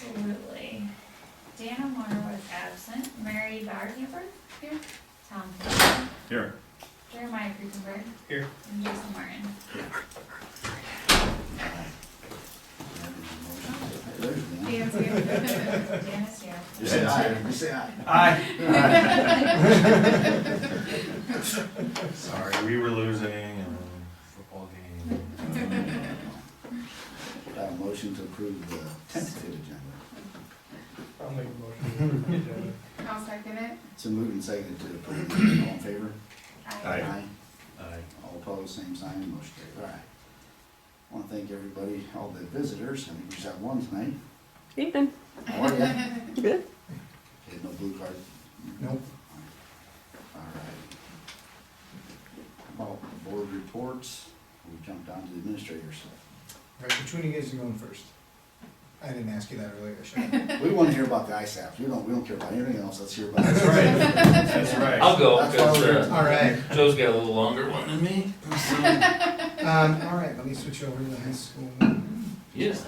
Absolutely. Dana Moore was absent. Mary Bauerhamper? Here. Tom Campbell? Here. Jeremiah Kriesenberg? Here. And Jason Martin. There's Dan. Dan's here. Dan is here. You say aye. You say aye. Aye. Sorry, we were losing in a football game. Got a motion to approve the tentative agenda. I'll make a motion. I'll second it. It's a moved and seconded to approve. All in favor? Aye. Aye. All opposed, same sign, motion carries. All right. I want to thank everybody, all the visitors. I think we just have one tonight. Evening. How are you? Good. Okay, no blue card? Nope. All right. How about board reports? We jumped down to the administrators. Right, which one of you guys are going first? I didn't ask you that earlier, should I? We want to hear about the ISAPs. We don't care about anything else. Let's hear about it. That's right. That's right. I'll go, That's why because All right. Joe's got a little longer one than me. So. All right, let me switch over to the high school. Yes.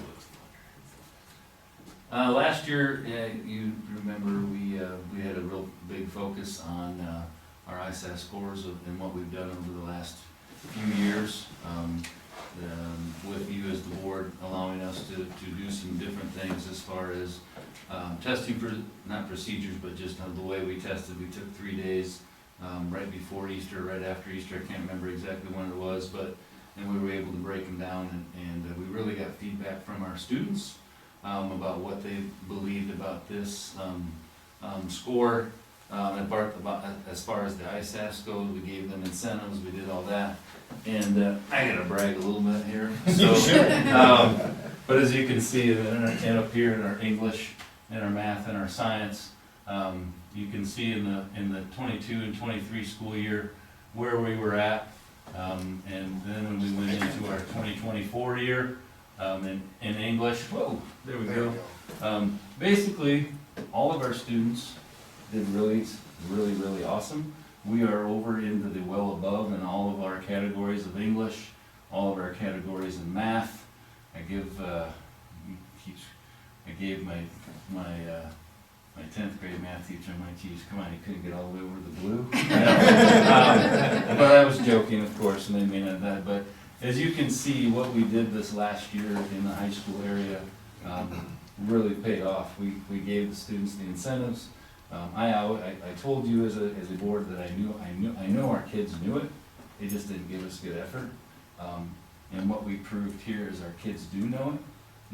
Last year, you remember, we had a real big focus on our ISAS scores and what we've done over the last few years. With you as the board allowing us to do some different things as far as testing, not procedures, but just the way we tested. We took 3 days, right before Easter, right after Easter, I can't remember exactly when it was, and we were able to break them down, and we really got feedback from our students about what they believed about this score. As far as the ISAS goes, we gave them incentives, we did all that. And I gotta brag a little bit here. So, but as you can see, and up here in our English, and our math, and our science, you can see in the 22 and 23 school year where we were at. And then when we went into our 2024 year, in English, whoa, there we go. Basically, all of our students did really awesome. We are over into the well above in all of our categories of English, all of our categories in math. I gave my 10th grade math teacher my teach. Come on, he couldn't get all the way over the blue. But I was joking, of course, and they may not that. But as you can see, what we did this last year in the high school area really paid off. We gave the students the incentives. I told you as a board that I know our kids knew it. They just didn't give us good effort. And what we proved here is our kids do know it.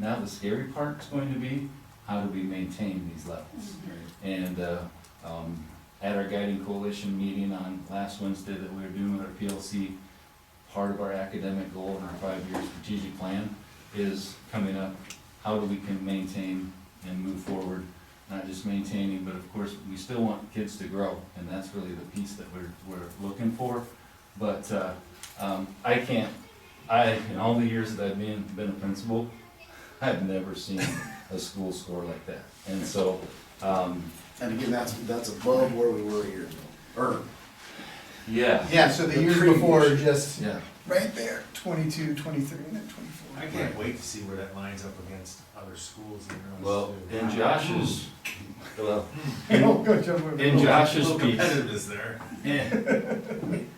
Now the scary part is going to be, how do we maintain these levels? And at our guiding coalition meeting on last Wednesday that we were doing with our PLC, part of our academic goal in our 5-year strategic plan is coming up, how do we can maintain and move forward. Not just maintaining, but of course, we still want kids to grow, and that's really the piece that we're looking for. But in all the years that I've been a principal, I've never seen a school score like that. And so, And again, that's above where we were a year ago. yeah. Yeah, so the The years previous. before, just Yeah. right there, 22, 23, and then 24. I can't wait to see where that lines up against other schools. Well, in Josh's, Oh, good job. in Josh's Little piece, competitiveness there.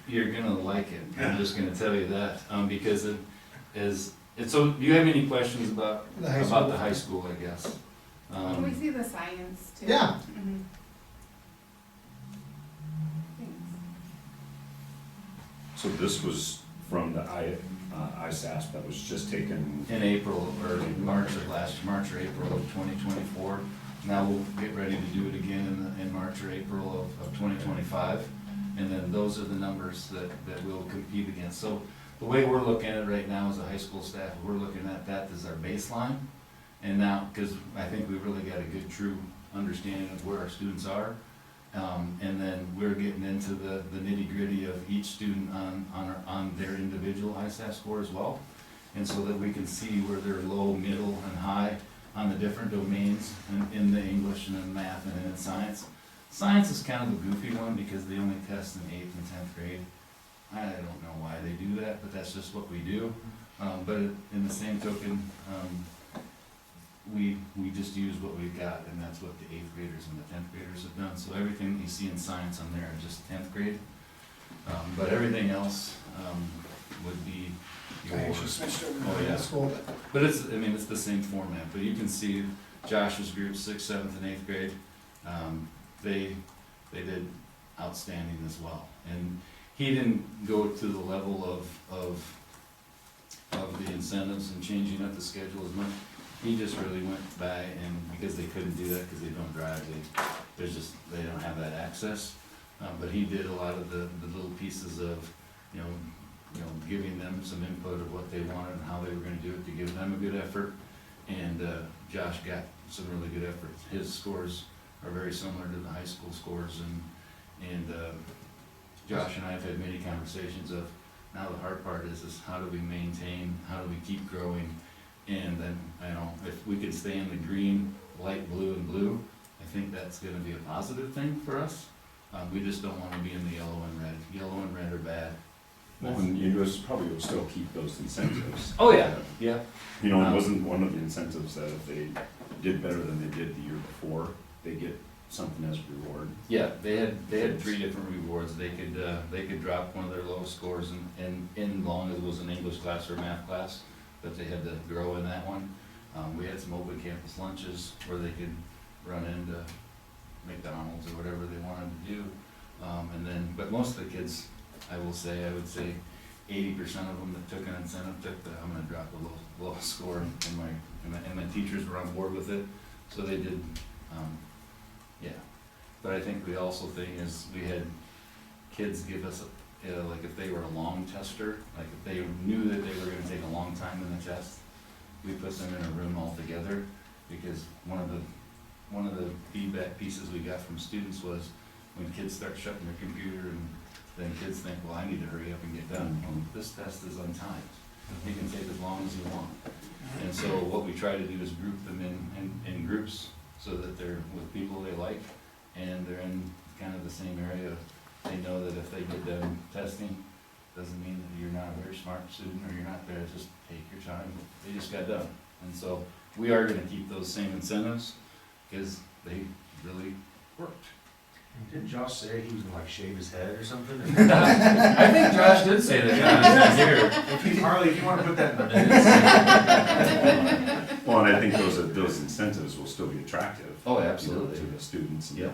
you're gonna like it. I'm just gonna tell you that, because it is. So, do you have any questions about The high school. the high school? I guess. Can we see the science too? Yeah. Mhm. Thanks. So this was from the ISAS that was just taken. In April or March or April of 2024. Now we'll get ready to do it again in March or April of 2025. And then those are the numbers that we'll compete against. So the way we're looking at it right now as a high school staff, we're looking at that as our baseline. And now, because I think we've really got a good, true understanding of where our students are. And then we're getting into the nitty gritty of each student on their individual ISAS score as well. And so that we can see where they're low, middle, and high on the different domains in the English and in math and in science. Science is kind of a goofy one because they only test in 8th and 10th grade. I don't know why they do that, but that's just what we do. But in the same token, we just use what we've got, and that's what the 8th graders and the 10th graders have done. So everything you see in science on there is just 10th grade. But everything else, would be I your, actually switched over to Oh, yeah. middle school, but it's, I mean, it's the same format, but you can see Josh's group, 6th, 7th, and 8th grade, they did outstanding as well. And he didn't go to the level of the incentives and changing up the schedule as much. He just really went by, and because they couldn't do that, because they don't drive, they don't have that access. But he did a lot of the little pieces of, you know, giving them some input of what they wanted and how they were gonna do it to give them a good effort. And, Josh got some really good efforts. His scores are very similar to the high school scores, and Josh and I have had many conversations of, now the hard part is how do we maintain, how do we keep growing? And then, you know, if we could stay in the green, light blue, and blue, I think that's gonna be a positive thing for us. We just don't wanna be in the yellow and red. Yellow and red are bad. Well, and you just probably will still keep those incentives. Oh, yeah, yeah. You know, it wasn't one of the incentives that if they did better than they did the year before, they get something as reward. Yeah, they had 3 different rewards. They could drop one of their lowest scores in long as it was an English class or math class, but they had to grow in that one. We had some open campus lunches where they could run into McDonald's or whatever they wanted to do. But most of the kids, I would say 80% of them that took an incentive took the, I'm gonna drop the low score, and my teachers were on board with it, so they did, yeah. But I think the also thing is, we had kids give us, like if they were a long tester, like if they knew that they were gonna take a long time in the test, we put them in a room all together, because one of the feedback pieces we got from students was, when kids start shutting their computer, and then kids think, well, I need to hurry up and get done. Well, this test is untimed. You can take as long as you want. And so what we try to do is group them in groups, so that they're with people they like, and they're in kind of the same area. They know that if they get done testing, doesn't mean that you're not a very smart student, or you're not there, just take your time. They just got done. And so we are gonna keep those same incentives, because they really worked. Didn't Josh say he was gonna like shave his head or something? I think Josh did say that, yeah, here. Harley, if you wanna put that in the minutes. Well, and I think those incentives will still be attractive. Oh, you know, absolutely. to the students, and Yep.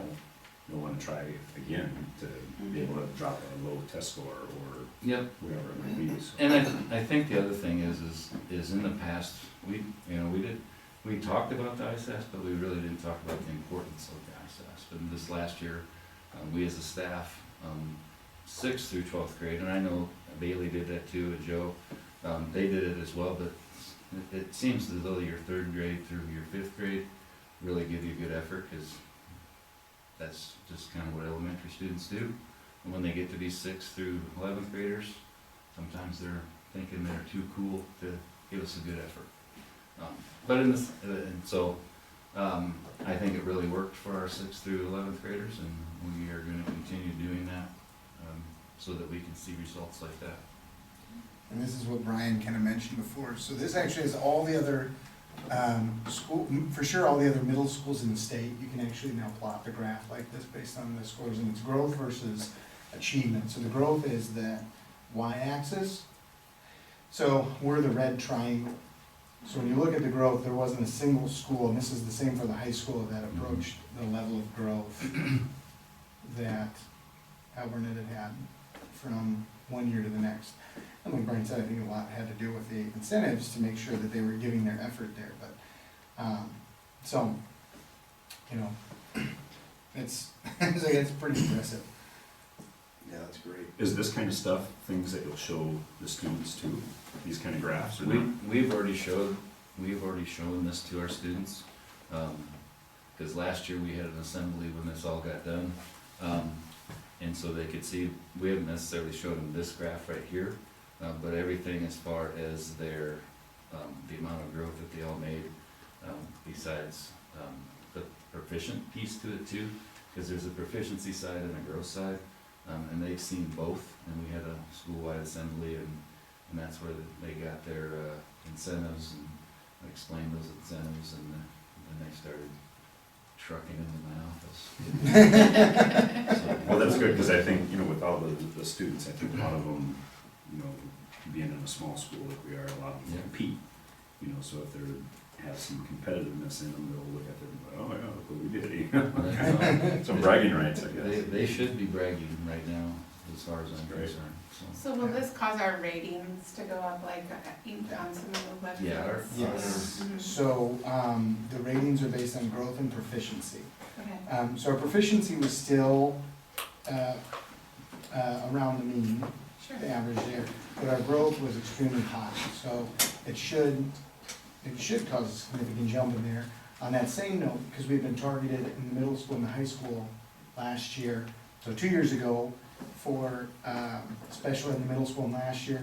they'll wanna try again to be able to drop a low test score or Yep. whatever it might be, so. And I think the other thing is in the past, we talked about the ISAS, but we really didn't talk about the importance of the ISAS. But in this last year, we as a staff, 6th through 12th grade, and I know Bailey did that too, and Joe, they did it as well, but it seems as though your 3rd grade through your 5th grade really give you good effort, because that's just kind of what elementary students do. And when they get to be 6th through 11th graders, sometimes they're thinking they're too cool to give us a good effort. But in this, and so, I think it really worked for our 6th through 11th graders, and we are gonna continue doing that, so that we can see results like that. and this is what Brian kind of mentioned before. So this actually is all the other school, for sure, all the other middle schools in the state. You can actually now plot the graph like this based on the scores, and it's growth versus achievement. So the growth is the y-axis. So we're the red triangle. So when you look at the growth, there wasn't a single school, and this is the same for the high school, that approached the level of growth that Alburnett had from one year to the next. And like Brian said, I think a lot had to do with the incentives to make sure that they were giving their effort there, but, so, you know, it's pretty impressive. Yeah, that's great. Is this kind of stuff things that you'll show the students too, these kind of graphs, or not? We've already shown this to our students, because last year we had an assembly when this all got done. And so they could see, we haven't necessarily showed them this graph right here, but everything as far as their, the amount of growth that they all made, besides the proficient piece to it too, because there's a proficiency side and a growth side, and they've seen both, and we had a school-wide assembly, and that's where they got their incentives, and explained those incentives, and then they started trucking into my office. So, Well, that's good, because I think, you know, with all the students, I think a lot of them, you know, being in a small school like we are, a lot of them Yeah. compete. You know, so if there has some competitiveness in them, they'll look at them and go, oh, yeah, look what we did, you know? Right. Some bragging rights, I They, guess. they should be bragging right now, as far as I'm Great. concerned, so. So will this cause our ratings to go up like on some of the websites? Yeah, our- Yes, Mhm. so, the ratings are based on growth and proficiency. Okay, So our proficiency was still, around the mean, sure. the average there, but our growth was extremely high, so it should cause a significant jump in there. On that same note, because we've been targeted in the middle school and the high school last year, so 2 years ago, for, special ed in the middle school, and last year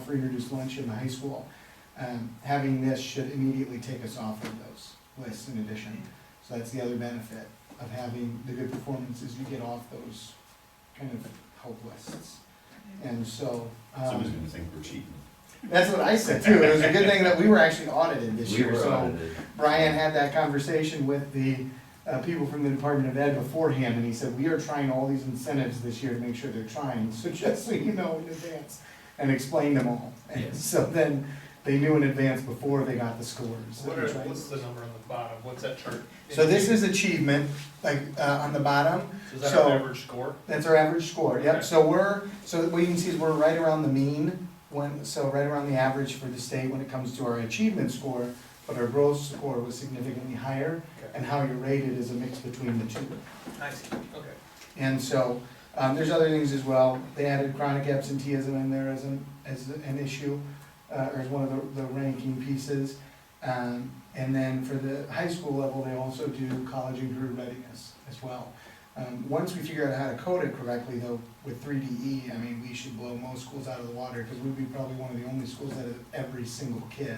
for introduced lunch in the high school. Having this should immediately take us off of those lists in addition. So that's the other benefit of having the good performances, you get off those kind of help lists. And so, Someone's gonna think we're cheating. that's what I said too, it was a good thing that we were actually audited this We year, were so audited. Brian had that conversation with the people from the Department of Ed beforehand, and he said, we are trying all these incentives this year to make sure they're trying, so just so you know in advance, and explain them all. And Yes. so then, they knew in advance before they got the scores. that we tried. What's the number on the bottom? What's that chart? So this is achievement, like, on the bottom, So is that so- our average score? that's our average score, yep, Okay. so what you can see is we're right around the mean, so right around the average for the state when it comes to our achievement score, but our growth score was significantly higher, and how you're rated is a mix between the two. I see, okay. And so, there's other things as well, they added chronic absenteeism in there as an issue, or as one of the ranking pieces. And then for the high school level, they also do college and career readiness as well. Once we figure out how to code it correctly though, with 3DE, I mean, we should blow most schools out of the water, because we'd be probably one of the only schools that have every single kid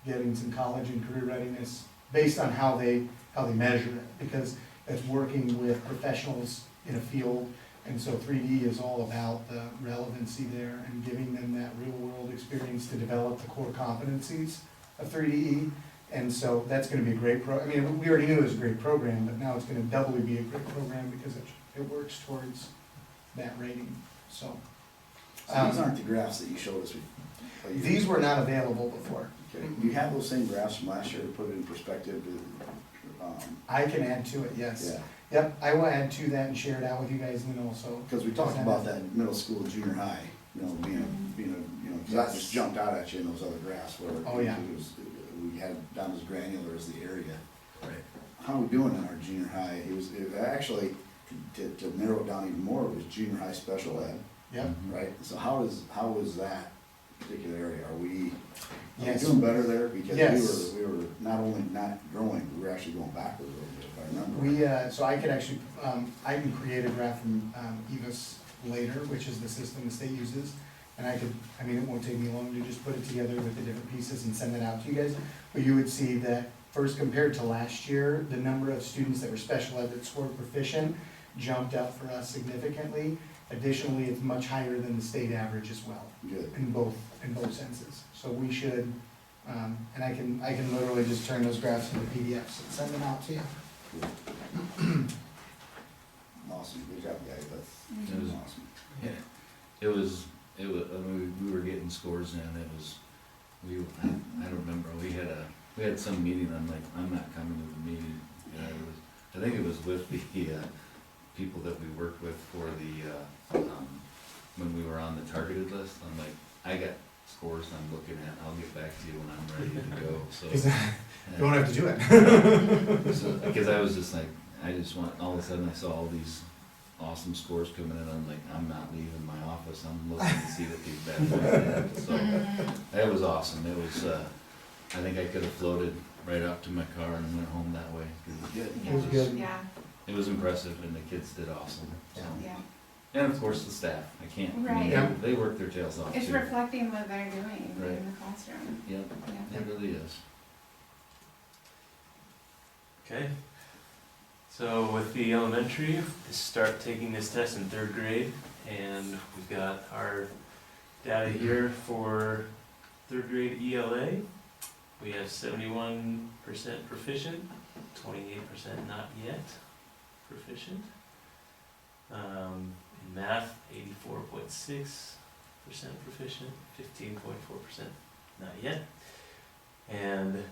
getting some college and career readiness based on how they measure it, because it's working with professionals in a field. And so 3D is all about the relevancy there and giving them that real-world experience to develop the core competencies of 3DE. And so that's gonna be a great I mean, we already knew it was a great program, but now it's gonna doubly be a great program because it works towards that rating, so. So these aren't the graphs that you showed us. These were not available before. Okay, you have those same graphs from last year to put it in perspective to, I can add to it, yes. yeah. Yep, I will add to that and share it out with you guys and then also. Because we talked about that middle school, junior high, you know, being a, because that just jumped out at you in those other graphs where. Oh, yeah. We had down as granular as the area. Right. How are we doing in our junior high? It actually, to narrow it down even more, it was junior high special ed, Yep, right? So how is that particular area? Are we yes. doing better there? Because Yes. we were not only not growing, we were actually going backwards a little bit, if I remember. We, so I could actually, I can create a graph from EVIS later, which is the system the state uses. And I could, I mean, it won't take me long to just put it together with the different pieces and send it out to you guys. But you would see that first compared to last year, the number of students that were special ed that scored proficient jumped up for us significantly. Additionally, it's much higher than the state average as well, Good. in both senses. So we should, and I can literally just turn those graphs into PDFs and send them out to you. Awesome, good job, guys, that's It was- awesome. Yeah, it was, I mean, we were getting scores in, it was, I don't remember, we had some meeting, I'm like, I'm not coming to the meeting. And I think it was with the, people that we worked with for the, when we were on the targeted list, I'm like, I got scores I'm looking at, I'll get back to you when I'm ready to go, so. You won't have to do it. So, because I was just like, I just want, all of a sudden I saw all these awesome scores coming in, I'm like, I'm not leaving my office, I'm looking to see what these bad boys had. So, that was awesome, it was, I think I could have floated right up to my car and went home that way. 'Cause It was good. Yeah, It was impressive, and the kids did awesome, so. yeah. And of course, the staff, I can't, I mean, Right. Yeah. they work their tails off too. It's reflecting what they're doing Right. in the classroom. Yep, Yeah. it really is. Okay. So with the elementary, they start taking this test in 3rd grade, and we've got our data here for 3rd grade ELA, we have 71% proficient, 28% not yet proficient. In math, 84.6% proficient, 15.4% not yet. And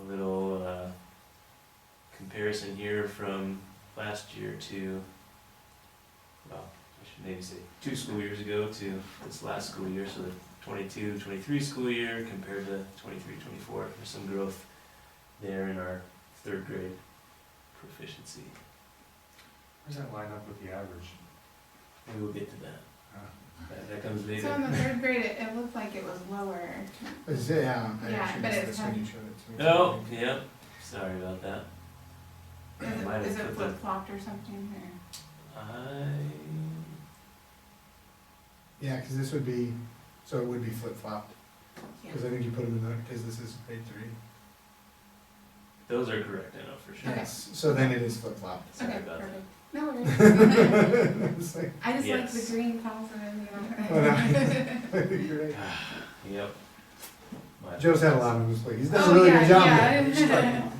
a little comparison here from last year to, well, I should maybe say 2 school years ago to this last school year, so the 22-23 school year compared to 23-24. There's some growth there in our 3rd grade proficiency. Where's that line up with the average? We will get to that. That comes So later. in the 3rd grade, it looked like it was lower. Yeah, I Yeah, actually but missed it's this when you showed it to me. Oh, yep, sorry about that. Is Might have it put the- flip-flopped or something, or? Yeah, cause this would be, so it would be flip-flopped, Yeah. cause I think you put them in the, cause this is grade 3. Those are correct, I know for sure. Okay. Yes, so then it is flip-flopped. Sorry Okay, about that. perfect. No worries. It's like, I just like Yes. the green positive, you well, know. you're right. Yep. My Joe's had a lot on his plate, he's done a Oh, really yeah, good job. yeah.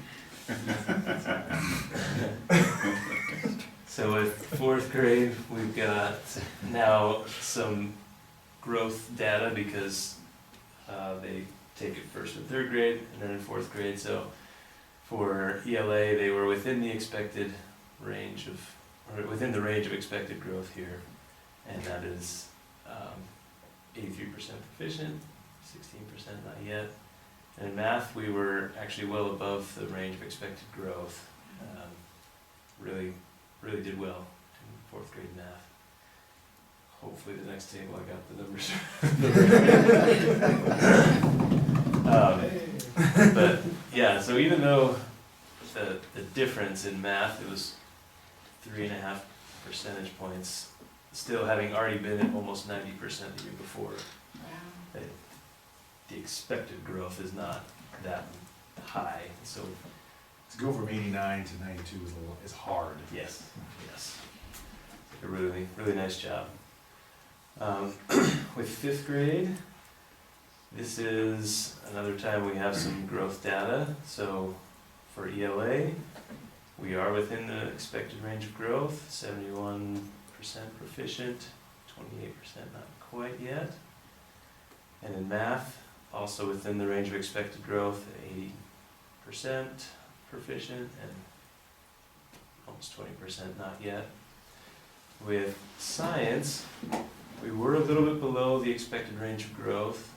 So with 4th grade, we've got now some growth data because they take it 1st and 3rd grade and then in 4th grade. So for ELA, they were within the expected range of, or within the range of expected growth here. And that is 83% proficient, 16% not yet. And in math, we were actually well above the range of expected growth. Really did well in 4th grade math. Hopefully the next table I got the numbers. But yeah, so even though the difference in math, it was 3.5 percentage points, still having already been at almost 90% the year before, Wow. the expected growth is not that high. So To go from 89 to 92 is hard. yes, a really nice job. With 5th grade, this is another time we have some growth data. So for ELA, we are within the expected range of growth, 71% proficient, 28% not quite yet. And in math, also within the range of expected growth, 80% proficient and almost 20% not yet. With science, we were a little bit below the expected range of growth,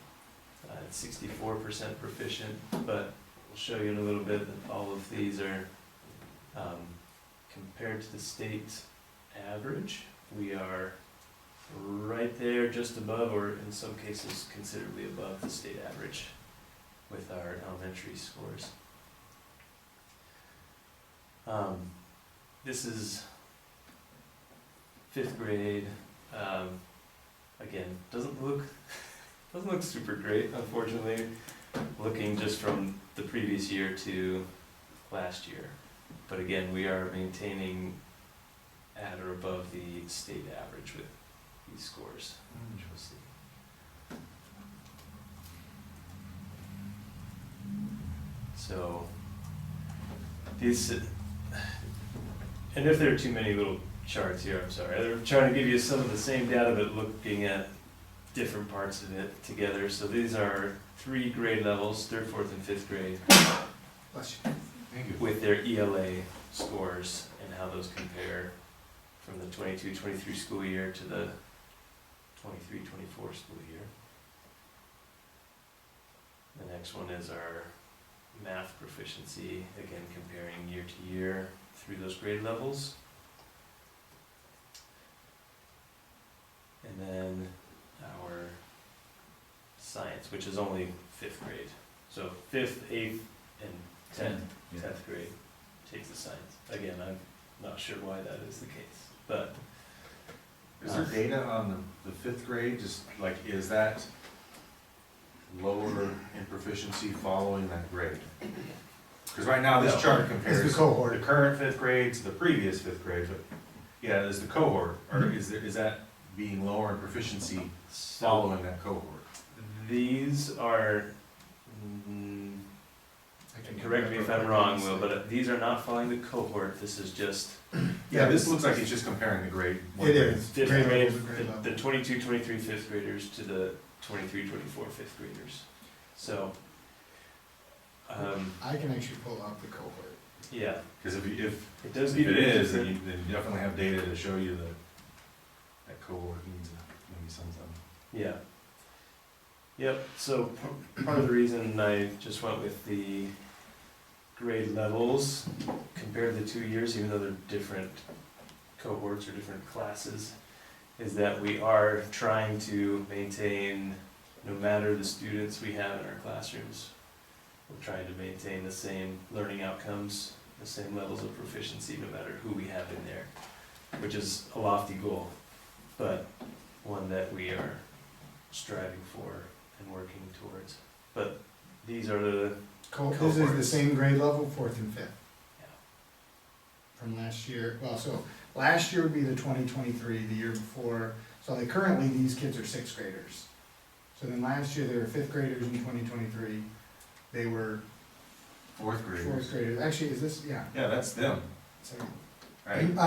at 64% proficient, but we'll show you in a little bit that all of these are compared to the state average. We are right there, just above, or in some cases considerably above the state average with our elementary scores. This is 5th grade. Again, doesn't look super great, unfortunately, looking just from the previous year to last year. But again, we are maintaining at or above the state average with these scores, which we'll see. So these, and if there are too many little charts here, I'm sorry. They're trying to give you some of the same data, but looking at different parts of it together. So these are 3 grade levels, 3rd, 4th, and 5th grade, Bless you. Thank you. with their ELA scores and how those compare from the 22-23 school year to the 23-24 school year. The next one is our math proficiency, again comparing year to year through those grade levels. And then our science, which is only 5th grade. So 5th, 8th, and 10th grade takes the science. Again, I'm not sure why that is the case, but Is there data on the 5th grade, just like, is that lower in proficiency following that grade? Because right now, this No. chart It's compares the the cohort. current 5th grade to the previous 5th grade, but, yeah, there's the cohort, or is that being lower in proficiency so following that cohort? these are can correct me if I'm wrong, Will, but these are not following the cohort, this is just Yeah, this looks like it's just comparing the grade. one It grade. is. fifth Grade grade, level to grade level. the 22, 23 fifth graders to the 23, 24 fifth graders. So, I can actually pull up the cohort. yeah, Cause if it does if give it you is, different- then you definitely have data to show you that cohort needs maybe something. Yeah. Yep, so part of the reason I just went with the grade levels compared to the 2 years, even though they're different cohorts or different classes, is that we are trying to maintain, no matter the students we have in our classrooms, we're trying to maintain the same learning outcomes, the same levels of proficiency, no matter who we have in there, which is a lofty goal, but one that we are striving for and working towards. But these are the, This is the Cohorts. same grade level, fourth and fifth. Yeah. From last year, well, so last year would be the 2023, the year before, so like currently these kids are sixth graders. So then last year they were fifth graders in 2023, they were Fourth fourth graders. graders, actually, is this, yeah. Yeah, that's them, Sorry. right?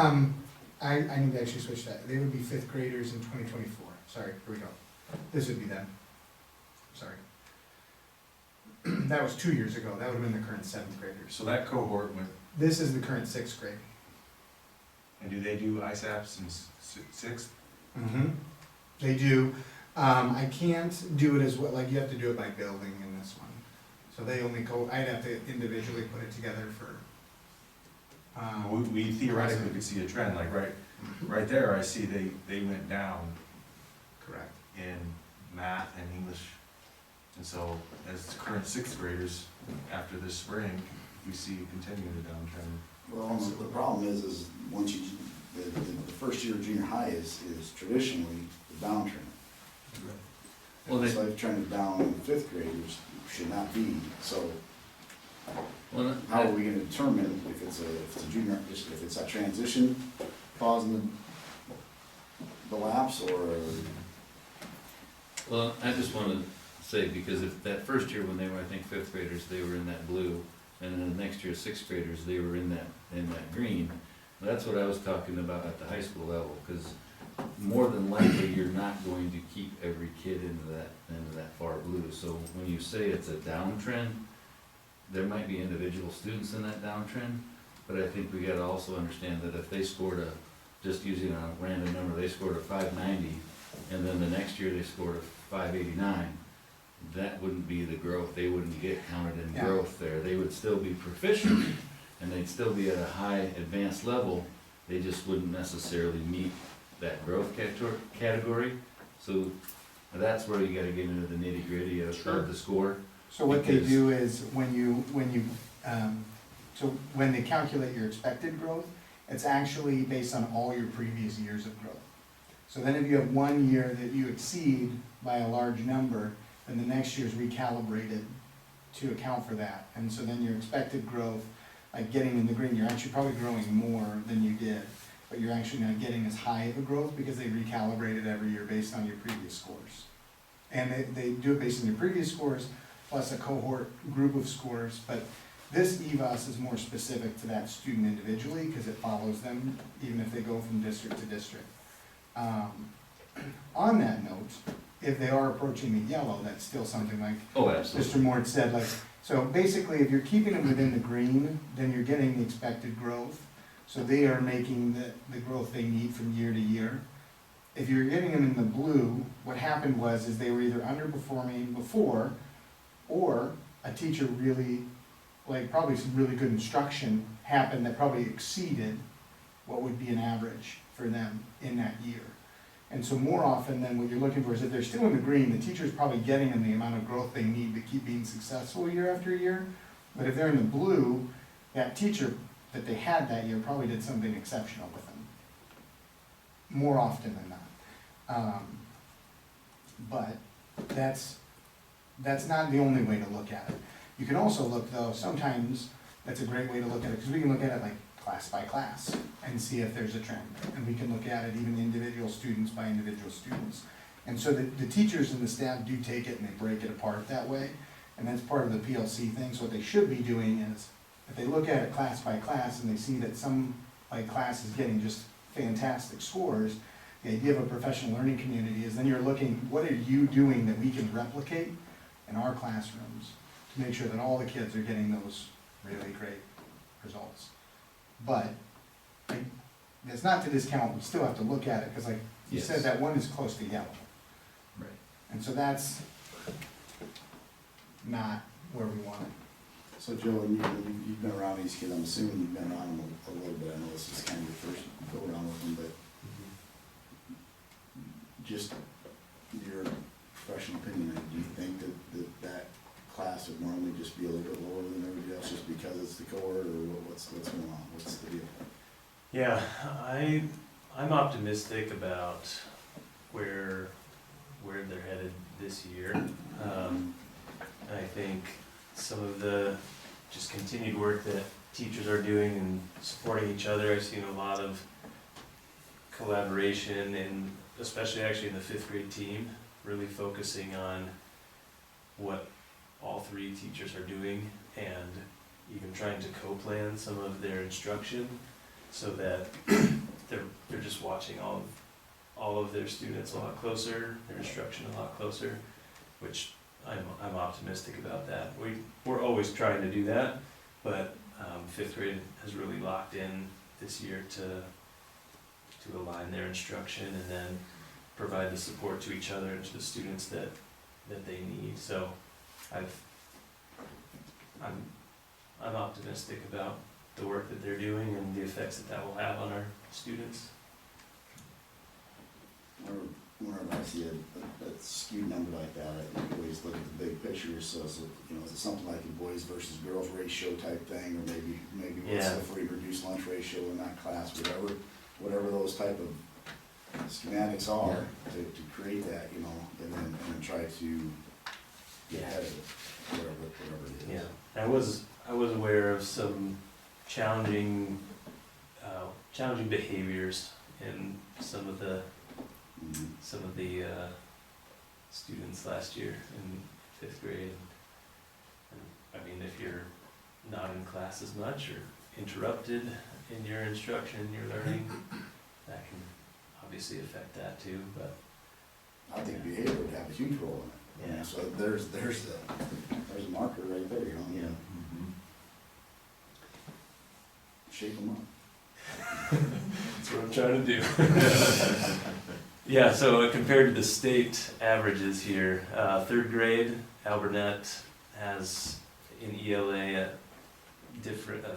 I need to actually switch that, they would be fifth graders in 2024, sorry, here we go. This would be them, sorry. That was 2 years ago, that would have been the current seventh graders. So that cohort went, This is the current sixth grade. and do they do ISAPs in sixth? Mm-hmm. They do, I can't do it as well, like you have to do it by building in this one. So they only go, I'd have to individually put it together for, We theoretically could see a trend, like right there, I see they went down correct. in math and English. And so as current sixth graders, after this spring, we see continue the downtrend. Well, the problem is once you, the first year of junior high is traditionally the downtrend. Well, they- So like trying to down fifth graders should not be, so Well, how are we gonna determine if it's a junior, if it's a transition causing the lapse, or? Well, I just wanna say, because if that first year when they were, I think, fifth graders, they were in that blue, and then the next year, sixth graders, they were in that green. That's what I was talking about at the high school level, cause more than likely, you're not going to keep every kid into that far blue. So when you say it's a downtrend, there might be individual students in that downtrend, but I think we gotta also understand that if they scored just using a random number, they scored a 590, and then the next year they scored a 589, that wouldn't be the growth, they wouldn't get counted in Yeah. growth there, they would still be proficient, and they'd still be at a high advanced level, they just wouldn't necessarily meet that growth category, so that's where you gotta get into the nitty gritty of the score. So what they Because- do is so when they calculate your expected growth, it's actually based on all your previous years of growth. So then if you have 1 year that you exceed by a large number, then the next year's recalibrated to account for that. And so then your expected growth, like getting in the green, you're actually probably growing more than you did, but you're actually not getting as high of a growth because they recalibrate it every year based on your previous scores. And they do it based on your previous scores, plus a cohort group of scores, but this EVAS is more specific to that student individually, because it follows them, even if they go from district to district. On that note, if they are approaching the yellow, that's still something like Oh, absolutely. Mr. Mort said, like, so basically, if you're keeping it within the green, then you're getting the expected growth. So they are making the growth they need from year to year. If you're getting them in the blue, what happened was, is they were either underperforming before, or a teacher really, like, probably some really good instruction happened that probably exceeded what would be an average for them in that year. And so more often than what you're looking for is if they're still in the green, the teacher's probably getting them the amount of growth they need to keep being successful year after year. But if they're in the blue, that teacher that they had that year probably did something exceptional with them. More often than not. But that's not the only way to look at it. You can also look, though, sometimes that's a great way to look at it, because we can look at it like class by class and see if there's a trend. And we can look at it even individual students by individual students. And so the teachers and the staff do take it and they break it apart that way. And that's part of the PLC thing, so what they should be doing is, if they look at it class by class and they see that some, like, class is getting just fantastic scores, the idea of a professional learning community is then you're looking, what are you doing that we can replicate in our classrooms to make sure that all the kids are getting those really great results? But, like, it's not to discount, we still have to look at it, because like you said, Yes. that one is close to yellow. Right. And so that's not where we want it. So Joe, you've been around these kids, I'm assuming you've been around them a little bit, I know this is kind of your first go around with them, but just your professional opinion, do you think that class would normally just be a little bit lower than everybody else just because it's the cohort, or what's going on, what's the deal? Yeah, I'm optimistic about where they're headed this year. I think some of the just continued work that teachers are doing and supporting each other, I've seen a lot of collaboration, and especially actually in the 5th grade team, really focusing on what all 3 teachers are doing, and even trying to co-plan some of their instruction so that they're just watching all of their students a lot closer, their instruction a lot closer, which I'm optimistic about that. We're always trying to do that, but 5th grade has really locked in this year to align their instruction and then provide the support to each other and to the students that they need. So I'm optimistic about the work that they're doing and the effects that will have on our students. Whenever I see a skewed number like that, I always look at the big picture, so is it, is it something like a boys versus girls ratio type thing, or maybe what's Yeah. the free reduced lunch ratio in that class, whatever those type of schematics are to create that, and then try to get ahead of it, whatever it is. Yeah, I was aware of some challenging behaviors in some of the Mhm. students last year in 5th grade. And, I mean, if you're not in class as much or interrupted in your instruction, your learning, that can obviously affect that too, but I think behavior would have a huge role in it. Yeah. So there's a marker right there, Yeah. Mhm. Shape them up. that's what I'm trying to do. Yeah, so compared to the state averages here, 3rd grade, Alburnett has in ELA a different, I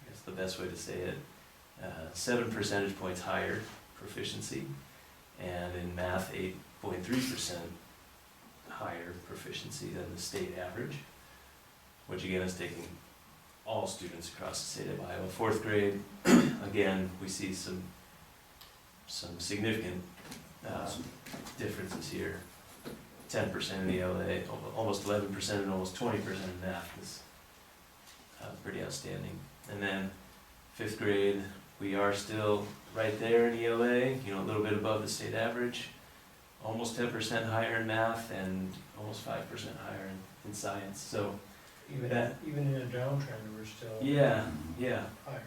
guess the best way to say it, 7 percentage points higher proficiency, and in math, 8.3% higher proficiency than the state average, which again is taking all students across the state of Iowa. 4th grade, again, we see some significant differences here. 10% in ELA, almost 11%, and almost 20% in math is pretty outstanding. And then 5th grade, we are still right there in ELA, a little bit above the state average, almost 10% higher in math, and almost 5% higher in science. So Even in a downtrend, we're still yeah, higher.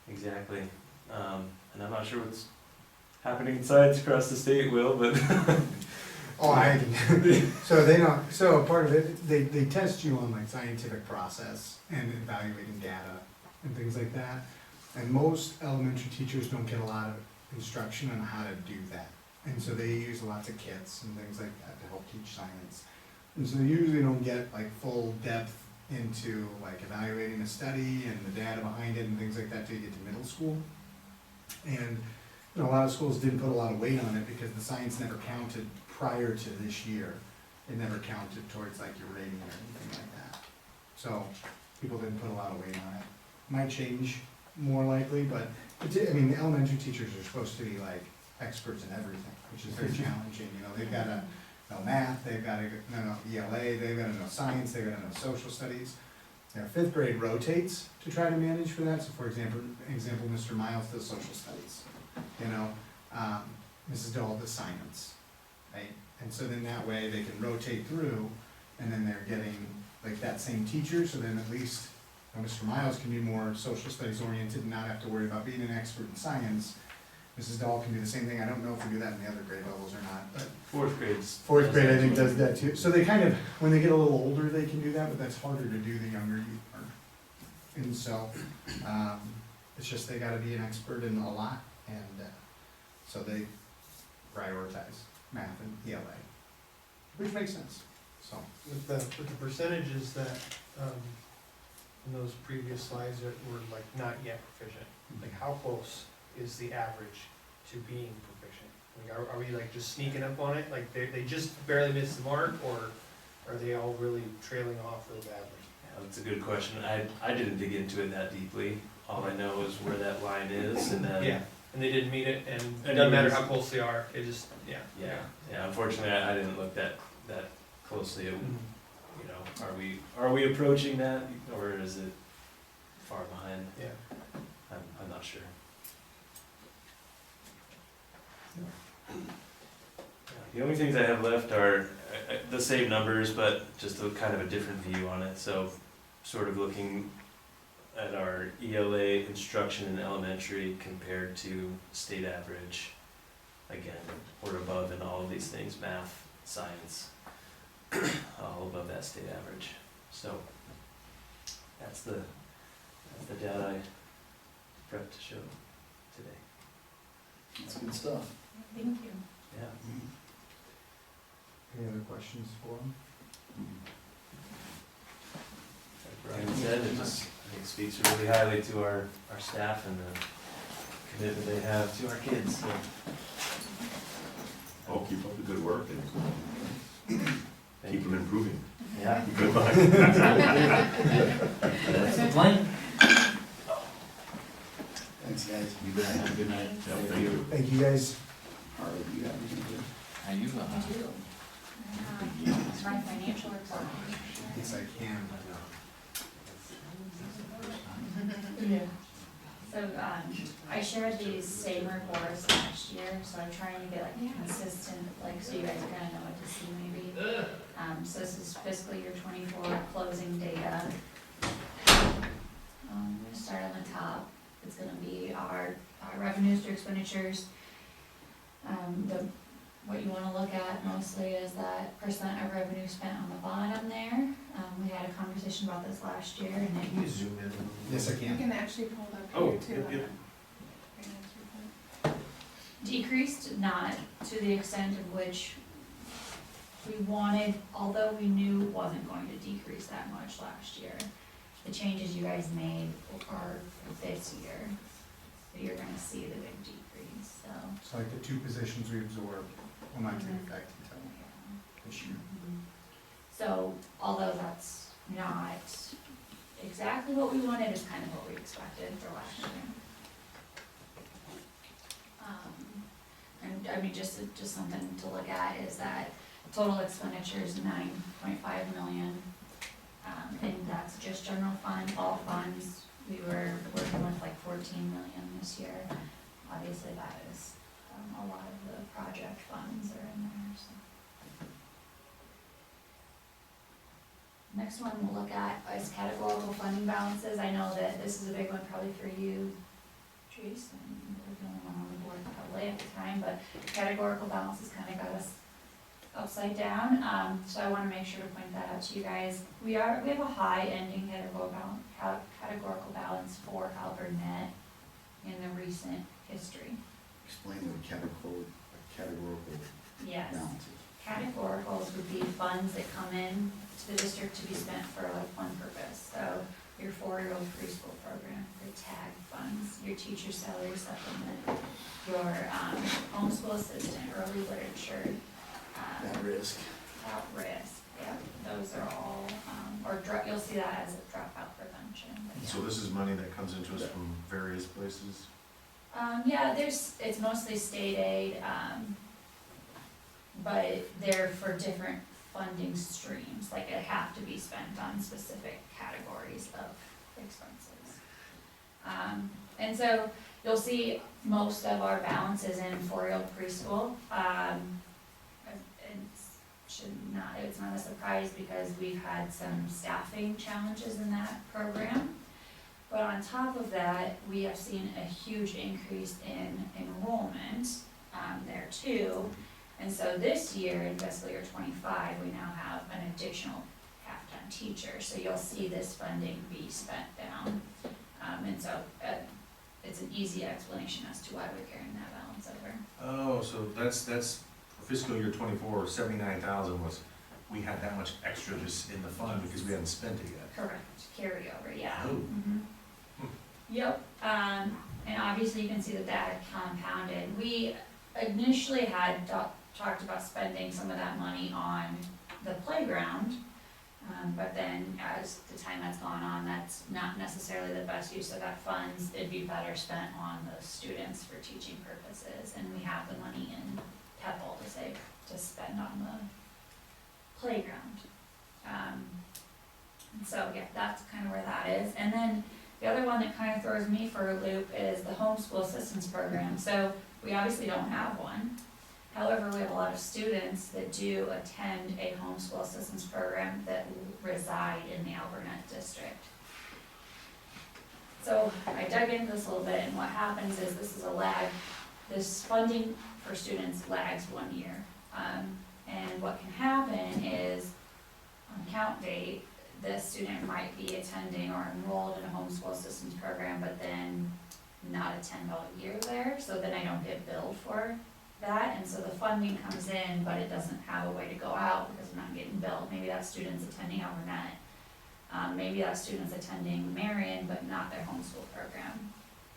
exactly. And I'm not sure what's happening in science across the state, Will, but Oh, so part of it, they test you on like scientific process and evaluating data and things like that. And most elementary teachers don't get a lot of instruction on how to do that. And so they use lots of kits and things like that to help teach science. And so they usually don't get like full depth into like evaluating a study and the data behind it and things like that till you get to middle school. And a lot of schools didn't put a lot of weight on it because the science never counted prior to this year. It never counted towards like your rating or anything like that. So people didn't put a lot of weight on it. Might change more likely, but the elementary teachers are supposed to be like experts in everything, which is very challenging. They've got to know math, they've got to know ELA, they've got to know science, they've got to know social studies. Now 5th grade rotates to try to manage for that. So for example, Mr. Miles does social studies. Mrs. Dahl does science, right? And so then that way they can rotate through and then they're getting like that same teacher, so then at least Mr. Miles can be more social studies oriented and not have to worry about being an expert in science. Mrs. Dahl can do the same thing. I don't know if we do that in the other grade levels or not, but Fourth grade's. fourth grade I think does that too. So they kind of, when they get a little older, they can do that, but that's harder to do the younger you are. And so, it's just they gotta be an expert in a lot, and, so they prioritize math and ELA, which makes sense, so. With the percentages that, in those previous slides that were like not yet proficient, like how close is the average to being proficient? Like, are we like just sneaking up on it, like they just barely missed the mark, or are they all really trailing off real badly? Yeah, that's a good question. I didn't dig into it that deeply. All I know is where that line is, and then. Yeah, and they didn't meet it, and it And doesn't it matter was- how close they are, it just, yeah. Yeah, unfortunately, I didn't look that closely at, Mhm. you know, are we approaching that, or is it far behind? Yeah. I'm not sure. The only things I have left are the same numbers, but just a kind of a different view on it. So sort of looking at our ELA instruction in elementary compared to state average. Again, we're above in all of these things, math, science, all above that state average. So that's the data I prepped to show today. That's good stuff. Thank you. Yeah. Any other questions for them? Like Brian said, it just, I think speaks really highly to our staff and the commitment they have to our kids, so. Oh, keep up the good work and thank keep you. them improving. Yeah. Good luck. That's the plan. Thanks, guys. You bet. Have a good night. Yeah, thank you. Thank you, guys. Harley, you got anything to do? How you, I do. My financial report. Yes, I can. So, I shared these same reports last year, so I'm trying to get like consistent, like, so you guys kind of know what to see maybe. So this is fiscal year 24 closing data. I'm gonna start on the top. It's gonna be our revenues to expenditures. What you wanna look at mostly is that percent of revenue spent on the bottom there. We had a conversation about this last year, and it Can you zoom in? Yes, I You can. can actually pull it up Oh, here too. yep, on yep. the finance report. decreased, not to the extent of which we wanted, although we knew it wasn't going to decrease that much last year. The changes you guys made are this year, so you're gonna see the big decrease, so. So like the two positions we absorbed will not take effect until this year. So, although that's not exactly what we wanted, it's kind of what we expected for last year. And I mean, just something to look at is that total expenditures 9.5 million. And that's just general fund, all funds. We were working with like 14 million this year. Obviously, that is, a lot of the project funds are in there, so. Next one we'll look at is categorical funding balances. I know that this is a big one probably for you, Jason, you're the only one on the board probably at the time, but categorical balances kind of got us upside down. So I wanna make sure to point that out to you guys. We have a high ending categorical balance for Alburnett in the recent history. Explain the categorical Yes. balances. Categoricals would be funds that come in to the district to be spent for like one purpose. So your 4-year-old preschool program, your TAG funds, your teacher salary supplement, your homeschool assistant, early literature, At risk. at risk, yeah, those are all, you'll see that as a dropout prevention. but So yeah. this is money that comes into us from various places? Yeah, it's mostly state aid, but they're for different funding streams, like it have to be spent on specific categories of expenses. And so you'll see most of our balances in 4-year-old preschool. It's it's not a surprise because we've had some staffing challenges in that program. But on top of that, we have seen a huge increase in enrollment, there too. And so this year, in fiscal year '25, we now have an additional half-time teacher, so you'll see this funding be spent down. And so, it's an easy explanation as to why we're carrying that balance over. Oh, so that's for fiscal year '24, 79,000 was, we had that much extra just in the fund because we hadn't spent it yet. Correct, carryover, yeah. Oh. Mhm. Yep, and obviously you can see that that compounded. We initially had talked about spending some of that money on the playground, but then as the time has gone on, that's not necessarily the best use of that funds. It'd be better spent on the students for teaching purposes, and we have the money in PEPAL to spend on the playground. And so, yeah, that's kind of where that is. And then the other one that kind of throws me for a loop is the homeschool assistance program. So we obviously don't have one. However, we have a lot of students that do attend a homeschool assistance program that reside in the Alburnett district. So I dug into this a little bit, and what happens is this is a lag. This funding for students lags 1 year. And what can happen is on count date, the student might be attending or enrolled in a homeschool assistance program, but then not attend all year there, so then I don't get billed for that, and so the funding comes in, but it doesn't have a way to go out because I'm not getting billed. Maybe that student's attending Alburnett, maybe that student's attending Marion, but not their homeschool program.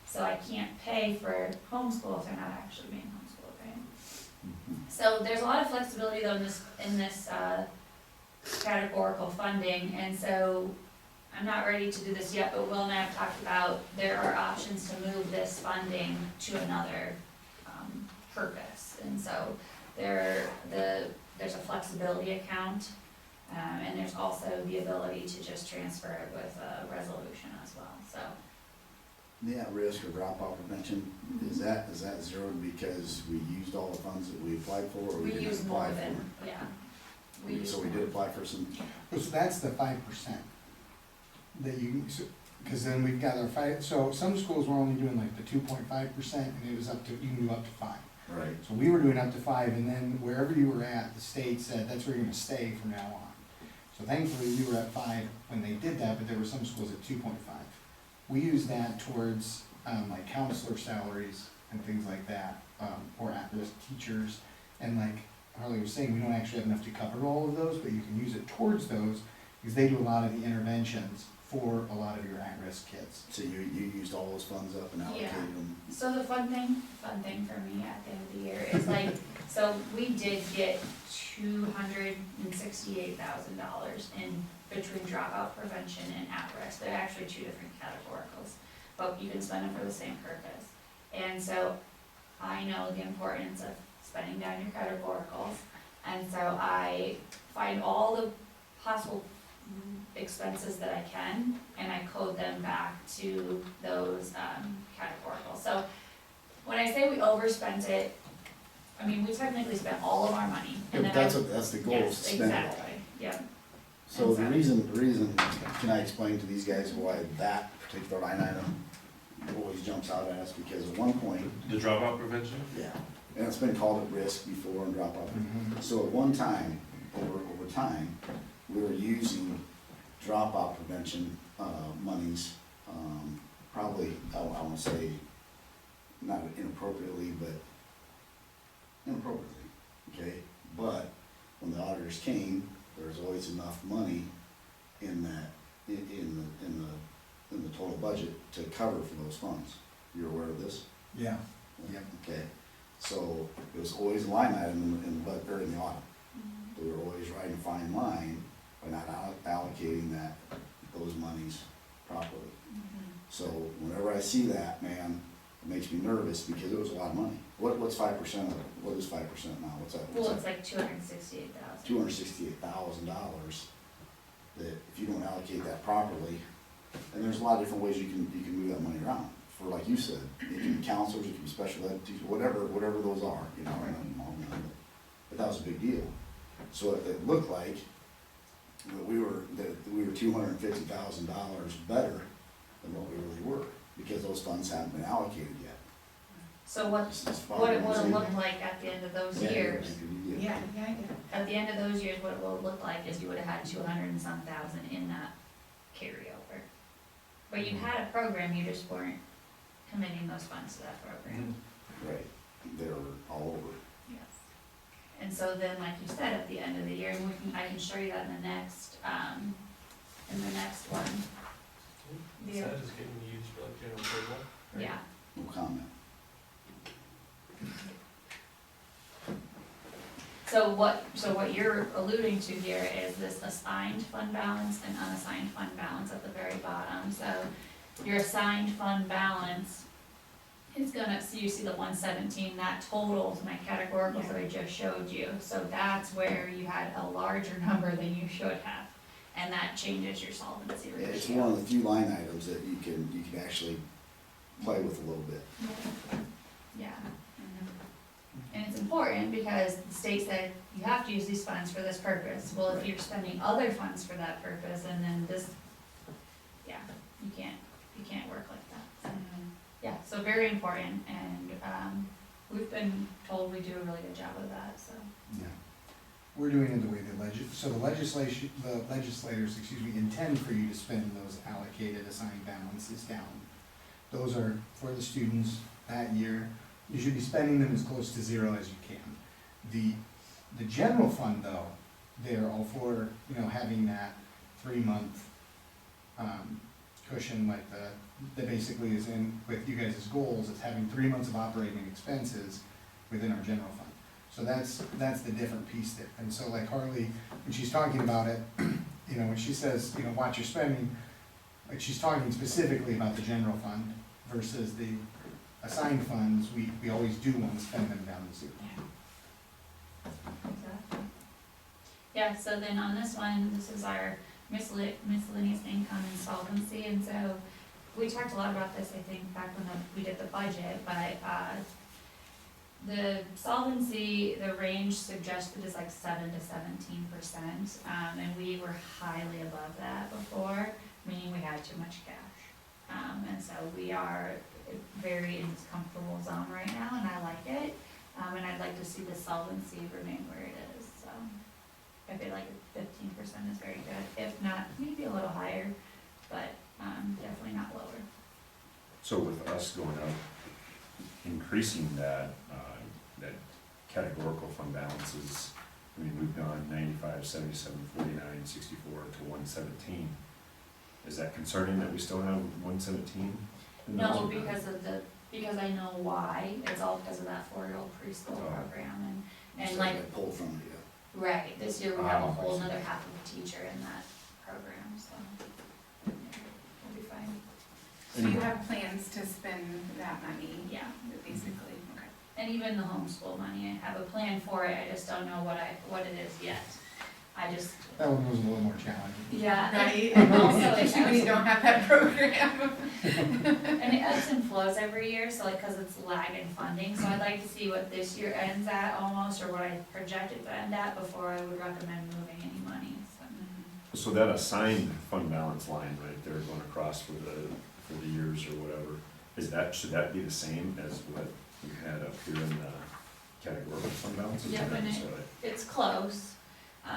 So I can't pay for homeschool if they're not actually being homeschooled, right? So there's a lot of flexibility though in this categorical funding, and so I'm not ready to do this yet, but Will and I have talked about there are options to move this funding to another purpose. And so there's a flexibility account, and there's also the ability to just transfer it with a resolution as well, so. The at-risk or dropout prevention, is that zeroed because we used all the funds that we applied for, or we We didn't use more apply for? than, yeah. So we did apply for some, So that's the 5% that you, because then we've got our 5, so some schools were only doing like the 2.5%, and it was up to, you can do up to 5. right, So we were doing up to 5, and then wherever you were at, the state said that's where you're gonna stay from now on. So thankfully, we were at 5 when they did that, but there were some schools at 2.5. We use that towards, like counselor salaries and things like that, or at-risk teachers. And like Harley was saying, we don't actually have enough to cover all of those, but you can use it towards those, because they do a lot of the interventions for a lot of your at-risk kids. so you used all those funds up and allocated Yeah. them? So the fun thing for me at the end of the year is like, so we did get $268,000 in between dropout prevention and at-risk. They're actually two different categoricals, but you can spend them for the same purpose. And so I know the importance of spending down your categoricals, and so I find all the possible expenses that I can, and I code them back to those categoricals. So when I say we overspent it, I mean, we technically spent all of our money. And then That's the goal, is to Yes, spend it all. exactly, yeah. So the reason, can I explain to these guys why that particular line item always jumps out at us? Because at one point, The dropout prevention? yeah, and it's been called at risk before and dropout. Mm-hmm. So at one time, over time, we were using dropout prevention, monies, probably, I wanna say, not inappropriately, but inappropriately, okay? But when the auditors came, there was always enough money in that, in the total budget to cover for those funds. You're aware of this? Yeah. Yep. Okay, so it was always a line item in the budget, or in the audit. We were always riding a fine line by not allocating those monies properly. So whenever I see that, man, it makes me nervous because it was a lot of money. What's 5% of it? What is 5% now? What's that? Well, it's like $268,000. $268,000 that if you don't allocate that properly, and there's a lot of different ways you can move that money around. For like you said, it can be counselors, it can be special ed teachers, whatever those are, you know, but that was a big deal. So it looked like that we were $250,000 better than what we really were, because those funds haven't been allocated yet. So what, what it would've looked like at the end of those years, Yeah, I get it. at the end of those years, what it would've looked like is you would've had 200 and some thousand in that carryover. But you had a program, you just weren't committing those funds to that program. Right, they're all over. Yes. And so then, like you said, at the end of the year, and I can show you that in the next one. Is that just getting used for like general payroll? right? Yeah, No comment. so what you're alluding to here is this assigned fund balance and unassigned fund balance at the very bottom. So your assigned fund balance is gonna, so you see the 117, that totals my categoricals that I just showed you. So that's where you had a larger number than you should have, and that changes your solvency ratio. It's one of the few line items that you can actually play with a little bit. Yeah. And it's important because the state said you have to use these funds for this purpose. Well, if you're spending other funds for that purpose and then this, yeah, you can't work like that. So, yeah, so very important, and, we've been told we do a really good job of that, so. Yeah. We're doing it the way the legislators, intend for you to spend those allocated assigned balances down. Those are for the students that year. You should be spending them as close to zero as you can. The general fund though, they're all for, having that 3-month, cushion, like that basically is in with you guys' goals, it's having 3 months of operating expenses within our general fund. So that's the different piece there. And so like Harley, when she's talking about it, when she says, watch your spending, like she's talking specifically about the general fund versus the assigned funds, we always do want to spend them down to zero. Exactly. Yeah, so then on this one, this is our miscellaneous income and solvency, and so we talked a lot about this, I think, back when we did the budget, but, the solvency, the range suggested is like 7 to 17%, and we were highly above that before, meaning we had too much cash. And so we are very in this comfortable zone right now, and I like it, and I'd like to see the solvency remain where it is, so. I feel like 15% is very good, if not, maybe a little higher, but, definitely not lower. So with us going up, increasing that categorical fund balances, we've gone 95, 77, 49, 64 to 117. Is that concerning that we still have 117? No, because I know why, it's all because of that 4-year-old preschool program, and like, I pulled from it, yeah. right, this year we have a whole another half of a teacher in that program, so. yeah, We'll be fine, So you have plans to spend that money, yeah, basically, okay. and even the homeschool money, I have a plan for it, I just don't know what it is yet. That one was a little more challenging. Yeah, Right, and also especially when you don't have that program. and it ebbs and flows every year, so like, cause it's lag in funding, so I'd like to see what this year ends at almost, or what I projected to end at before I would recommend moving any money, so. So that assigned fund balance line right there going across for the years or whatever, should that be the same as what we had up here in the categorical fund balances? Yep, and it's close.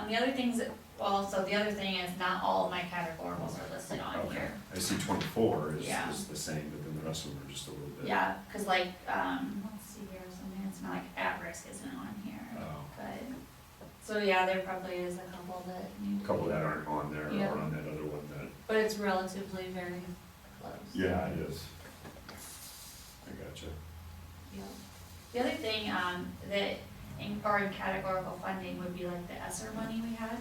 The other things the other thing is not all of my categoricals are listed on Okay, here. I see 24 Yeah. is the same, but then the rest of them are just a little bit. Yeah, cause like, let's see here, something, it's not like at-risk isn't on here, Oh. but, so yeah, there probably is a couple that need to A couple be- that aren't on there Yeah. or on that other one that, But it's relatively very close. yeah, it is. I gotcha. Yeah. The other thing, that in categorical funding would be like the ESSER money we had.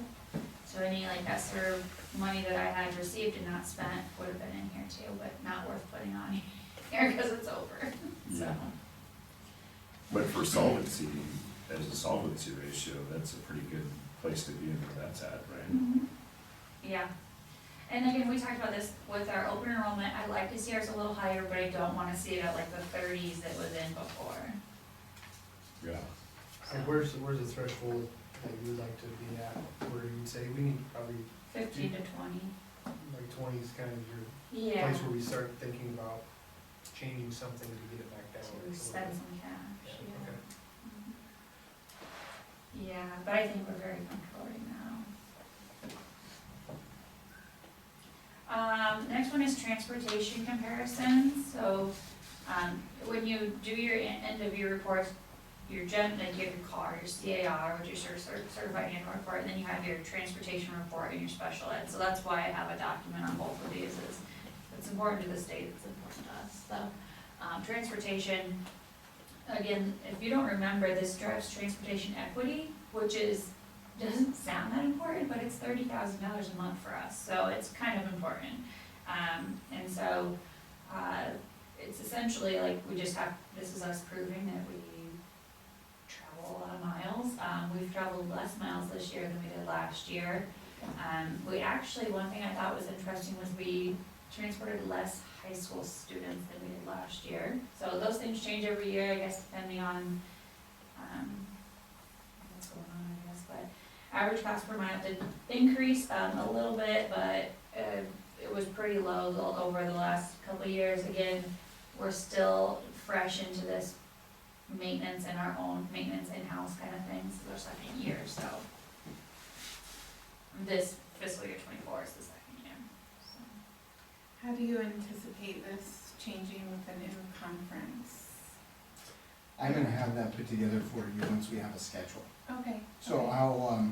So any like ESSER money that I had received and not spent would have been in here too, but not worth putting on here because it's over, so. Yeah. But for solvency, as a solvency ratio, that's a pretty good place to be in where that's at, right? Mhm. Yeah. And again, we talked about this with our open enrollment, I like to see ours a little higher, but I don't wanna see it at like the 30s that was in before. Yeah. And where's the threshold that you would like to be at, where you'd say, we need probably, 15 to 20. like 20 is kind of your Yeah. place where we start thinking about changing something to get it back down. a To little spend bit. some cash, Yeah, yeah. okay. Yeah, but I think we're very comfortable right now. Next one is transportation comparisons, so, when you do your end of year reports, your like you have your car, your CAR, which is your certified annual report, and then you have your transportation report and your special ed, so that's why I have a document on both of these, is it's important to the state, it's important to us, so, transportation, again, if you don't remember, this drives transportation equity, which doesn't sound that important, but it's $30,000 a month for us, so it's kind of important. And so, it's essentially like we just have, this is us proving that we travel a lot of miles. We've traveled less miles this year than we did last year. We actually, one thing I thought was interesting was we transported less high school students than we did last year. So those things change every year, I guess, depending on, what's going on, I guess, but average cost per mile did increase, a little bit, but, it was pretty low over the last couple of years. Again, we're still fresh into this maintenance and our own maintenance in-house kind of thing, this is our second year, so. This fiscal year 24 is the second year, so. How do you anticipate this changing with the new conference? I'm gonna have that put together for you once we have a schedule. Okay. So okay.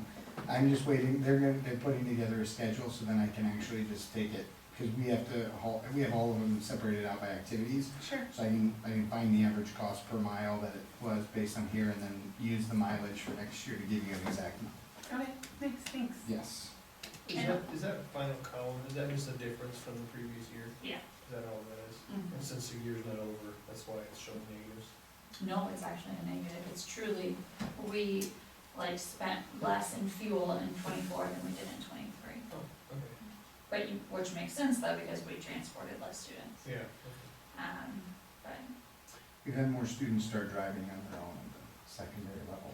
I'm just waiting, they're putting together a schedule, so then I can actually just take it, cause we have all of them separated out by activities. Sure. So I can find the average cost per mile that it was based on here, and then use the mileage for next year to give you an exact amount. Okay, thanks. Yes. Is that final column, is that just a difference from the previous year? Yeah. Is that all that is? Mhm. And since the year's not over, that's why it's showing negatives? No, it's actually a negative, it's truly, we spent less in fuel in 24 than we did in 23. Oh, okay, But which makes sense though, because we transported less students. yeah, okay. But, We've had more students start driving on their own at the secondary level,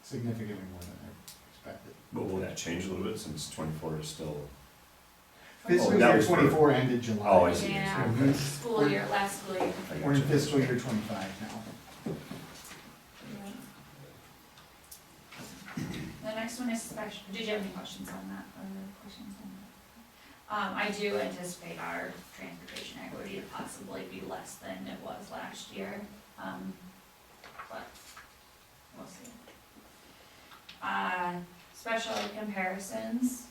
significantly more than I expected. But will that change a little bit since 24 is still? Fiscal that year was for- 24 ended July. Oh, I see. yeah, Mhm. school year, last school year. I We're in gotcha. fiscal year 25 now. The next one is special, did you have any questions on that, or questions on that? I do anticipate our transportation equity to possibly be less than it was last year, but we'll see. Special ed comparisons.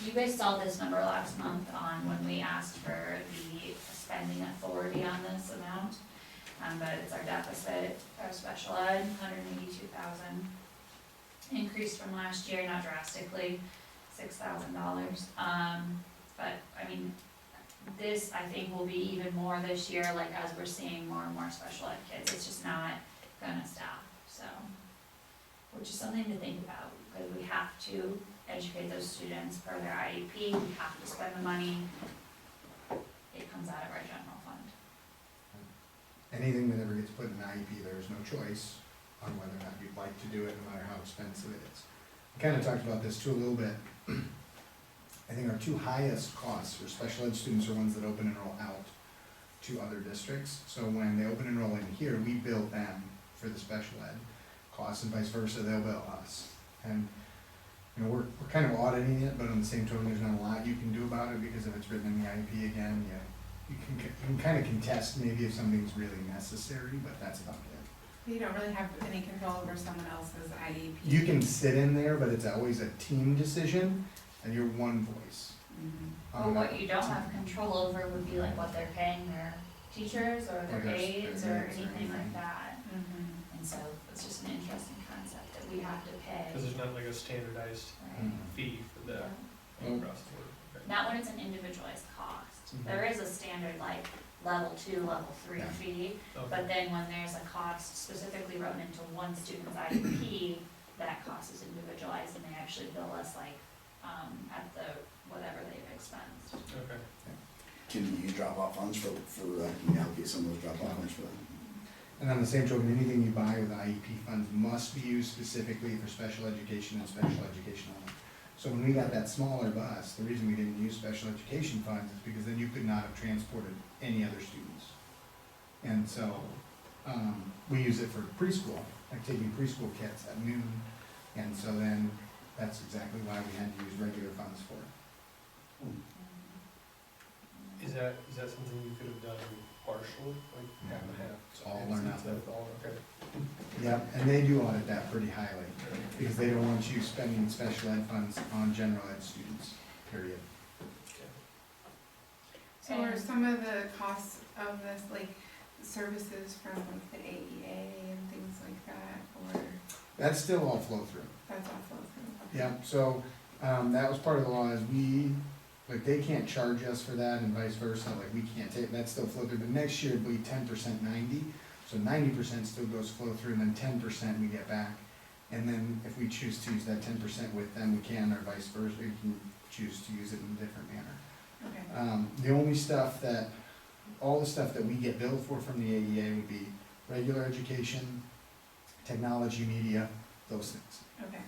You guys saw this number last month on when we asked for the spending authority on this amount. But it's our deficit, our special ed, 182,000. Increased from last year, not drastically, $6,000. But, I mean, this, I think, will be even more this year, like, as we're seeing more and more special ed kids, it's just not gonna stop, so. Which is something to think about, because we have to educate those students per their IEP, we have to spend the money. It comes out of our general fund. Anything that ever gets put in an IEP, there is no choice on whether or not you'd like to do it, no matter how expensive it is. We kind of talked about this too a little bit. I think our two highest costs for special ed students are ones that open enroll out to other districts. So when they open enroll in here, we bill them for the special ed costs, and vice versa, they'll bill us. And, you know, we're kind of auditing it, but on the same token, there's not a lot you can do about it, because if it's written in the IEP again, you can kind of contest maybe if something's really necessary, but that's about it. You don't really have any control over someone else's IEP. You can sit in there, but it's always a team decision, and you're one voice. Well, what you don't have control over would be like what they're paying their teachers or their their aides or aides or anything like anything. that. Mhm. And so it's just an interesting concept that we have to pay. Cause there's not like a standardized Right? fee for that Yeah. across the board. Okay. Not when it's an individualized cost. Mhm. There is a standard like level 2, level 3 Yeah. fee, Okay. but then when there's a cost specifically written into one student's IEP, that cost is individualized and they actually bill us like, at the, whatever they've expensed. Okay. Can you drop off funds for, can you allocate some of those drop off funds for that? And on the same token, anything you buy with IEP funds must be used specifically for special education and special education only. So when we got that smaller bus, the reason we didn't use special education funds is because then you could not have transported any other students. And so, we use it for preschool, like taking preschool kids at noon. And so then, that's exactly why we had to use regular funds for it. Is that something you could have done partially, like half and half? It's all or nothing. All, okay. Yep, and they do audit that pretty highly, because they don't want you spending special ed funds on general ed students, period. So are some of the costs of this, like, services from like the AEA and things like that, or That's still all flow through. that's all flow through? Yeah, so, that was part of the law is like, they can't charge us for that and vice versa, like, we can't take, that still flow through, but next year it'll be 10% 90, so 90% still goes flow through, and then 10% we get back. And then if we choose to use that 10% with them, we can, or vice versa, we can choose to use it in a different manner. Okay. The only stuff that, all the stuff that we get billed for from the AEA would be regular education, technology, media, those things. Okay,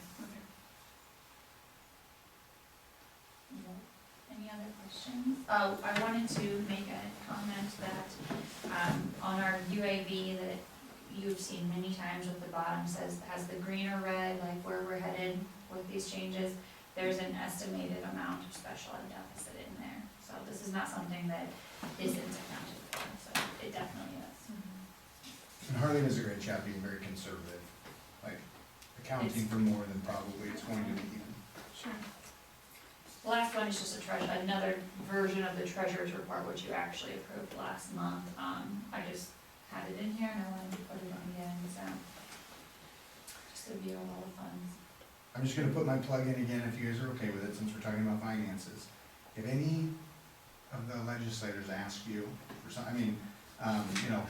Any other questions? Oh, I wanted to make a comment that, on our UAV that you've seen many times with the bottom says, has the green or red, like where we're headed with these changes, there's an estimated amount of special ed deficit in there. So this is not something that isn't accounted for, so it definitely is. And Harley does a great job being very conservative, like accounting for more than probably it's going to be even. sure. The last one is just another version of the treasurer's report, which you actually approved last month. I just had it in here and I wanted to put it on again, so. Just a view of all the funds. I'm just gonna put my plug in again, if you guys are okay with it, since we're talking about finances. If any of the legislators ask you for some,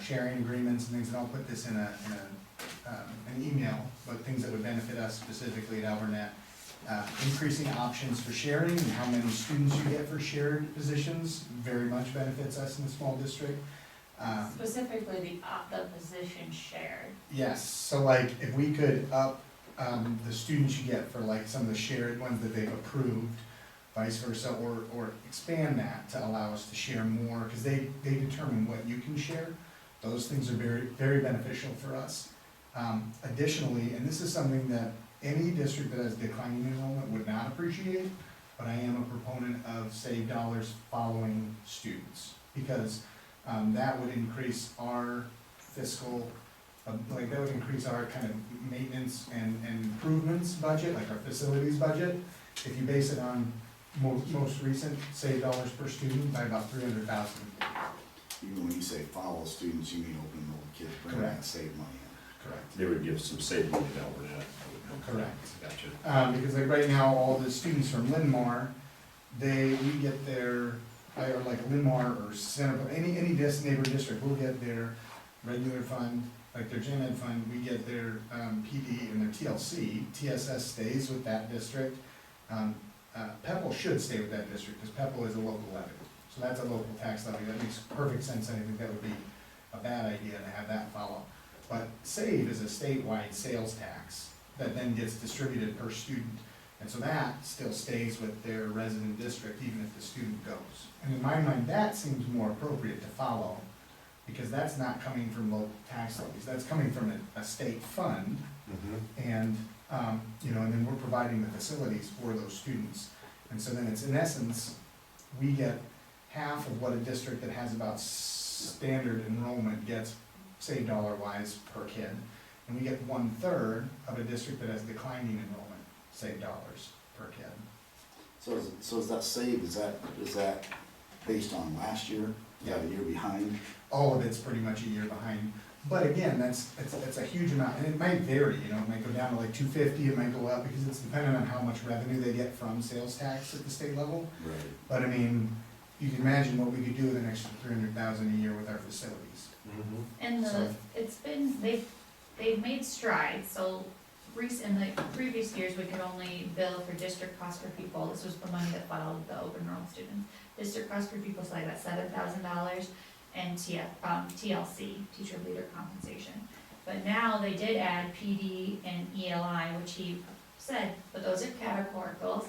sharing agreements and things, and I'll put this in an email, but things that would benefit us specifically at Alburnett. Increasing options for sharing and how many students you get for shared positions very much benefits us in the small district. Specifically the position shared. Yes, so like if we could up the students you get for like some of the shared ones that they've approved, vice versa, or expand that to allow us to share more, because they determine what you can share. Those things are very, very beneficial for us. Additionally, and this is something that any district that has declining enrollment would not appreciate, but I am a proponent of save dollars following students, because that would increase our fiscal, that would increase our kind of maintenance and improvements budget, like our facilities budget. If you base it on most recent save dollars per student by about 300,000. Even when you say follow students, you mean open enrolled kids, bring that Correct. save money in. Correct. They would give some savings to Alburnett. Correct. Gotcha. Because like right now, all the students from Linmar, we get their, or like Linmar or Center, any neighbor district will get their regular fund, like their gen ed fund, we get their PD and their TLC. TSS stays with that district. PEPL should stay with that district, because PEPL is a local levy. So that's a local tax levy, that makes perfect sense, and I think that would be a bad idea to have that follow. But SAVE is a statewide sales tax that then gets distributed per student. And so that still stays with their resident district, even if the student goes. And in my mind, that seems more appropriate to follow, because that's not coming from local tax levies, that's coming from a state fund. And, and then we're providing the facilities for those students. And so then it's, in essence, we get half of what a district that has about standard enrollment gets, say dollar-wise per kid. And we get 1/3 of a district that has declining enrollment, say dollars per kid. So is that save, is that based on last year? Is that a year behind? All of it's pretty much a year behind. But again, it's a huge amount, and it might vary, it might go down to like 250, it might go up, because it's dependent on how much revenue they get from sales tax at the state level. Right. But I mean, you can imagine what we could do with an extra 300,000 a year with our facilities. And they've made strides, so in the previous years, we could only bill for district cost per pupil. This was the money that followed the open enrollment students. District cost per pupil is like that $7,000, and TLC, teacher leader compensation. But now they did add PD and ELI, which he said, but those are categoricals.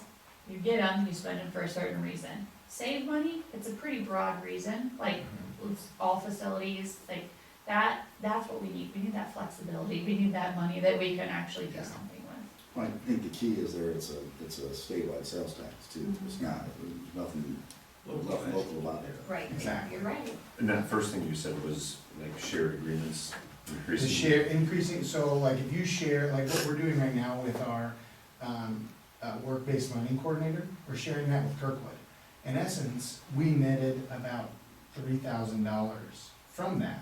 You get them, you spend them for a certain reason. Save money, it's a pretty broad reason, like, it's all facilities, like, that's what we need. We need that flexibility, we need that money that we can actually do something with. I think the key is there, it's a statewide sales tax too, it's not, there's nothing local about it. Right, Exactly. you're right. And that first thing you said was like shared agreements The increasing. share, increasing, so like if you share, like what we're doing right now with our, work-based learning coordinator, we're sharing that with Kirkwood. In essence, we netted about $3,000 from that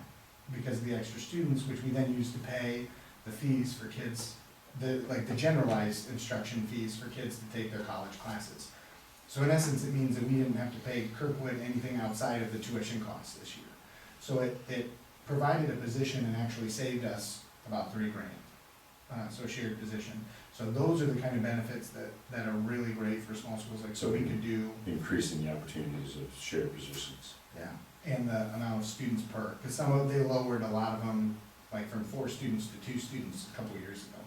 because of the extra students, which we then use to pay the fees for kids, the generalized instruction fees for kids to take their college classes. So in essence, it means that we didn't have to pay Kirkwood anything outside of the tuition costs this year. So it provided a position and actually saved us about $3,000, so a shared position. So those are the kind of benefits that are really great for small schools, like, so we could do. Increasing the opportunities of shared positions. Yeah. And the amount of students per, because they lowered a lot of them, like from 4 students to 2 students a couple years ago.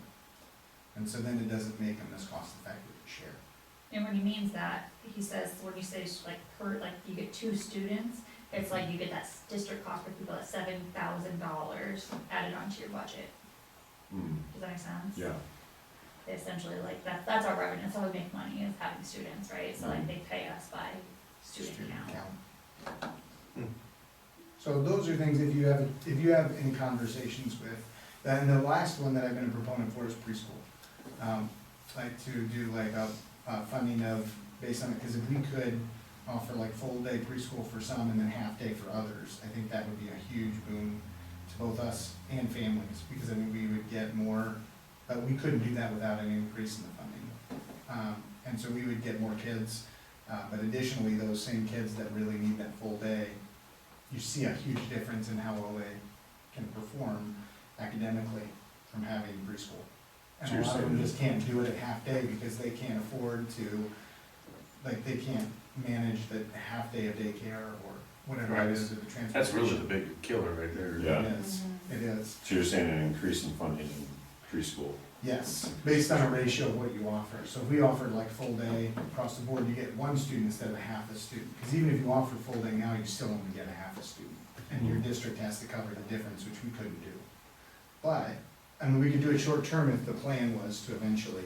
And so then it doesn't make them as cost effective to share. And when he means that, he says, when you say like you get 2 students, it's like you get that district cost for people at $7,000 added onto your budget. Does that make sense? Yeah. They essentially, like, that's our revenue, that's how we make money, is having students, right? So like, they pay us by student count. So those are things, if you have any conversations with, and the last one that I've been a proponent for is preschool. Like to do like a funding of, based on it, because if we could offer like full day preschool for some and then half day for others, I think that would be a huge boon to both us and families, because I mean, we would get more, but we couldn't do that without an increase in the funding. And so we would get more kids, but additionally, those same kids that really need that full day, you see a huge difference in how well they can perform academically from having preschool. So And a you're lot of them saying- just can't do it at half day because they can't afford to, like, they can't manage the half day of daycare or whatever it is, or the transportation. That's really the big killer right there. Yeah. It is, it is, So you're saying an increase in funding in preschool? yes, based on a ratio of what you offer. So if we offered like full day across the board, you get 1 student instead of half a student. Because even if you offer full day now, you still only get a half a student. And your district has to cover the difference, which we couldn't do. But, I mean, we could do it short term if the plan was to eventually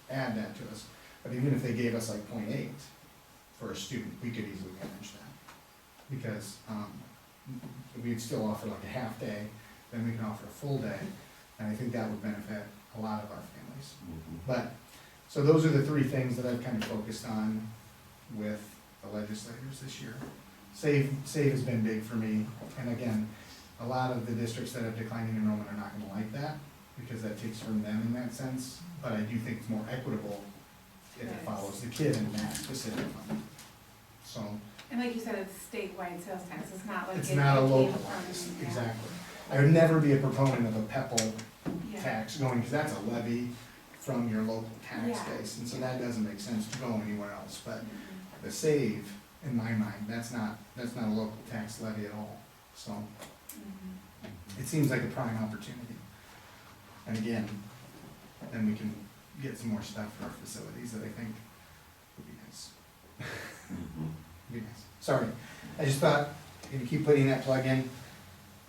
add that to us. But even if they gave us like 0.8 for a student, we could easily manage that. Because, we'd still offer like a half day, then we can offer a full day. And I think that would benefit a lot of our families. But, so those are the 3 things that I've kind of focused on with the legislators this year. Save has been big for me, and again, a lot of the districts that have declining enrollment are not gonna like that, because that takes from them in that sense, but I do think it's more equitable if it follows the kid in that specific fund. So, And like you said, it's statewide sales tax, it's not like it's it not a came localized, from, yeah. exactly. I would never be a proponent of a PEPAL Yeah. tax going, because that's a levy from your local tax Yeah. base, and so that doesn't make sense to go anywhere else, but Mhm. the save, in my mind, that's not a local tax levy at all, so Mhm. it seems like a prime opportunity. And again, then we can get some more stuff for our facilities that I think would be nice. Would be nice. Sorry, I just thought, if you keep putting that plug in,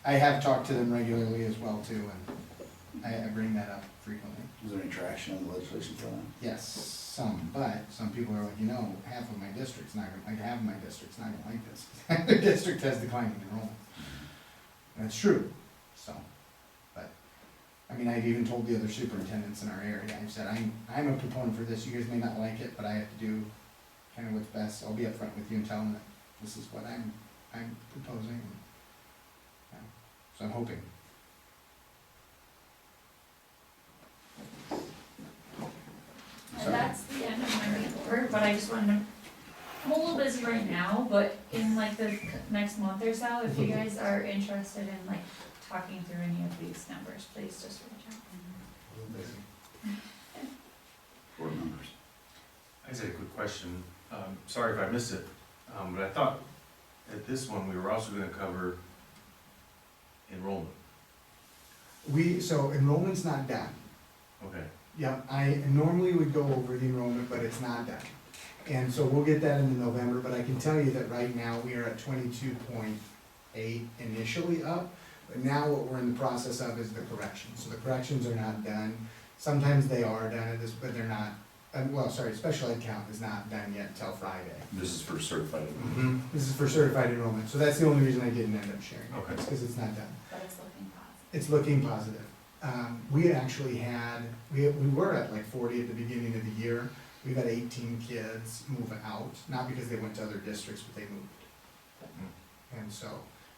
I have talked to them regularly as well too, and I bring that up frequently. Is there any traction on the legislation for that? Yes, some, but some people are like, half of my district's not gonna, half of my district's not gonna like this. Their district has declining enrollment. And it's true, so, but, I mean, I've even told the other superintendents in our area, I've said, I'm a proponent for this, you guys may not like it, but I have to do kind of what's best. I'll be upfront with you and tell them that this is what I'm proposing. Yeah. So I'm hoping. And that's the end of my report, but I just wanted to, I'm a little busy right now, but in like the next month or so, if you guys are interested in like talking through any of these numbers, please just reach out. Board members? I just had a quick question. Sorry if I missed it, but I thought at this one, we were also gonna cover enrollment. So enrollment's not done. Okay. Yep, I normally would go over the enrollment, but it's not done. And so we'll get that into November, but I can tell you that right now, we are at 22.8 initially up. But now what we're in the process of is the corrections. So the corrections are not done. Sometimes they are done at this, but they're not, special ed count is not done yet until Friday. This is for certified. This is for certified enrollment, so that's the only reason I didn't end up sharing it, Okay. because it's not done. But it's looking positive. It's looking positive. We actually had, we were at like 40 at the beginning of the year. We've had 18 kids move out, not because they went to other districts, but they moved. And so,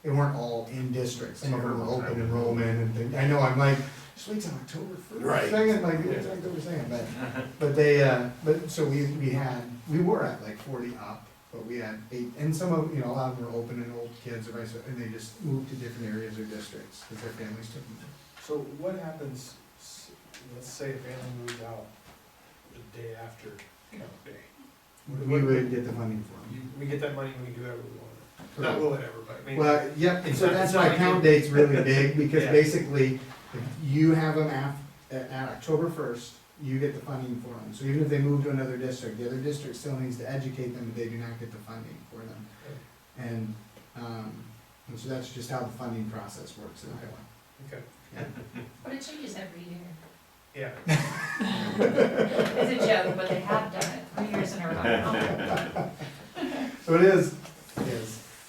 they weren't all in districts, some of them were open enrollment and things. I know, I'm like, just wait till October first. Right. Second, like, it's October second, but they, so we were at like 40 up, but we had 8, and some of, a lot of them were open and old kids, and they just moved to different areas or districts, because their families took them. So what happens, let's say a family moves out the day after count day? We would get the funding for them. We get that money when we do whatever we want. Not will it ever, but I mean. Well, yep, and so It's that's not why like count you- date's really big, because Yeah. basically, if you have them at October first, you get the funding for them. So even if they move to another district, the other district still needs to educate them, but they do not get the funding for them. And so that's just how the funding process works in Iowa. Okay, Yeah. But it changes every year. yeah. It's a joke, but they have done it 3 years in a row. So it is.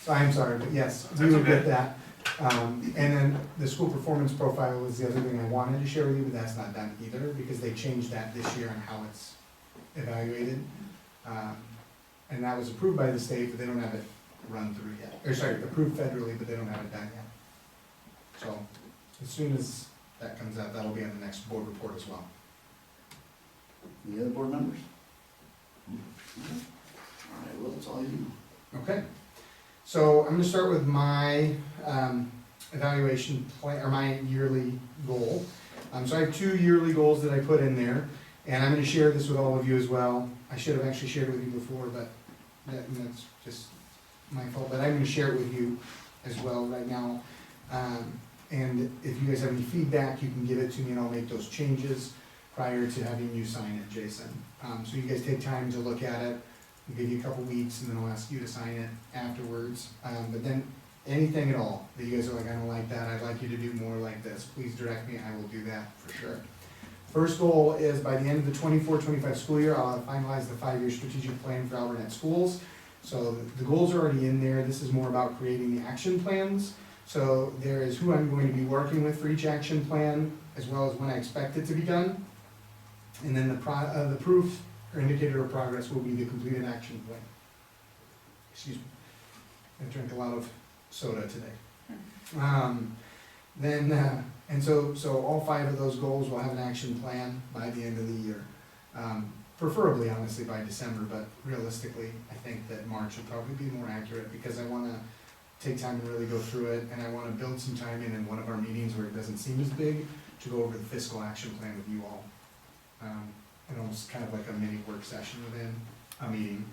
So I'm sorry, but yes, we will get that. And then the school performance profile was the other thing I wanted to share with you, but that's not done either, because they changed that this year on how it's evaluated. And that was approved by the state, but they don't have it run through yet. Or sorry, approved federally, but they don't have it done yet. So as soon as that comes out, that'll be on the next board report as well. Any other board members? All right, well, it's all you. Okay, so I'm gonna start with my evaluation plan, or my yearly goal. So I have 2 yearly goals that I put in there, and I'm gonna share this with all of you as well. I should have actually shared it with you before, but that's just my fault, but I'm gonna share it with you as well right now. And if you guys have any feedback, you can give it to me and I'll make those changes prior to having you sign it, Jason. So you guys take time to look at it. I'll give you a couple weeks and then I'll ask you to sign it afterwards. But then anything at all that you guys are like, I don't like that, I'd like you to do more like this, please direct me, I will do that for sure. First goal is by the end of the 24-25 school year, I'll finalize the 5-year strategic plan for Alburnett schools. So the goals are already in there. This is more about creating the action plans. So there is who I'm going to be working with for each action plan, as well as when I expect it to be done. And then the proof or indicator of progress will be the completed action plan. Excuse me, I drank a lot of soda today. And so all 5 of those goals will have an action plan by the end of the year. Preferably, honestly, by December, but realistically, I think that March would probably be more accurate, because I wanna take time and really go through it, and I wanna build some time in one of our meetings where it doesn't seem as big, to go over the fiscal action plan with you all. And almost kind of like a mini work session within a meeting.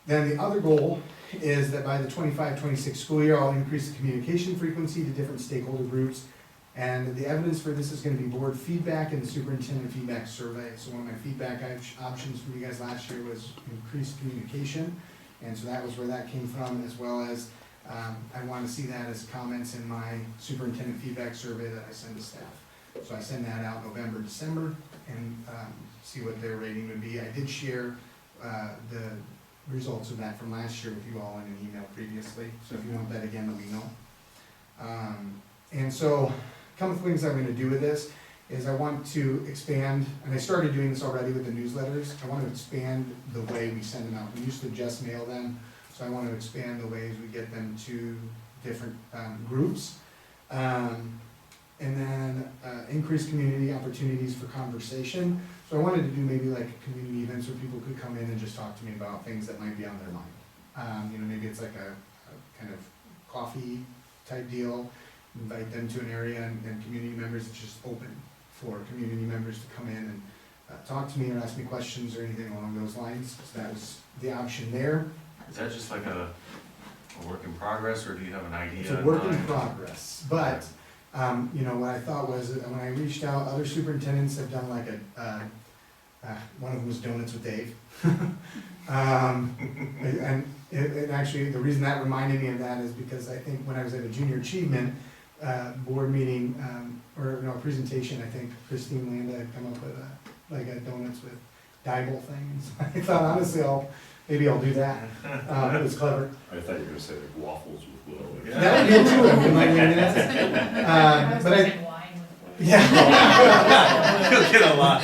Then the other goal is that by the 25-26 school year, I'll increase the communication frequency to different stakeholder groups. And the evidence for this is gonna be board feedback and the superintendent feedback survey. So one of my feedback options from you guys last year was increased communication. And so that was where that came from, as well as I wanna see that as comments in my superintendent feedback survey that I send to staff. So I send that out November, December, and see what their rating would be. I did share the results of that from last year with you all in an email previously, so if you want that again, let me know. And so, a couple of things I'm gonna do with this is I want to expand, and I started doing this already with the newsletters, I want to expand the way we send them out. We used to just mail them, so I want to expand the ways we get them to different groups. And then increase community opportunities for conversation. So I wanted to do maybe like community events where people could come in and just talk to me about things that might be on their mind. Maybe it's like a kind of coffee type deal, invite them to an area, and community members, it's just open for community members to come in and talk to me or ask me questions or anything along those lines. So that was the option there. Is that just like a work in progress, or do you have an idea? It's a work in mind? progress, but, you know, what I thought was, that when I reached out, other superintendents have done like one of them was Donuts with Dave. And it actually, the reason that reminded me of that is because I think when I was at a junior achievement, board meeting, or, no, presentation, I think Christine Landa had come up with like a donuts with Dibble things. I thought, honestly, maybe I'll do that. It was clever. I thought you were gonna say like waffles with Will. Yeah. That would be too, in my minutes. I was But I, thinking wine with. yeah. You'll get a lot.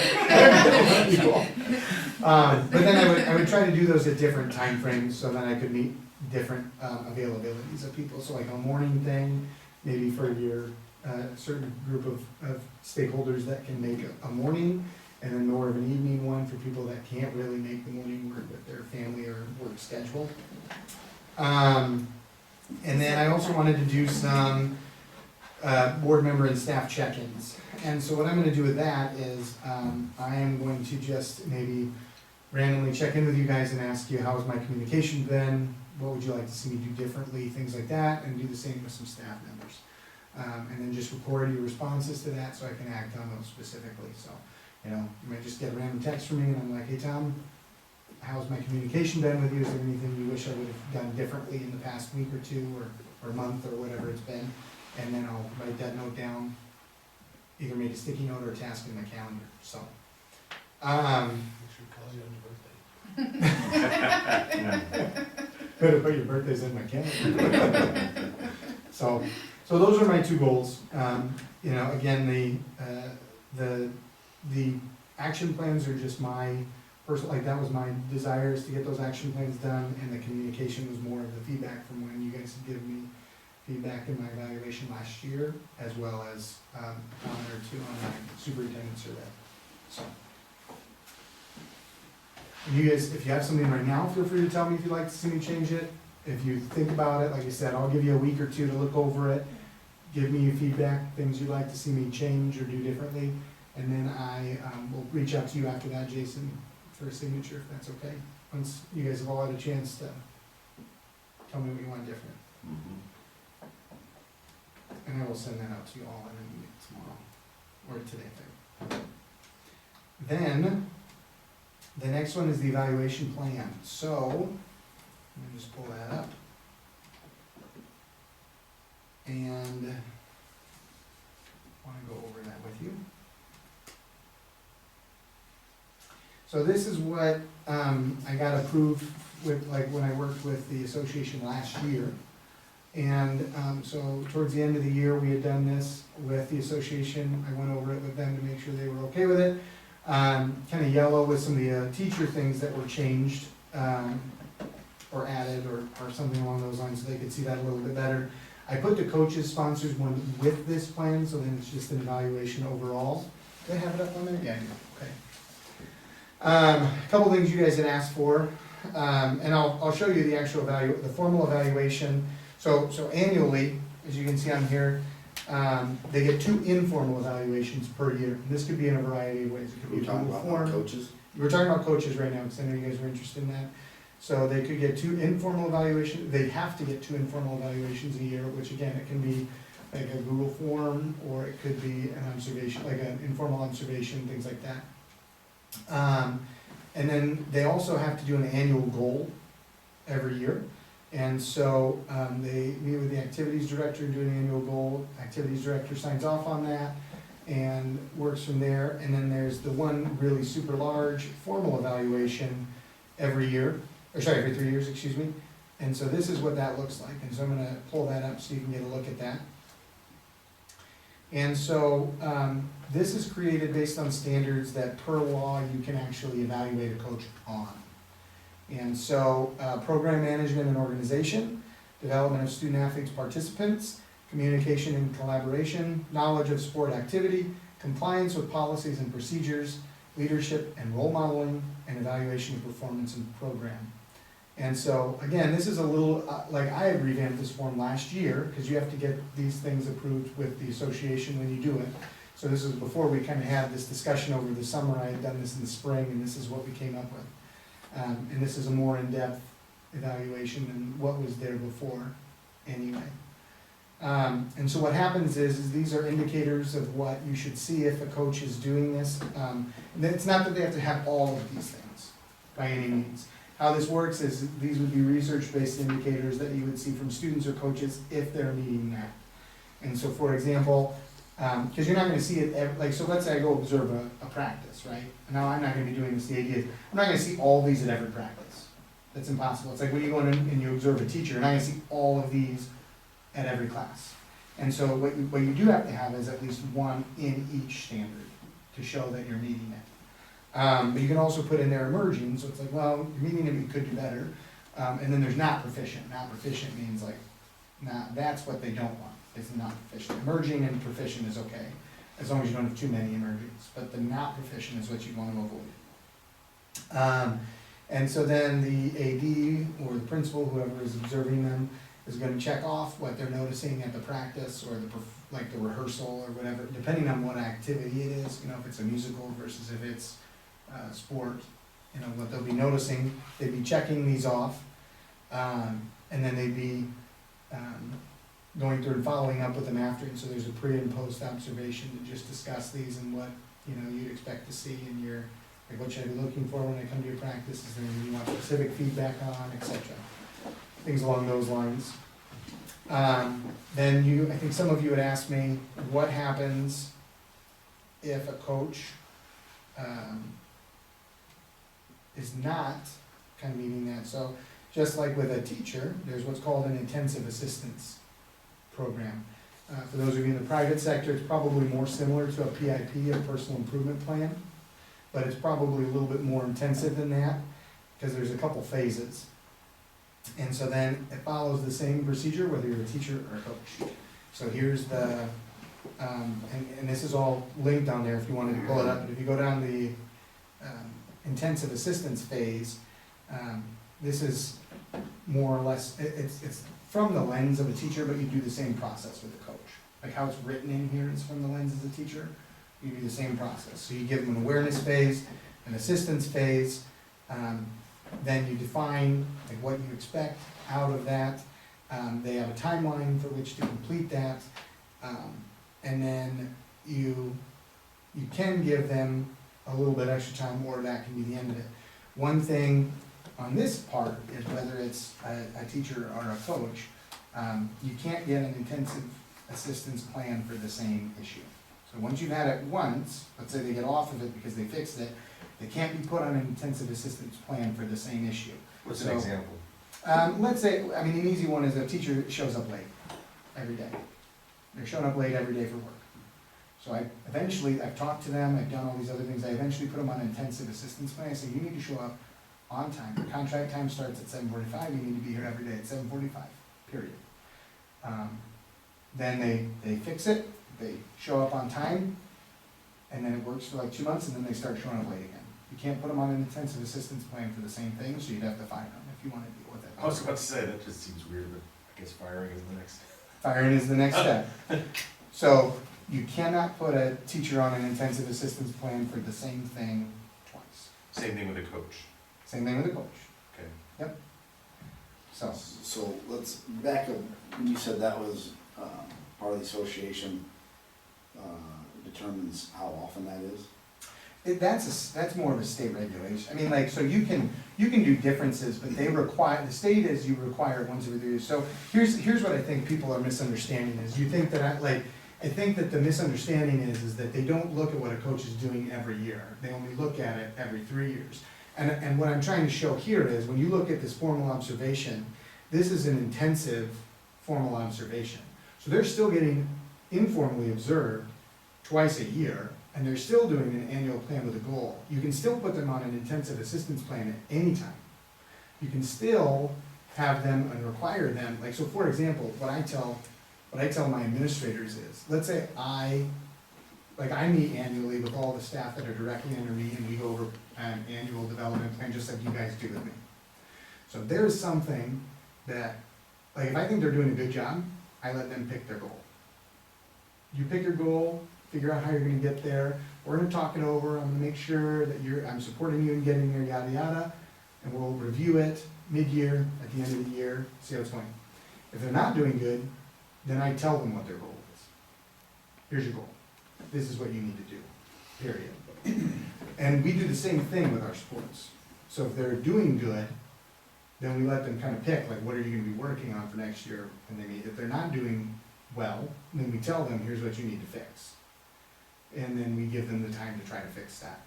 But then I would try to do those at different time frames, so that I could meet different availabilities of people. So like a morning thing, maybe for your certain group of stakeholders that can make a morning, and then more of an evening one for people that can't really make the morning work with their family or work schedule. And then I also wanted to do some board member and staff check-ins. And so what I'm gonna do with that is, I am going to just maybe randomly check in with you guys and ask you, how has my communication been? What would you like to see me do differently? Things like that, and do the same with some staff members. And then just record your responses to that so I can act on those specifically. So, you know, you might just get a random text from me and I'm like, hey, Tom, how's my communication been with you? Is there anything you wish I would have done differently in the past week or two, or month, or whatever it's been? And then I'll write that note down, either make a sticky note or a task in my calendar, so. Make sure to call you on your birthday. Better put your birthdays in my calendar. So those are my two goals. You know, again, the action plans are just my personal, like, that was my desire, is to get those action plans done, and the communication was more of the feedback from when you guys had given me feedback in my evaluation last year, as well as a comment or two on my superintendent survey, so. You guys, if you have something right now, feel free to tell me if you'd like to see me change it. If you think about it, like I said, I'll give you a week or two to look over it, give me your feedback, things you'd like to see me change or do differently, and then I will reach out to you after that, Jason, for a signature, if that's okay. Once you guys have all had a chance to tell me what you want different. Mhm. And I will send that out to you all in a meeting tomorrow, or today. Then, the next one is the evaluation plan. So, let me just pull that up. And I want to go over that with you. So this is what I got approved with, like, when I worked with the association last year. And so towards the end of the year, we had done this with the association. I went over it with them to make sure they were okay with it. Kind of yellow with some of the teacher things that were changed or added or something along those lines, so they could see that a little bit better. I put the coaches sponsors one with this plan, so then it's just an evaluation overall. Do I have it up on there? Yeah, I do. Okay. A couple things you guys had asked for, and I'll show you the actual the formal evaluation. So annually, as you can see on here, they get 2 informal evaluations per year. And this could be in a variety of ways. It could be We're talking Google about form. coaches? We're talking about coaches right now, because I know you guys are interested in that. So they could get 2 informal evaluations, they have to get 2 informal evaluations a year, which again, it can be like a Google form, or it could be an observation, like an informal observation, things like that. And then they also have to do an annual goal every year. And so they meet with the activities director, do an annual goal, activities director signs off on that and works from there. And then there's the one really super large formal evaluation every 3 years, excuse me. And so this is what that looks like. And so I'm gonna pull that up so you can get a look at that. And so this is created based on standards that per law you can actually evaluate a coach on. And so program management and organization, development of student athletes participants, communication and collaboration, knowledge of sport activity, compliance with policies and procedures, leadership and role modeling, and evaluation of performance and program. And so, again, this is a little, like I had revamped this form last year, because you have to get these things approved with the association when you do it. So this is before we kind of had this discussion over the summer. I had done this in the spring, and this is what we came up with. And this is a more in-depth evaluation than what was there before anyway. And so what happens is these are indicators of what you should see if a coach is doing this. And it's not that they have to have all of these things by any means. How this works is these would be research-based indicators that you would see from students or coaches if they're meeting that. And so, for example, because you're not gonna see it, like, so let's say I go observe a practice, right? Now, I'm not gonna be doing this, the idea is, I'm not gonna see all these at every practice. That's impossible. It's like when you go in and you observe a teacher, you're not gonna see all of these at every class. And so what you do have to have is at least one in each standard to show that you're meeting it. But you can also put in there emerging, so it's like, well, you're meeting it, you could do better. And then there's not proficient. Not proficient means like, that's what they don't want. It's not proficient. Emerging and proficient is okay, as long as you don't have too many emergings. But the not proficient is what you want to avoid. And so then the AD or the principal, whoever is observing them, is gonna check off what they're noticing at the practice or like the rehearsal or whatever, depending on what activity it is, you know, if it's a musical versus if it's sport, you know, what they'll be noticing, they'd be checking these off, and then they'd be going through and following up with them after, and so there's a pre and post observation to just discuss these and what, you know, you'd expect to see in your, like what should I be looking for when I come to your practice, is there anything you want specific feedback on, etc. Things along those lines. Then I think some of you had asked me, what happens if a coach is not kind of meeting that? So just like with a teacher, there's what's called an intensive assistance program. For those of you in the private sector, it's probably more similar to a PIP, a personal improvement plan, but it's probably a little bit more intensive than that, because there's a couple phases. And so then it follows the same procedure whether you're a teacher or a coach. So here's the, and this is all linked on there if you wanted to pull it up, but if you go down the intensive assistance phase, this is more or less, it's from the lens of a teacher, but you do the same process with the coach. Like how it's written in here is from the lens of the teacher, you do the same process. So you give them an awareness phase, an assistance phase, then you define like what you expect out of that. They have a timeline for which to complete that, and then you can give them a little bit extra time, or that can be the end of it. One thing on this part is whether it's a teacher or a coach, you can't get an intensive assistance plan for the same issue. So once you've had it once, let's say they get off of it because they fixed it, they can't be put on an intensive assistance plan for the same issue. What's an example? Let's say, I mean, an easy one is a teacher shows up late every day. They're showing up late every day for work. So I've talked to them, I've done all these other things, I eventually put them on an intensive assistance plan. I say, you need to show up on time. Your contract time starts at 7:45, you need to be here every day at 7:45, period. Then they fix it, they show up on time, and then it works for like 2 months, and then they start showing up late again. You can't put them on an intensive assistance plan for the same thing, so you'd have to fire them if you want to deal with it. I was about to say, that just seems weird, but I guess firing is the next. Firing is the next step. So you cannot put a teacher on an intensive assistance plan for the same thing twice. Same thing with a coach. Same thing with a coach. Okay. Yep. So, So let's back up, when you said that was, part of the association, determines how often that is? that's more of a state regulation. I mean, like, so you can do differences, but they require, the state is you require it once every 3 years. So here's what I think people are misunderstanding is, you think that I think that the misunderstanding is that they don't look at what a coach is doing every year. They only look at it every 3 years. And what I'm trying to show here is, when you look at this formal observation, this is an intensive formal observation. So they're still getting informally observed twice a year, and they're still doing an annual plan with a goal. You can still put them on an intensive assistance plan at any time. You can still have them and require them, like, so for example, what I tell my administrators is, let's say I meet annually with all the staff that are directly under me, and we go over an annual development plan, just like you guys do with me. So if there's something that, like, if I think they're doing a good job, I let them pick their goal. You pick your goal, figure out how you're gonna get there, we're gonna talk it over, I'm gonna make sure that I'm supporting you in getting there, yada yada, and we'll review it mid-year, at the end of the year, see how it's going. If they're not doing good, then I tell them what their goal is. Here's your goal. This is what you need to do, period. And we do the same thing with our sports. So if they're doing good, then we let them kind of pick, like, what are you gonna be working on for next year? And then if they're not doing well, then we tell them, here's what you need to fix. And then we give them the time to try to fix that,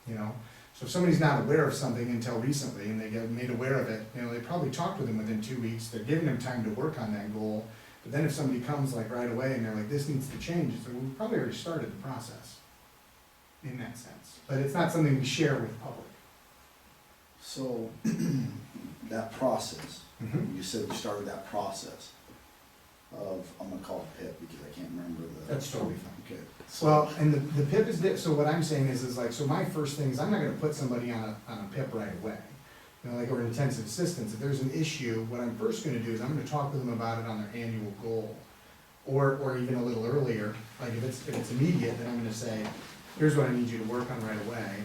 you know? So if somebody's not aware of something until recently and they get made aware of it, you know, they probably talked with them within 2 weeks, they're giving them time to work on that goal. But then if somebody comes like right away and they're like, this needs to change, so we've probably already started the process in that sense. But it's not something we share with the public. So, that process, Mhm. you said you started that process of, I'm gonna call it PIP because I can't remember the. That's totally fine. Okay. Well, and the PIP is, so what I'm saying is like, so my first thing is I'm not gonna put somebody on a PIP right away. You know, like, or intensive assistance, if there's an issue, what I'm first gonna do is I'm gonna talk with them about it on their annual goal. Or even a little earlier, like if it's immediate, then I'm gonna say, here's what I need you to work on right away.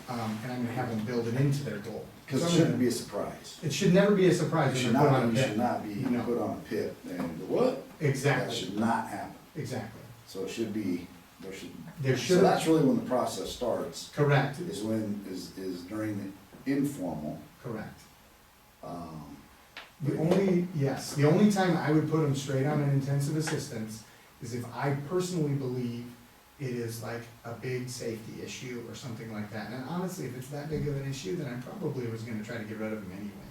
And I'm gonna have them build it into their goal. Cause it I'm shouldn't gonna- be a surprise. It should never be a surprise You when they're put on a you PIP. should not be No. put on a PIP and what? That Exactly, should not happen. exactly. So it should be, there should, There so should, that's really when the process starts, correct, is when, is during the informal, correct. um, The only, yes, the only time I would put them straight on an intensive assistance is if I personally believe it is like a big safety issue or something like that. And honestly, if it's that big of an issue, then I probably was gonna try to get rid of them anyway.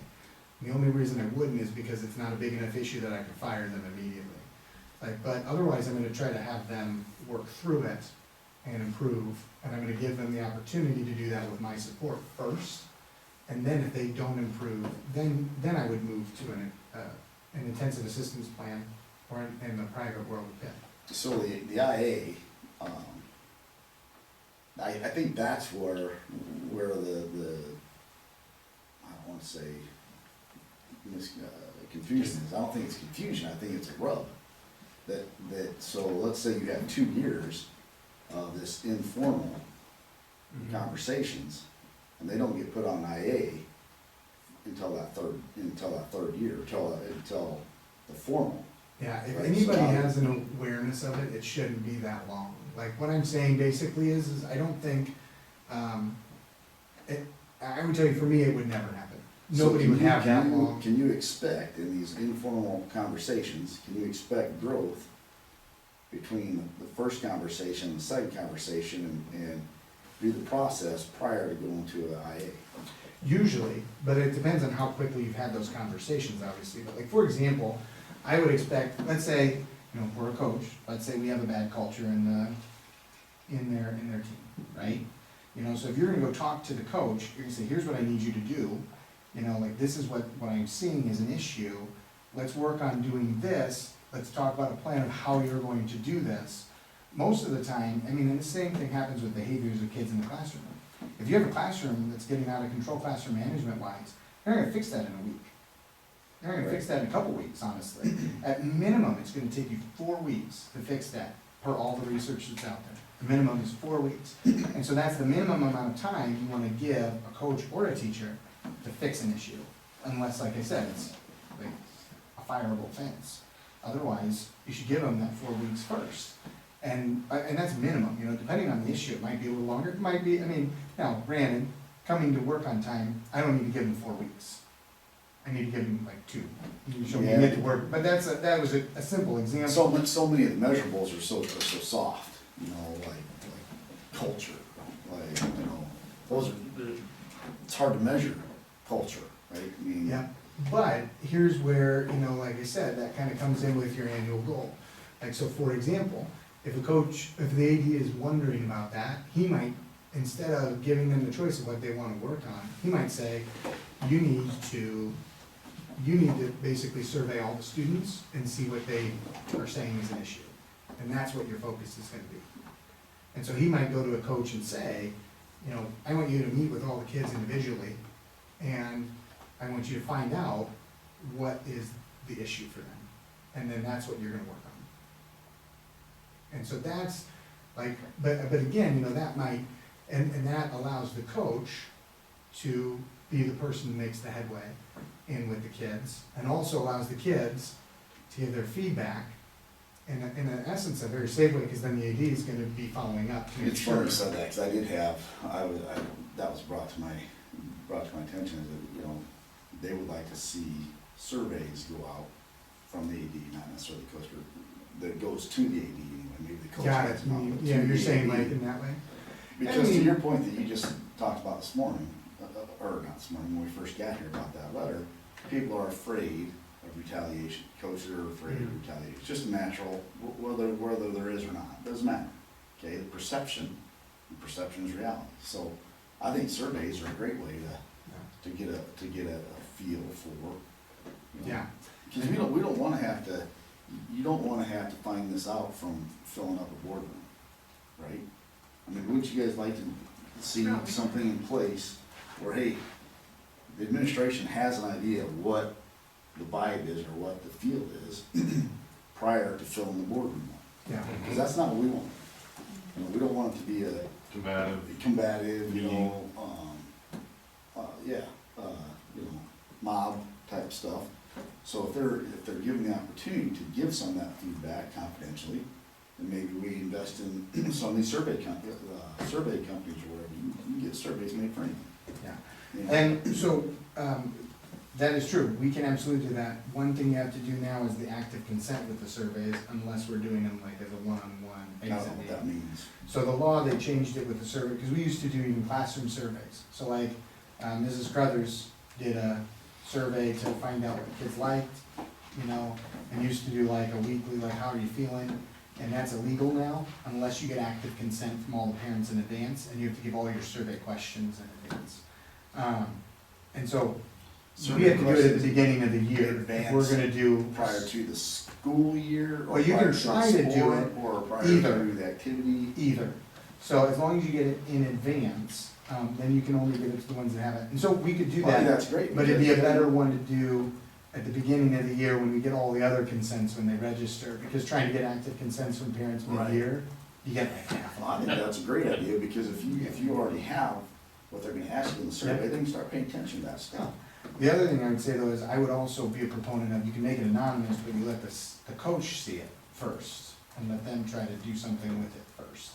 The only reason I wouldn't is because it's not a big enough issue that I could fire them immediately. Like, but otherwise, I'm gonna try to have them work through it and improve, and I'm gonna give them the opportunity to do that with my support first. And then if they don't improve, then I would move to an intensive assistance plan or in the private world of PIP. so the IA, I think that's where the, I don't wanna say, confusion is. I don't think it's confusion, I think it's a rub. So let's say you have 2 years of this informal conversations, and they don't get put on IA until that third year, until the formal. Yeah, if Right, anybody so- has an awareness of it, it shouldn't be that long. Like, what I'm saying basically is I don't think, I would tell you, for me, it would never happen. So Nobody can would you- have that long. Can you expect, in these informal conversations, can you expect growth between the first conversation and the second conversation and do the process prior to going to an IA? Usually, but it depends on how quickly you've had those conversations, obviously. But like, for example, I would expect, let's say, you know, we're a coach, let's say we have a bad culture in their team, right? You know, so if you're gonna go talk to the coach, you're gonna say, here's what I need you to do. You know, like, this is what I'm seeing is an issue. Let's work on doing this. Let's talk about a plan of how you're going to do this. Most of the time, I mean, and the same thing happens with behaviors of kids in the classroom. If you have a classroom that's getting out of control, classroom management wise, they're not gonna fix that in a week. They're not gonna fix that in a couple weeks, honestly. At minimum, it's gonna take you 4 weeks to fix that, per all the research that's out there. The minimum is 4 weeks. And so that's the minimum amount of time you wanna give a coach or a teacher to fix an issue. Unless, like I said, it's like a fireable offense. Otherwise, you should give them that 4 weeks first. And that's minimum, you know, depending on the issue, it might be a little longer, it might be, I mean, now, granted, coming to work on time, I don't need to give them 4 weeks. I need to give them like 2. You show me Yeah. get to work, but that was a simple example. So many of the measurables are so soft, you know, like culture, like, you know, it's hard to measure culture, right? I mean. Yeah, but here's where, you know, like I said, that kind of comes in with your annual goal. Like, so for example, if the AD is wondering about that, he might, instead of giving them the choice of what they want to work on, he might say, you need to basically survey all the students and see what they are saying is an issue. And that's what your focus is gonna be. And so he might go to a coach and say, you know, I want you to meet with all the kids individually, and I want you to find out what is the issue for them. And then that's what you're gonna work on. And so that's like, but again, you know, that might, and that allows the coach to be the person who makes the headway in with the kids, and also allows the kids to give their feedback in essence, a very safe way, because then the AD is gonna be following up to make It's funny sure. you said that, because I did have, that was brought to my attention, is that, you know, they would like to see surveys go out from the AD, not necessarily the coach, but that goes to the AD anyway, maybe the coach. Got it, gets them out, but yeah, to you're the saying AD. like in that way? Because to mean- your point that you just talked about this morning, or not this morning, when we first got here about that letter, people are afraid of retaliation. Coaches are afraid of retaliation. It's just natural, whether there is or not, doesn't matter. Okay, the perception is reality. So I think surveys are a great way to get a feel for, you know. Yeah. Because we don't wanna have to, you don't wanna have to find this out from filling up a boardroom, right? I mean, wouldn't you guys like to see something in place where, hey, the administration has an idea of what the vibe is or what the field is prior to filling the boardroom up? Yeah. Because that's not what we want. You know, we don't want it to be a combative, you know, you know, mob type stuff. So if they're given the opportunity to give some of that feedback confidentially, then maybe we invest in some of these survey companies or whatever. You can get surveys made for anything. Yeah. You know? And so, that is true, we can absolutely do that. One thing you have to do now is the active consent with the surveys, unless we're doing them like as a one-on-one I don't know exit what meeting. that means. So the law, they changed it with the survey, because we used to do even classroom surveys. So like, Mrs. Crothers did a survey to find out what kids liked, you know, and used to do like a weekly, like, how are you feeling? And that's illegal now, unless you get active consent from all the parents in advance, and you have to give all your survey questions in advance. And so, we have to do it at the beginning of the year, if we're gonna do. Prior to the school year? Or Well, you can prior the try to do sport, it or prior either. to the activity? Either. So as long as you get it in advance, then you can only give it to the ones that have it. And so we could do Well, I think that, that's great. but it'd be a because- better one to do at the beginning of the year when we get all the other consents when they register, because trying to get active consents from parents Right. mid-year, you get like half Well, of I think that's a great idea, because if you already have what they're gonna ask you in the survey, then you start paying attention to that stuff. The other thing I would say though is I would also be a proponent of, you can make it anonymous, but you let the coach see it first, and let them try to do something with it first.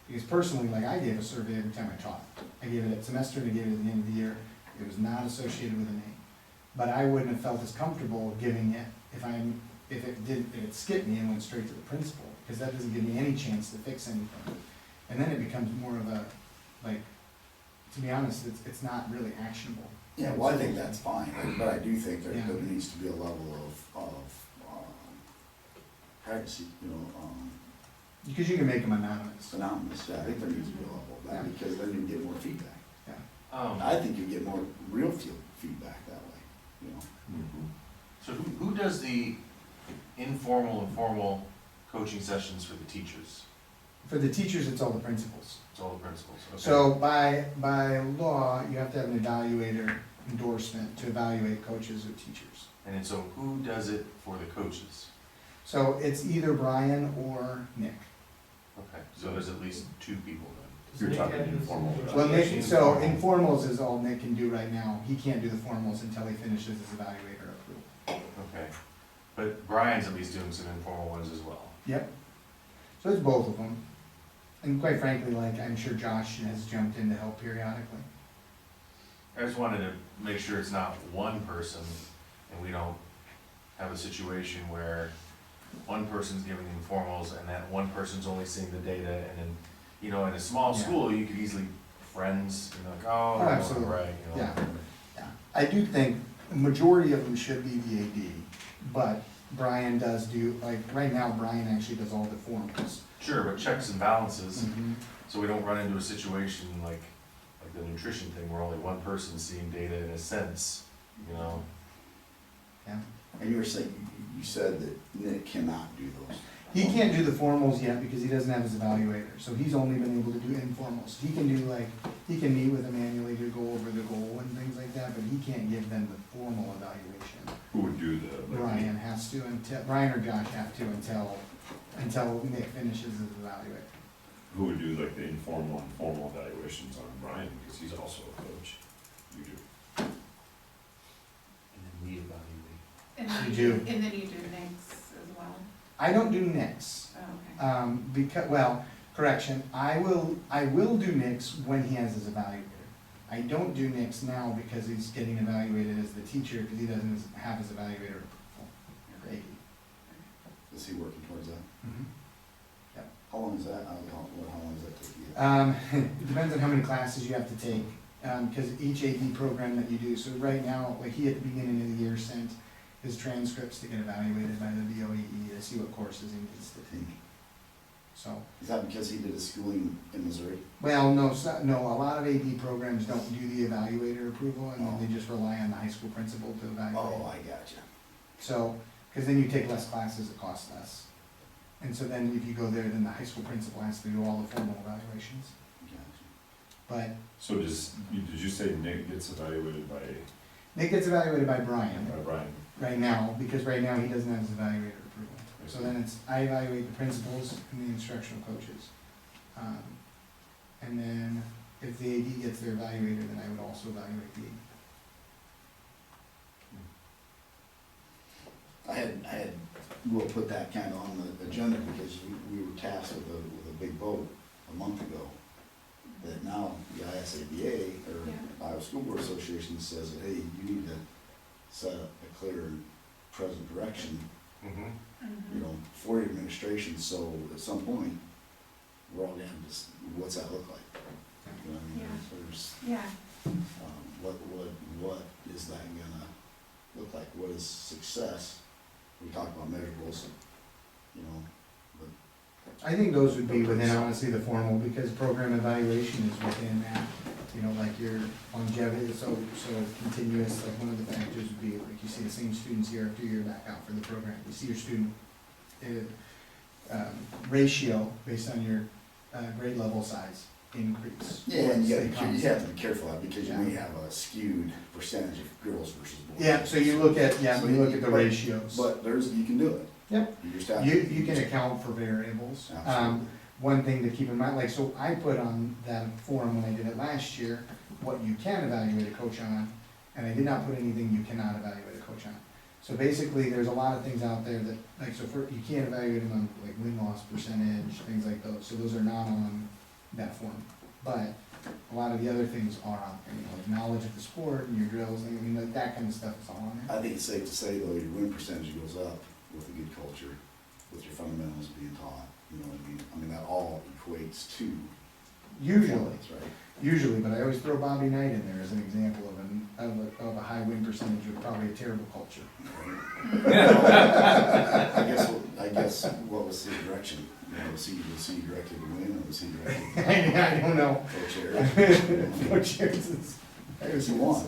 Because personally, like, I gave a survey every time I taught. I gave it at semester and I gave it at the end of the year. It was not associated with a name. But I wouldn't have felt as comfortable giving it if it skipped me and went straight to the principal, because that doesn't give me any chance to fix anything. And then it becomes more of a, like, to be honest, it's not really actionable. Yeah, well, I think that's fine, but I do think there Yeah. needs to be a level of privacy, you know, Because you can make them anonymous. anonymous. Yeah, I think there needs to be a level of that, because then you get more feedback. I think you get more real feedback that way, you know? Mhm. So who does the informal and formal coaching sessions for the teachers? For the teachers, it's all the principals. It's all the principals, okay. So by law, you have to have an evaluator endorsement to evaluate coaches or teachers. And then so who does it for the coaches? So it's either Brian or Nick. Okay, so there's at least two people then. You're Does Nick talking have this informal. as Well, well? Nick, so informals is all Nick can do right now. He can't do the formals until he finishes his evaluator approval. Okay, but Brian's at least doing some informal ones as well. Yep. So it's both of them. And quite frankly, like, I'm sure Josh has jumped in to help periodically. I just wanted to make sure it's not one person and we don't have a situation where one person's giving the informals and that one person's only seeing the data and then, you know, in a small Yeah. school, you could easily friends, you know, like, oh, Oh, absolutely. right, you know. Yeah. Yeah. I do think the majority of them should be the AD, but Brian does do, like, right now, Brian actually does all the formals. Sure, but checks and balances, Mhm. so we don't run into a situation like the nutrition thing where only one person's seeing data in a sense, you know? Yeah. And you were saying, you said that Nick cannot do those. He can't do the formals yet because he doesn't have his evaluator, so he's only been able to do informals. He can do like, he can meet with them annually to go over the goal and things like that, but he can't give them the formal evaluation. Who would do the? like, Brian has to until, Brian or Josh have to until Nick finishes his evaluator. Who would do like the informal and formal evaluations on Brian, because he's also a coach? You do. we evaluate. And then You you do. And then you do NICS as well? I don't do NICS, Oh, okay. because, well, correction, I will do NICS when he has his evaluator. I don't do NICS now because he's getting evaluated as the teacher, because he doesn't have his evaluator approval, or AD. Is he working towards that? Mhm. How long is that, how long does that take you? It depends on how many classes you have to take, because each AD program that you do, so right now, like he at the beginning of the year sent his transcripts to get evaluated by the VOEE to see what courses he needs to take. So, Is that because he did his schooling in Missouri? well, no, no, a lot of AD programs don't do the evaluator approval, and Oh. they just rely on the high school principal to evaluate. Oh, I gotcha. So, because then you take less classes, it costs less. And so then if you go there, then the high school principal has to do all the formal evaluations. Gotcha. But So did you say Nick gets evaluated by Nick gets evaluated by Brian Brian? right now, because right now he doesn't have his evaluator approval. So then it's, I evaluate the principals and the instructional coaches. And then if the AD gets their evaluator, then I would also evaluate the AD. We'll put that kind of on the agenda because we were tasked with a big vote a month ago. That now the ISABA, or Yeah. Iowa School Board Association, says that, hey, you need to set a clear and present direction, Mm-hmm. you know, for your administration, so at some point, we're all gonna have to, what's that look like? You know what I mean? Yeah. There's, Yeah, what is that gonna look like? What is success? We talk about measurables, you know, but I think those would be within, honestly, the formal, because program evaluation is within that. You know, like your longevity, so continuous, like one of the factors would be, like you see the same students year after year back out for the program. You see your student ratio based on your grade level size increase. yeah, and Stay you constant. have to be careful of that because you may have a skewed percentage of girls versus boys. Yeah, so you look at, So you look at the but- ratios. But you can do it. Yep. You just have to. You can account for variables. Absolutely. One thing to keep in mind, like, so I put on that forum when I did it last year, what you can evaluate a coach on, and I did not put anything you cannot evaluate a coach on. So basically, there's a lot of things out there that, like, so for, you can't evaluate them on, like, win-loss percentage, things like those, so those are not on that form. But a lot of the other things are on there, you know, like knowledge of the sport and your drills, I mean, like, that kind of stuff is all on there. I think it's safe to say though, your win percentage goes up with a good culture, with your fundamentals being taught, you know what I mean? I mean, that all equates to Usually. performance, right? Usually, but I always throw Bobby Knight in there as an example of a high win percentage with probably a terrible culture. I guess what was the direction? You know, was he directed to win or was he directed to I don't know. co-chair? Coach Harris is. Because he won.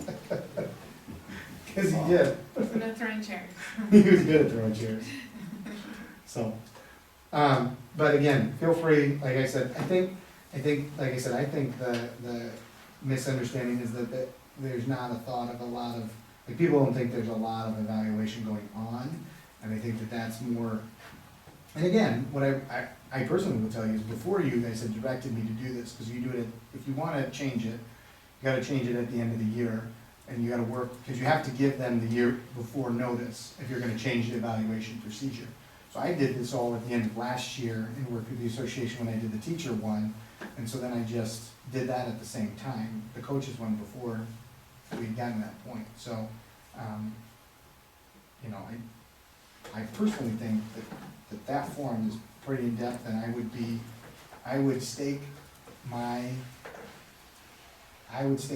Because he did. for the throwing chairs. He was good at throwing chairs. So, but again, feel free, like I said, I think, like I said, I think the misunderstanding is that there's not a thought of a lot of, like, people don't think there's a lot of evaluation going on, and I think that that's more, and again, what I personally will tell you is before you guys had directed me to do this, because you do it, if you wanna change it, you gotta change it at the end of the year, and you gotta work, because you have to give them the year before notice if you're gonna change the evaluation procedure. So I did this all at the end of last year and worked with the association when I did the teacher one, and so then I just did that at the same time, the coaches one before we'd gotten to that point, so, you know, I personally think that form is pretty in-depth, and I would stake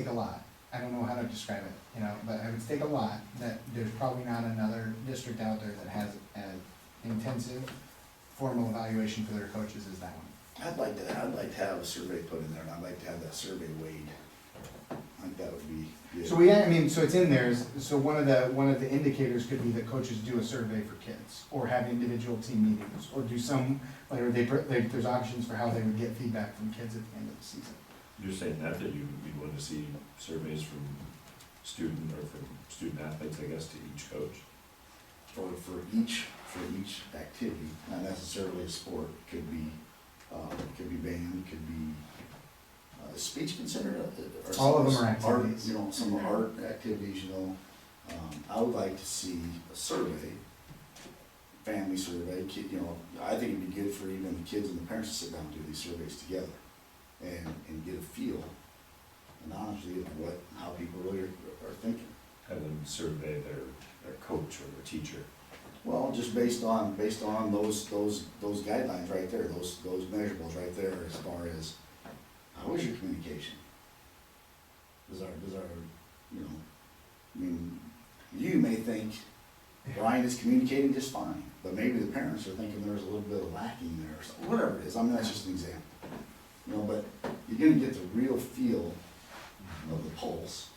a lot. I don't know how to describe it, you know, but I would stake a lot that there's probably not another district out there that has as intensive formal evaluation for their coaches as that one. I'd like to have a survey put in there, and I'd like to have that survey weighed. I think that would be good. So so it's in there, so one of the indicators could be that coaches do a survey for kids, or have individual team meetings, or do some, like, there's options for how they would get feedback from kids at the end of the season. You're saying that you'd want to see surveys from student athletes, I guess, to each coach? For each activity, not necessarily a sport, could be band, could be, is speech considered? All of them are art, activities. you know, some art activities, you know, I would like to see a survey, family survey, kid, you know, I think it'd be good for even the kids and the parents to sit down and do these surveys together and get a feel, and honestly, of how people really are thinking. Have them survey their coach or their teacher. Well, just based on those guidelines right there, those measurables right there, as far as, how is your communication? Does our, you know, I mean, you may think Brian is communicating just fine, but maybe the parents are thinking there's a little bit of lacking there, or something, whatever it is, I mean, that's just an example. You know, but you're gonna get the real feel of the pulse,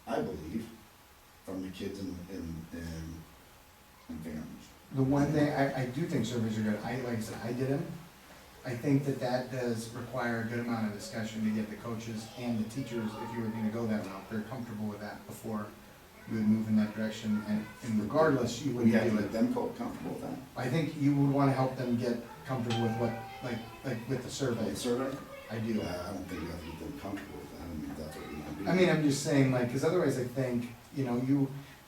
I believe, from the kids and families. The one thing, I do think surveys are good, like I said, I did them. I think that does require a good amount of discussion to get the coaches and the teachers, if you were gonna go that route, they're comfortable with that before we would move in that direction, and regardless, you We wouldn't have to do let it. them comfortable with that. I think you would wanna help them get comfortable with what, like with the survey. The survey? I do. I don't think we have to get them comfortable with that, I mean, if that's what we want to do. I mean, I'm just saying, like, cause otherwise I think, you know,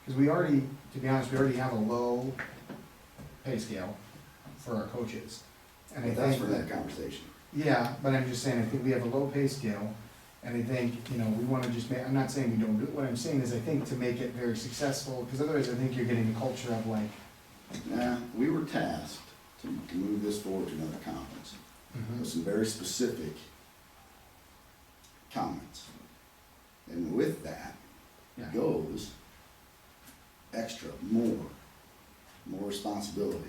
cause we already, to be honest, we already have a low pay scale for our coaches. And I But that's think for that that, conversation. yeah, but I'm just saying, I think we have a low pay scale, and I think, you know, we wanna just make, I'm not saying we don't do it, what I'm saying is I think to make it very successful, cause otherwise I think you're getting a culture of like, We were tasked to move this forward to another conference, with some very specific comments. And with that yeah. goes extra, more responsibility.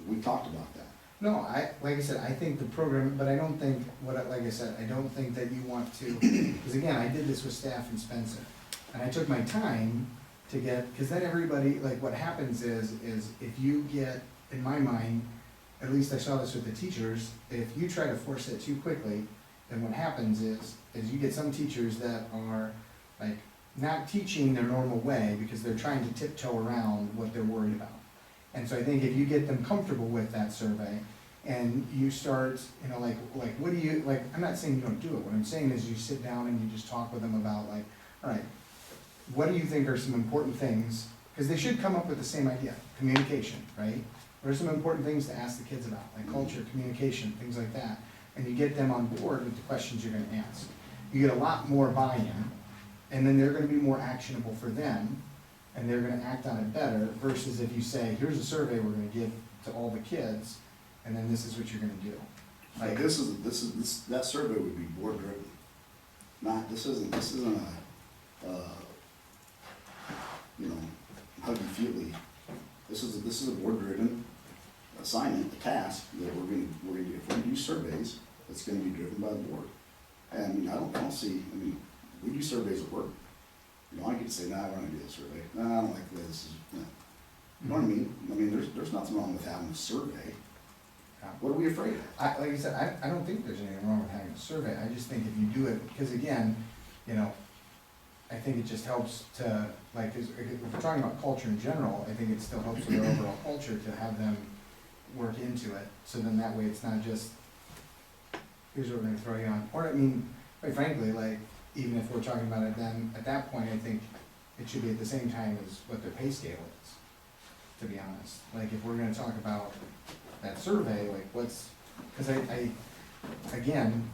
We talked about that. No, like I said, I think the program, but I don't think, like I said, I don't think that you want to, because again, I did this with staff in Spencer. And I took my time to get, because then everybody, like what happens is if you get, in my mind, at least I saw this with the teachers, if you try to force it too quickly, then what happens is you get some teachers that are like not teaching their normal way because they're trying to tiptoe around what they're worried about. And so I think if you get them comfortable with that survey and you start, you know, like what do you, like, I'm not saying you don't do it, what I'm saying is you sit down and you just talk with them about like, all right, what do you think are some important things? Because they should come up with the same idea, communication, right? What are some important things to ask the kids about, like culture, communication, things like that? And you get them on board with the questions you're gonna ask. You get a lot more buy-in, and then they're gonna be more actionable for them, and they're gonna act on it better, versus if you say, here's a survey we're gonna give to all the kids, and then this is what you're gonna do. Like, that survey would be board driven. This isn't a, you know, huggy-feely. This is a board driven assignment, a task that we're gonna do. If we do surveys, it's gonna be driven by the board. And I mean, I don't see, we do surveys at work. You know, I could say, nah, we're gonna do a survey. Nah, I don't like the way this is, you know what I mean? I mean, there's nothing wrong with having a survey. What are we afraid of? Like I said, I don't think there's anything wrong with having a survey, I just think if you do it, because again, you know, I think it just helps to, like, if we're talking about culture in general, I think it still helps with their overall culture to have them work into it, so then that way it's not just, here's what we're gonna throw you on, or I mean, quite frankly, like, even if we're talking about it then, at that point, I think it should be at the same time as what their pay scale is, to be honest. Like, if we're gonna talk about that survey, like, what's, because again,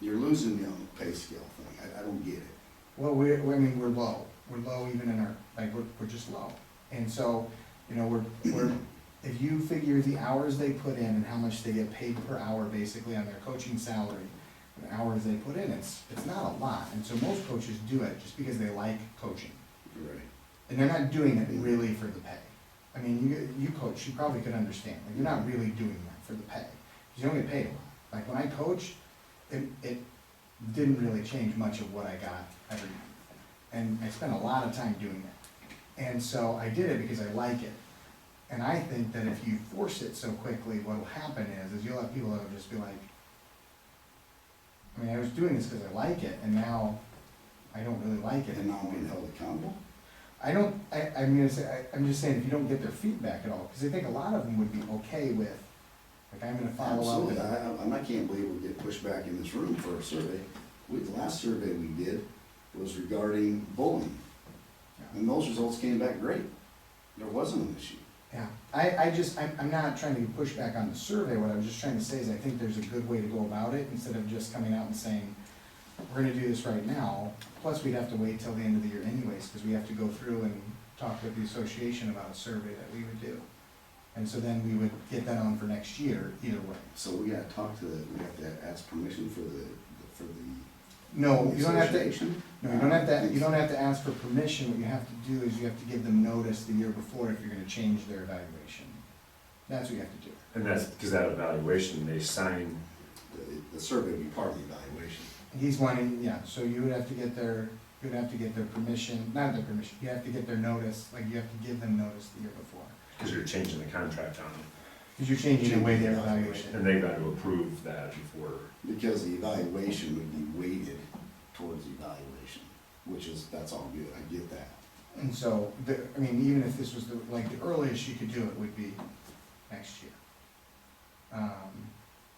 You're losing me on the pay scale thing. I don't get it. well, we're low. We're low even in our, like, we're just low. And so, you know, we're, if you figure the hours they put in and how much they get paid per hour basically on their coaching salary, the hours they put in, it's not a lot. And so most coaches do it just because they like coaching. You're right. And they're not doing it really for the pay. I mean, you coach, you probably could understand, like, you're not really doing that for the pay, because you don't get paid a lot. Like, when I coached, it didn't really change much of what I got every month. And I spent a lot of time doing it. And so I did it because I like it. And I think that if you force it so quickly, what'll happen is you'll have people that'll just be like, I mean, I was doing this because I like it, and now I don't really like it And now anymore. being held accountable? I'm gonna say, I'm just saying, if you don't get their feedback at all, because I think a lot of them would be okay with, like, I'm gonna follow up. Absolutely. I can't believe we get pushed back in this room for a survey. The last survey we did was regarding bullying. Yeah. And those results came back great. There wasn't an issue. Yeah, I'm not trying to push back on the survey, what I was just trying to say is I think there's a good way to go about it, instead of just coming out and saying, we're gonna do this right now, plus we'd have to wait till the end of the year anyways, because we have to go through and talk with the association about a survey that we would do. And so then we would get that on for next year, either way. So we gotta talk to we have to ask permission for the No, you don't have to, association? no, you don't have to ask for permission, what you have to do is you have to give them notice the year before if you're gonna change their evaluation. That's what you have to do. And that's, because that evaluation, they sign, The survey would be part of the evaluation. He's wanting, yeah, so you would have to get their permission, not their permission, you have to get their notice, like you have to give them notice the year before. because you're changing the contract on them, Because you're changing the way they're evaluated. and they've got to approve that before. Because the evaluation would be weighted towards the evaluation, which is, that's all good, I get that. And so, even if this was the earliest you could do it would be next year.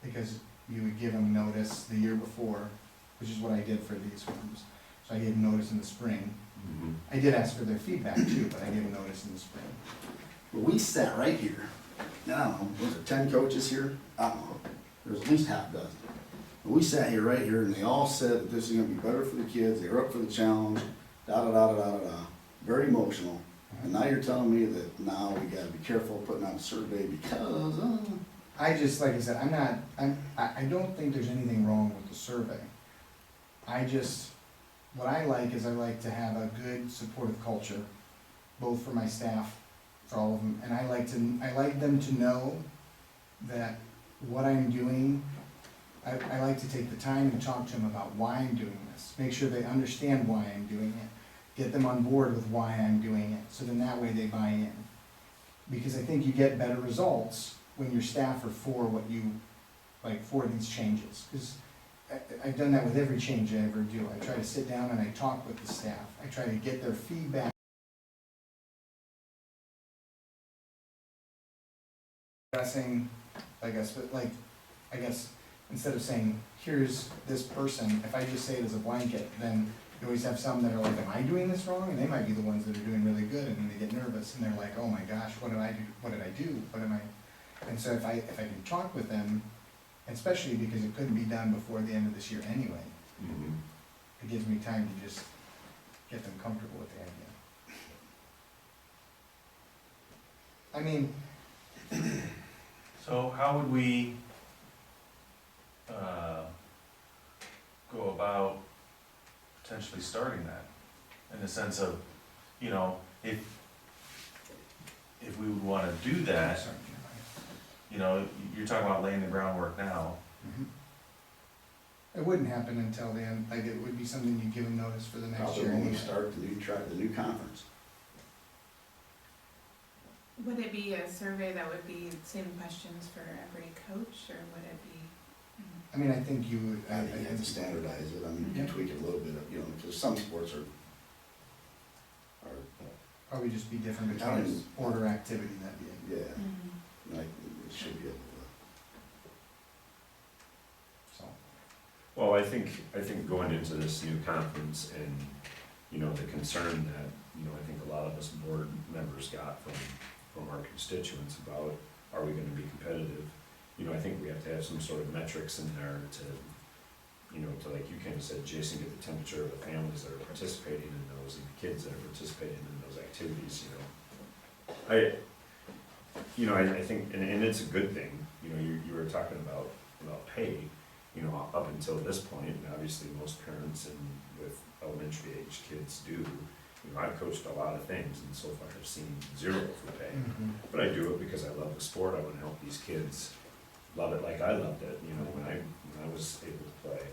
Because you would give them notice the year before, which is what I did for these ones. So I gave them notice in the spring. I did ask for their feedback too, but I gave them notice in the spring. But we sat right here, I don't know, was there 10 coaches here? I don't know, there's at least half a dozen. And we sat here, right here, and they all said that this is gonna be better for the kids, they were up for the challenge, da-da-da-da-da-da, very emotional. And now you're telling me that now we gotta be careful putting out a survey because, I just, like I said, I don't think there's anything wrong with the survey. What I like is I like to have a good supportive culture, both for my staff, for all of them, and I like them to know that what I'm doing, I like to take the time and talk to them about why I'm doing this, make sure they understand why I'm doing it, get them on board with why I'm doing it, so then that way they buy in. Because I think you get better results when your staff are for what you, for these changes. Because I've done that with every change I ever do. I try to sit down and I talk with the staff. I try to get their feedback. Addressing, I guess, instead of saying, here's this person, if I just say it as a blanket, then you always have some that are like, am I doing this wrong? And they might be the ones that are doing really good, and then they get nervous, and they're like, oh my gosh, what did I do? What did I do? What am I? And so if I can talk with them, especially because it couldn't be done before the end of this year anyway, it gives me time to just get them comfortable with the idea. I mean, So how would we, go about potentially starting that? In the sense of, if we would wanna do that, sorry, you're talking about laying the groundwork now. it wouldn't happen until the end, it would be something you give them notice for the next probably year when we anyway. start the new conference. Would it be a survey that would be same questions for every coach, or would it be? I mean, I think you would, I think you have to standardize it, I mean, you Yeah. can tweak it a little bit, because some sports are probably just be different Counting- between order activity, that'd be it. yeah, like, it should be able So, Well, I think going into this new conference and, the concern that, I think a lot of us board members got from our constituents about, are we gonna be competitive? I think we have to have some sort of metrics in there to, like you kind of said, Jason, get the temperature of the families that are participating in those and the kids that are participating in those activities, I think, and it's a good thing, you were talking about pay, up until this point, and obviously most parents and with elementary age kids do. I've coached a lot of things and so far I've seen zero for pay. But I do it because I love the sport, I wanna help these kids love it like I loved it, when I was able to play.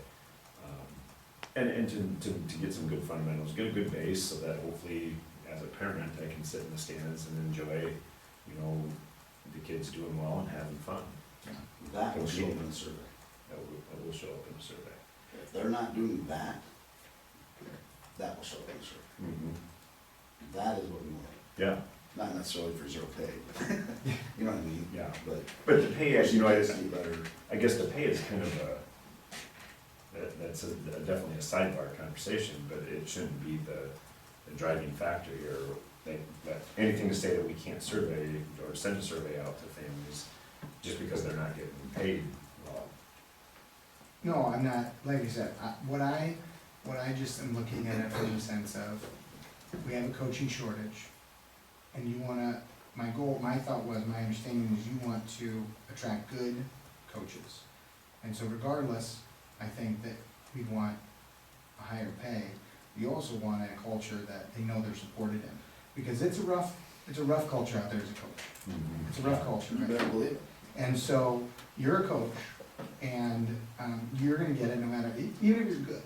And to get some good fundamentals, get a good base so that hopefully as a parent, I can sit in the stands and enjoy, the kids doing well and having fun. to, that will show up in the survey. That will show up in the survey. If they're not doing that, that will show up in the survey. That is what we want, Yeah, not necessarily for zero pay, but, you know what I mean? yeah. But. But the pay, as you know, Kids do better. I guess the pay is kind of that's definitely a sidebar conversation, but it shouldn't be the driving factor here. That anything to say that we can't survey or send a survey out to families just because they're not getting paid, well, No, I'm not, like I said, what I just am looking at it from the sense of, we have a coaching shortage, and you wanna, my goal, my thought was, my understanding is you want to attract good coaches. And so regardless, I think that we want a higher pay, you also want a culture that they know they're supported in. Because it's a rough culture out there as a coach, it's a rough culture, You right? better believe it. And so, you're a coach, and, you're gonna get it no matter, even if you're good,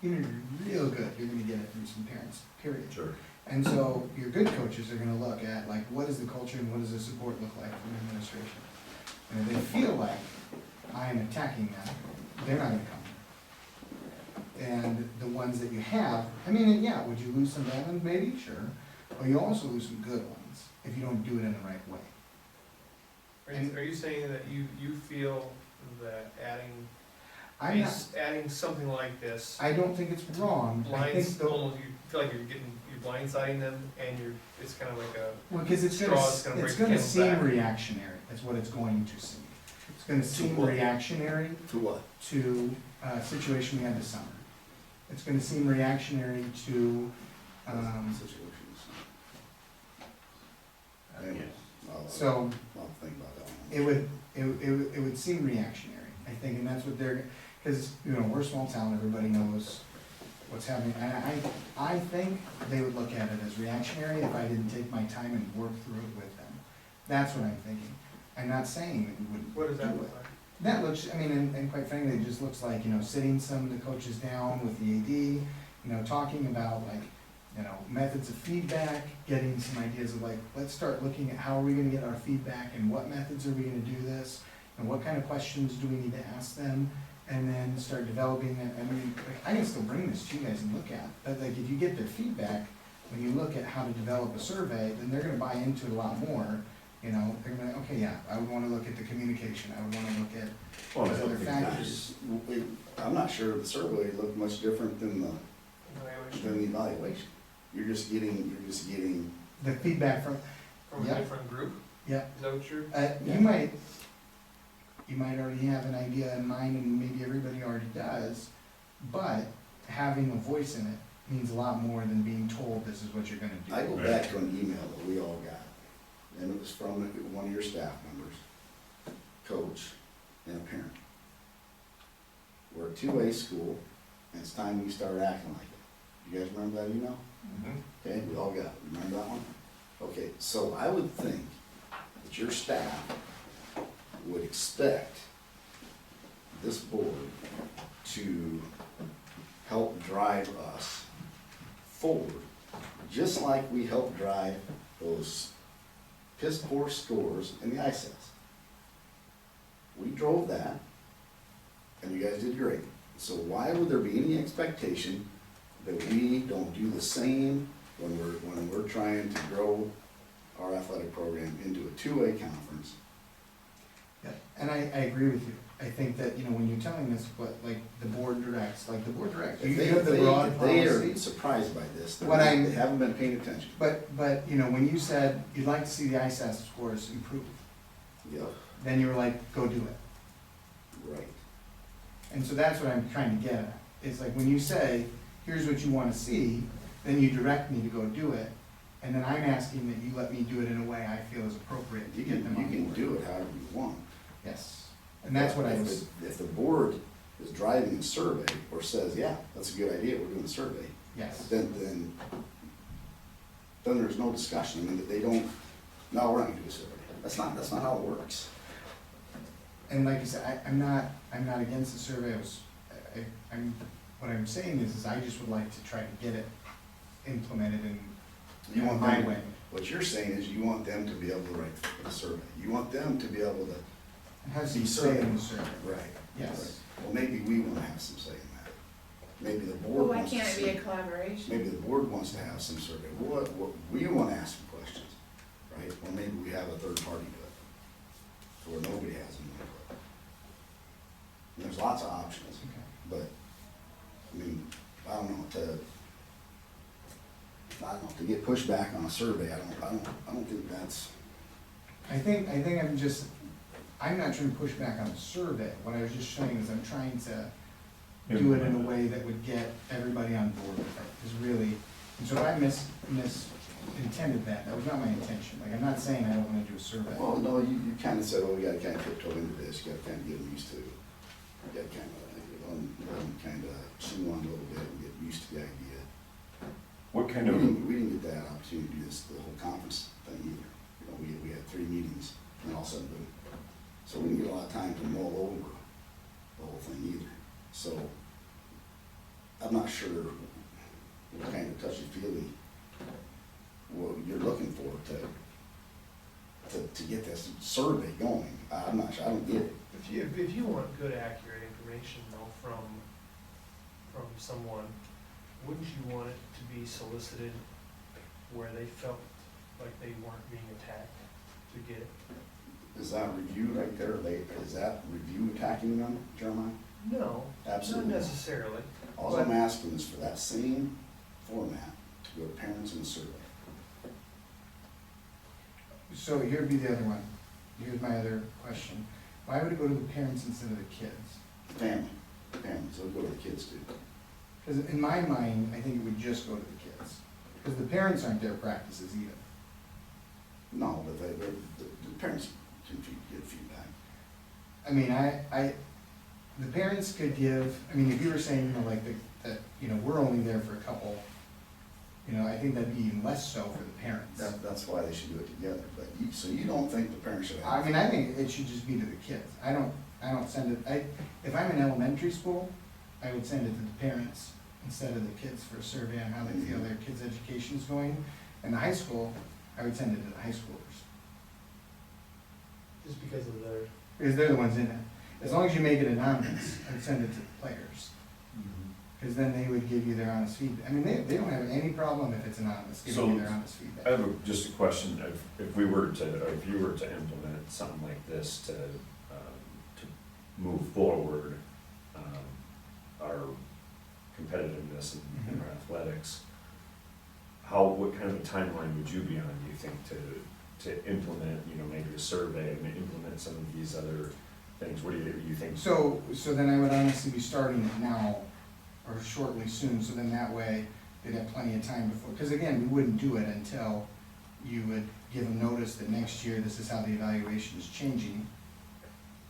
even if you're real good, you're gonna get it from some parents, period. sure. And so, your good coaches are gonna look at, like, what is the culture and what does the support look like from administration? And if they feel like I am attacking them, they're not gonna come here. And the ones that you have, I mean, yeah, would you lose some bad ones? Maybe, sure, but you also lose some good ones if you don't do it in the right way. Are you saying that you feel that I'm not, adding something like this I don't think it's wrong, I think blinds, the, almost, you feel like you're blindsiding them, and it's kind of like a, well, cause it's Straw's gonna break the gonna camel's seem back. reactionary, that's what it's going to seem. It's gonna seem what? reactionary To what? to a situation we had this summer. It's gonna seem reactionary to, Situations. Anyway, so I'll think about that it one. it would seem reactionary, I think, and that's what they're, cause, you know, we're a small town, everybody knows what's happening, and I think they would look at it as reactionary if I didn't take my time and work through it with them. That's what I'm thinking. I'm not saying that you wouldn't. what does that do look it. like? That looks, I mean, and quite frankly, it just looks like, you know, sitting some of the coaches down with the AD, you know, talking about like, you know, methods of feedback, getting some ideas of like, let's start looking at how are we gonna get our feedback and what methods are we gonna do this? And what kind of questions do we need to ask them? And then start developing it. I mean, like, I can still bring this to you guys and look at, but like, if you get their feedback, when you look at how to develop a survey, then they're gonna buy into it a lot more. You know, they're gonna be like, okay, yeah, I would wanna look at the communication, I would wanna look at Well, I these don't other think factors. I'm not sure the survey looked much different than the Evaluation evaluation. You're just getting, The feedback from, from a Yeah. different group, yeah, is that what you're? you might already have an idea in mind, and maybe everybody already does, but having a voice in it means a lot more than being told this is what you're gonna do. I go back to an email that we all got, and it was from one of your staff members, coach, and a parent. We're a two-way school, and it's time we start acting like it. You guys remember that email? Okay, we all got it, remember that one? Okay, so I would think that your staff would expect this board to help drive us forward, just like we helped drive those piss poor scores in the ISAS. We drove that, and you guys did great. So why would there be any expectation that we don't do the same when we're trying to grow our athletic program into a two-way conference? Yeah, and I agree with you. I think that, you know, when you're telling us what, like, the board directs, you have the broad If they are policy. surprised by this, they What I'm- haven't been paying attention. But, you know, when you said you'd like to see the ISAS scores improve, Yep, then you were like, go do it. right. And so that's what I'm trying to get at. It's like, when you say, here's what you wanna see, then you direct me to go do it, and then I'm asking that you let me do it in a way I feel is appropriate to You get them on board. can do it however you want. Yes, and that's what I If was, the- If the board is driving a survey or says, yeah, that's a good idea, we're doing a survey, yes. then there's no discussion. I mean, they don't, no, we're not gonna do a survey. That's not how it works. And like I said, I'm not against the survey, what I'm saying is I just would like to try to get it implemented You in want my them, way. what you're saying is you want them to be able to write the survey. You want them to be able to, It has some say in the survey, right. yes. Well, maybe we wanna have some say in that. Maybe the Well, board why wants to can't it be see. a collaboration? Maybe the board wants to have some survey. What, we wanna ask some questions, right? Well, maybe we have a third party do it. So where nobody has any input. And there's lots of options, Okay. but, I mean, I don't know, I don't know, to get pushback on a survey, I don't think that's, I think I'm not trying to push back on the survey. What I was just showing is I'm trying to do it in a way that would get everybody on board with it, is really, and so I misintended that. That was not my intention. Like, I'm not saying I don't wanna do a survey. well, no, you kinda said, oh, we gotta kinda tiptoe into this, you gotta kinda get them used to, you gotta kinda, let them kinda chew on it a little bit and get used to the idea. What kind We of, didn't get that opportunity to do this, the whole conference thing either. You know, we had 3 meetings and all of a sudden, boom. So we didn't get a lot of time to mull over the whole thing either. So I'm not sure what kind of touchy-feely, what you're looking for to get this survey going. I'm not sure, I don't get it. If you want good, accurate information though from someone, wouldn't you want it to be solicited where they felt like they weren't being attacked to get it? Is that review right there? Is that review attacking them, Jeremiah? No, Absolutely. not necessarily. All I'm asking is for that same format to go to parents in the survey. So here'd be the other one. Here's my other question. Why would it go to the parents instead of the kids? Family, so go to the kids too. Because in my mind, I think it would just go to the kids. Because the parents aren't their practices either. No, but the parents can give feedback. I mean, the parents could give, I mean, if you were saying, you know, like, that, you know, we're only there for a couple, you know, I think that'd be even less so for the parents. That's why they should do it together, but so you don't think the parents should have? I mean, I think it should just be to the kids. I don't send it, if I'm in elementary school, I would send it to the parents instead of the kids for a survey on how they feel their kids' education is going. In the high school, I would send it to the high schoolers, Just because of their, because they're the ones in it. As long as you make it anonymous, I'd send it to the players, because then they would give you their honest feedback. I mean, they don't have any problem if it's anonymous, giving you their honest feedback. I have just a question, if you were to implement something like this to move forward, our competitiveness in our athletics, what kind of a timeline would you be on, do you think, to implement, you know, maybe a survey and implement some of these other things? What do you think? So then I would honestly be starting it now, or shortly soon, so then that way they'd have plenty of time before, because again, we wouldn't do it until you would give them notice that next year, this is how the evaluation is changing.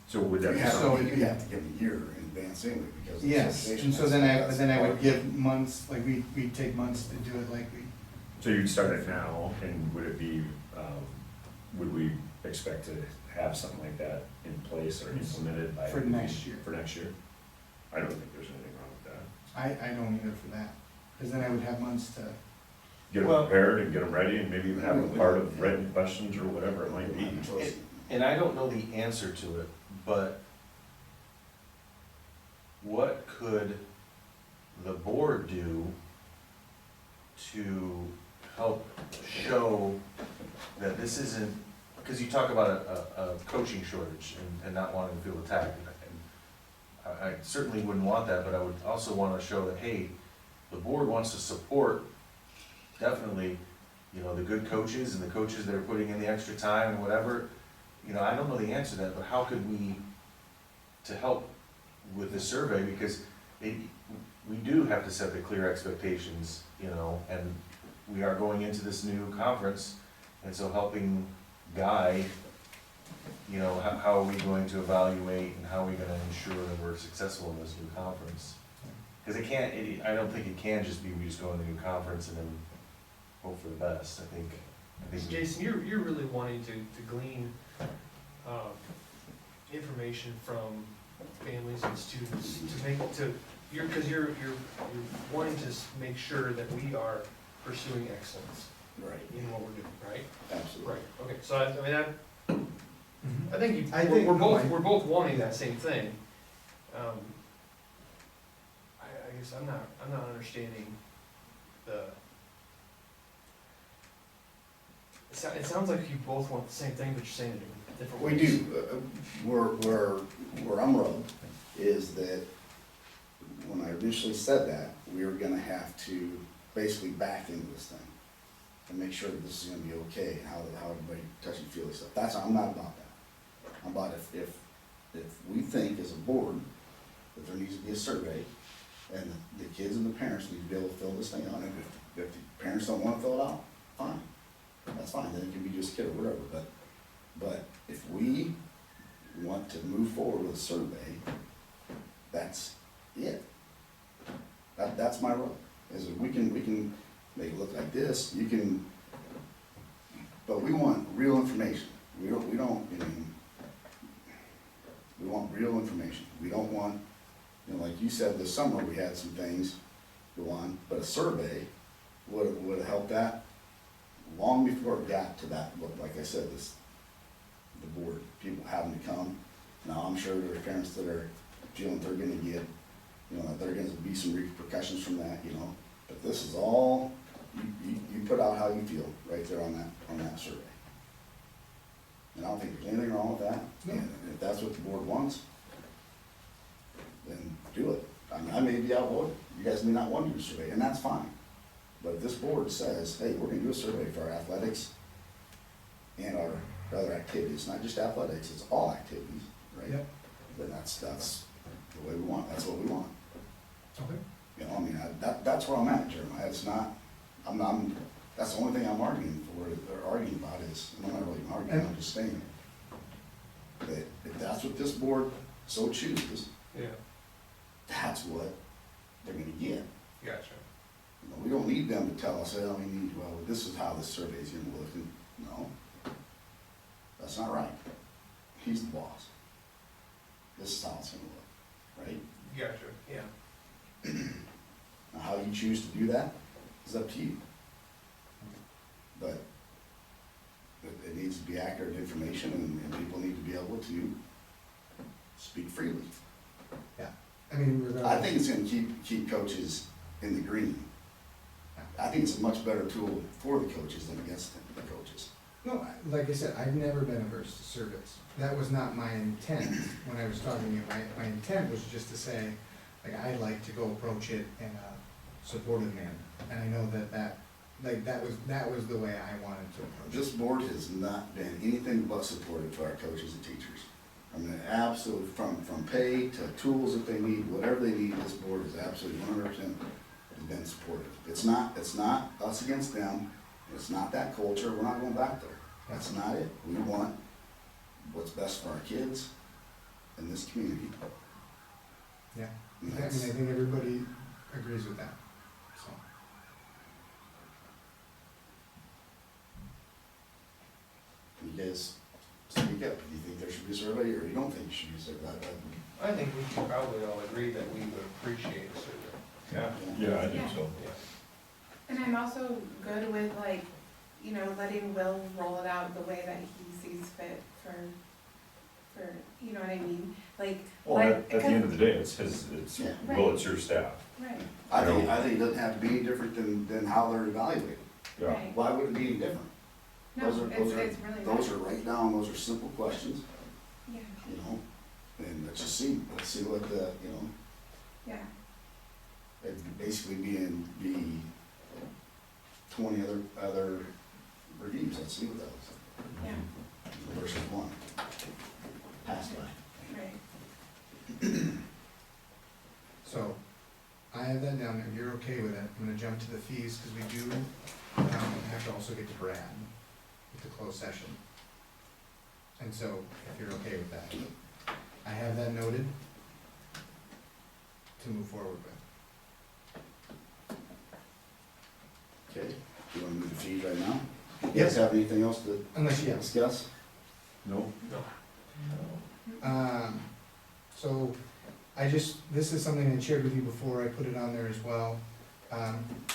So would that be You So- something? have to give a year in advance anyway, because. of the Yes, association. and so then I would That's- give months, like we'd take months to do it, like So you'd start it now, and would it be, would we expect to have something like that in place or implemented by? For next year. For next year? I don't think there's anything wrong with that. I don't either for that, because then I would have months to, Get them Well- prepared and get them ready, and maybe even have them part of written questions or whatever it might be. And I don't know the answer to it, but what could the board do to help show that this isn't, because you talk about a coaching shortage and not wanting to feel attacked. And I certainly wouldn't want that, but I would also want to show that, hey, the board wants to support definitely, you know, the good coaches and the coaches that are putting in the extra time and whatever. You know, I don't know the answer to that, but how could we, to help with the survey, because we do have to set the clear expectations, you know, and we are going into this new conference, and so helping guide, you know, how are we going to evaluate and how are we gonna ensure that we're successful in this new conference? Because I don't think it can just be we just go in the new conference and then hope for the best. I think Jason, you're really wanting to glean, information from families and students because you're wanting to make sure that we are pursuing excellence Right, in what we're doing, right? absolutely. Right, okay, so I think we're both wanting that same thing. I guess I'm not understanding it sounds like you both want the same thing, but you're saying it in different We ways. do, where I'm rubbed is that when I initially said that, we were gonna have to basically back into this thing. and make sure that this is gonna be okay, and how everybody touchy feely stuff. I'm not about that. I'm about if we think as a board that there needs to be a survey, and the kids and the parents need to be able to fill this thing out, and if the parents don't wanna fill it out, fine, that's fine, then it can be just a kid or whatever, but if we want to move forward with a survey, that's it. That's my role, is that we can make it look like this, but we want real information. We don't, we want real information. We don't want, like you said, this summer, we had some things go on, but a survey would have helped that long before it got to that, like I said, the board, people having to come. Now, I'm sure there's parents that are feeling they're gonna get, that there are gonna be some repercussions from that, but this is all, you put out how you feel right there on that survey. And I don't think there's anything wrong with that, and if that's what the board wants, then do it. I mean, I may be outvoted, you guys may not want to do a survey, and that's fine. But if this board says, hey, we're gonna do a survey for our athletics and our other activities, not just athletics, it's all activities, right? Yep. Then that's the way we want, that's what we want. Okay. I mean, that's where I'm at, Jeremiah, it's not, that's the only thing I'm arguing for, or arguing about is, I'm not really arguing, I'm just saying that if that's what this board so chooses, Yeah, that's what they're gonna get. gotcha. We don't need them to tell us, this is how this survey is gonna look, and, no. That's not right. He's the boss. This is how it's gonna look, right? Gotcha, yeah. Now, how you choose to do that is up to you. But it needs to be accurate information, and people need to be able to speak freely. I mean, I think it's gonna keep coaches in the green. I think it's a much better tool for the coaches than against the coaches. No, like I said, I've never been averse to surveys. That was not my intent when I was talking to you. My intent was just to say, like, I'd like to go approach it in a supportive manner. And I know that was the way I wanted to approach it. This board has not been anything but supportive to our coaches and teachers. I mean, absolutely, from pay to tools that they need, whatever they need, this board is absolutely 100% has been supportive. It's not us against them, it's not that culture, we're not going back there. That's not it. We want what's best for our kids in this community. Yeah, And I mean, I that's- think everybody agrees with that, so. You guys speak up, do you think there should be a survey, or you don't think there should be a survey? I think we can probably all agree that we would appreciate a survey. Yeah, I think Yeah. so. Yeah. And I'm also good with letting Will roll it out the way that he sees fit for, you know what I mean? Well, at the end of the day, it's Yeah. well, it's your staff. Right, I think it doesn't have to be any different than how they're evaluated. Yeah. right. Why would it be any different? No, Those are- it's really not. Those are right down, those are simple questions, Yeah, and let's just see what the, yeah, it'd basically be 20 other reviews, let's see what that looks like. yeah, Versus one. Pass by. right. So, I have that down there, you're okay with it, I'm gonna jump to the fees, because we do, have to also get to Brad with the closed session. And so, if you're okay with that, I have that noted to move forward with. Okay, do you want to move the fees right now? You Yes. guys have anything else to Unless, yes. discuss? No? No. So, this is something I shared with you before, I put it on there as well.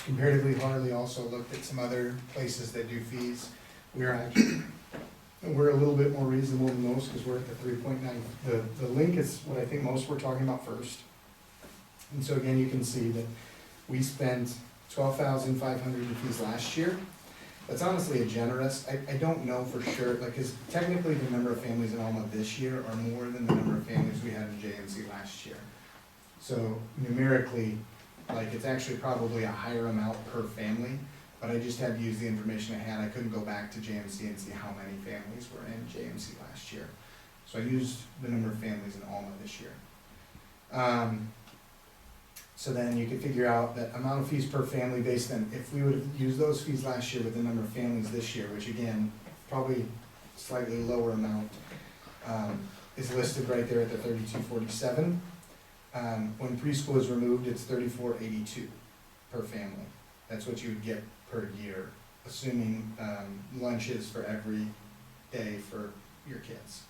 Comparatively, Harley also looked at some other places that do fees. We're a little bit more reasonable than most, because we're at the 3.9. The link is what I think most were talking about first. And so again, you can see that we spent $12,500 in fees last year. That's honestly a generous, I don't know for sure, because technically the number of families in Alma this year are more than the number of families we had in JMC last year. So numerically, it's actually probably a higher amount per family, but I just had to use the information I had. I couldn't go back to JMC and see how many families were in JMC last year. So I used the number of families in Alma this year. So then you could figure out that amount of fees per family based on, if we would have used those fees last year with the number of families this year, which again, probably slightly lower amount, is listed right there at the 3247. When preschool is removed, it's 3482 per family. That's what you would get per year, assuming lunches for every day for your kids.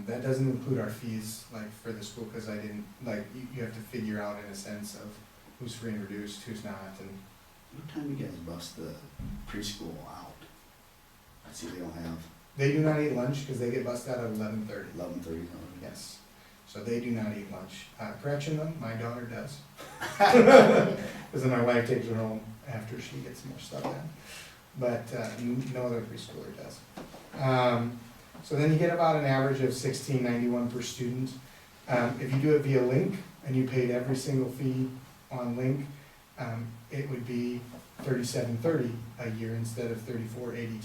That doesn't include our fees, like, for the school, because I didn't, like, you have to figure out in a sense of who's free and reduced, who's not, and What time you guys bust the preschool out? I see they don't have they do not eat lunch, because they get busted out at 11:30. 11:30. Yes, so they do not eat lunch. Gretchen, them, my daughter does. Because then my wife takes her home after she gets more stuff done. But no other preschooler does. So then you get about an average of $16.91 per student. If you do it via link, and you paid every single fee on link, it would be $37.30 a year instead of $34.82.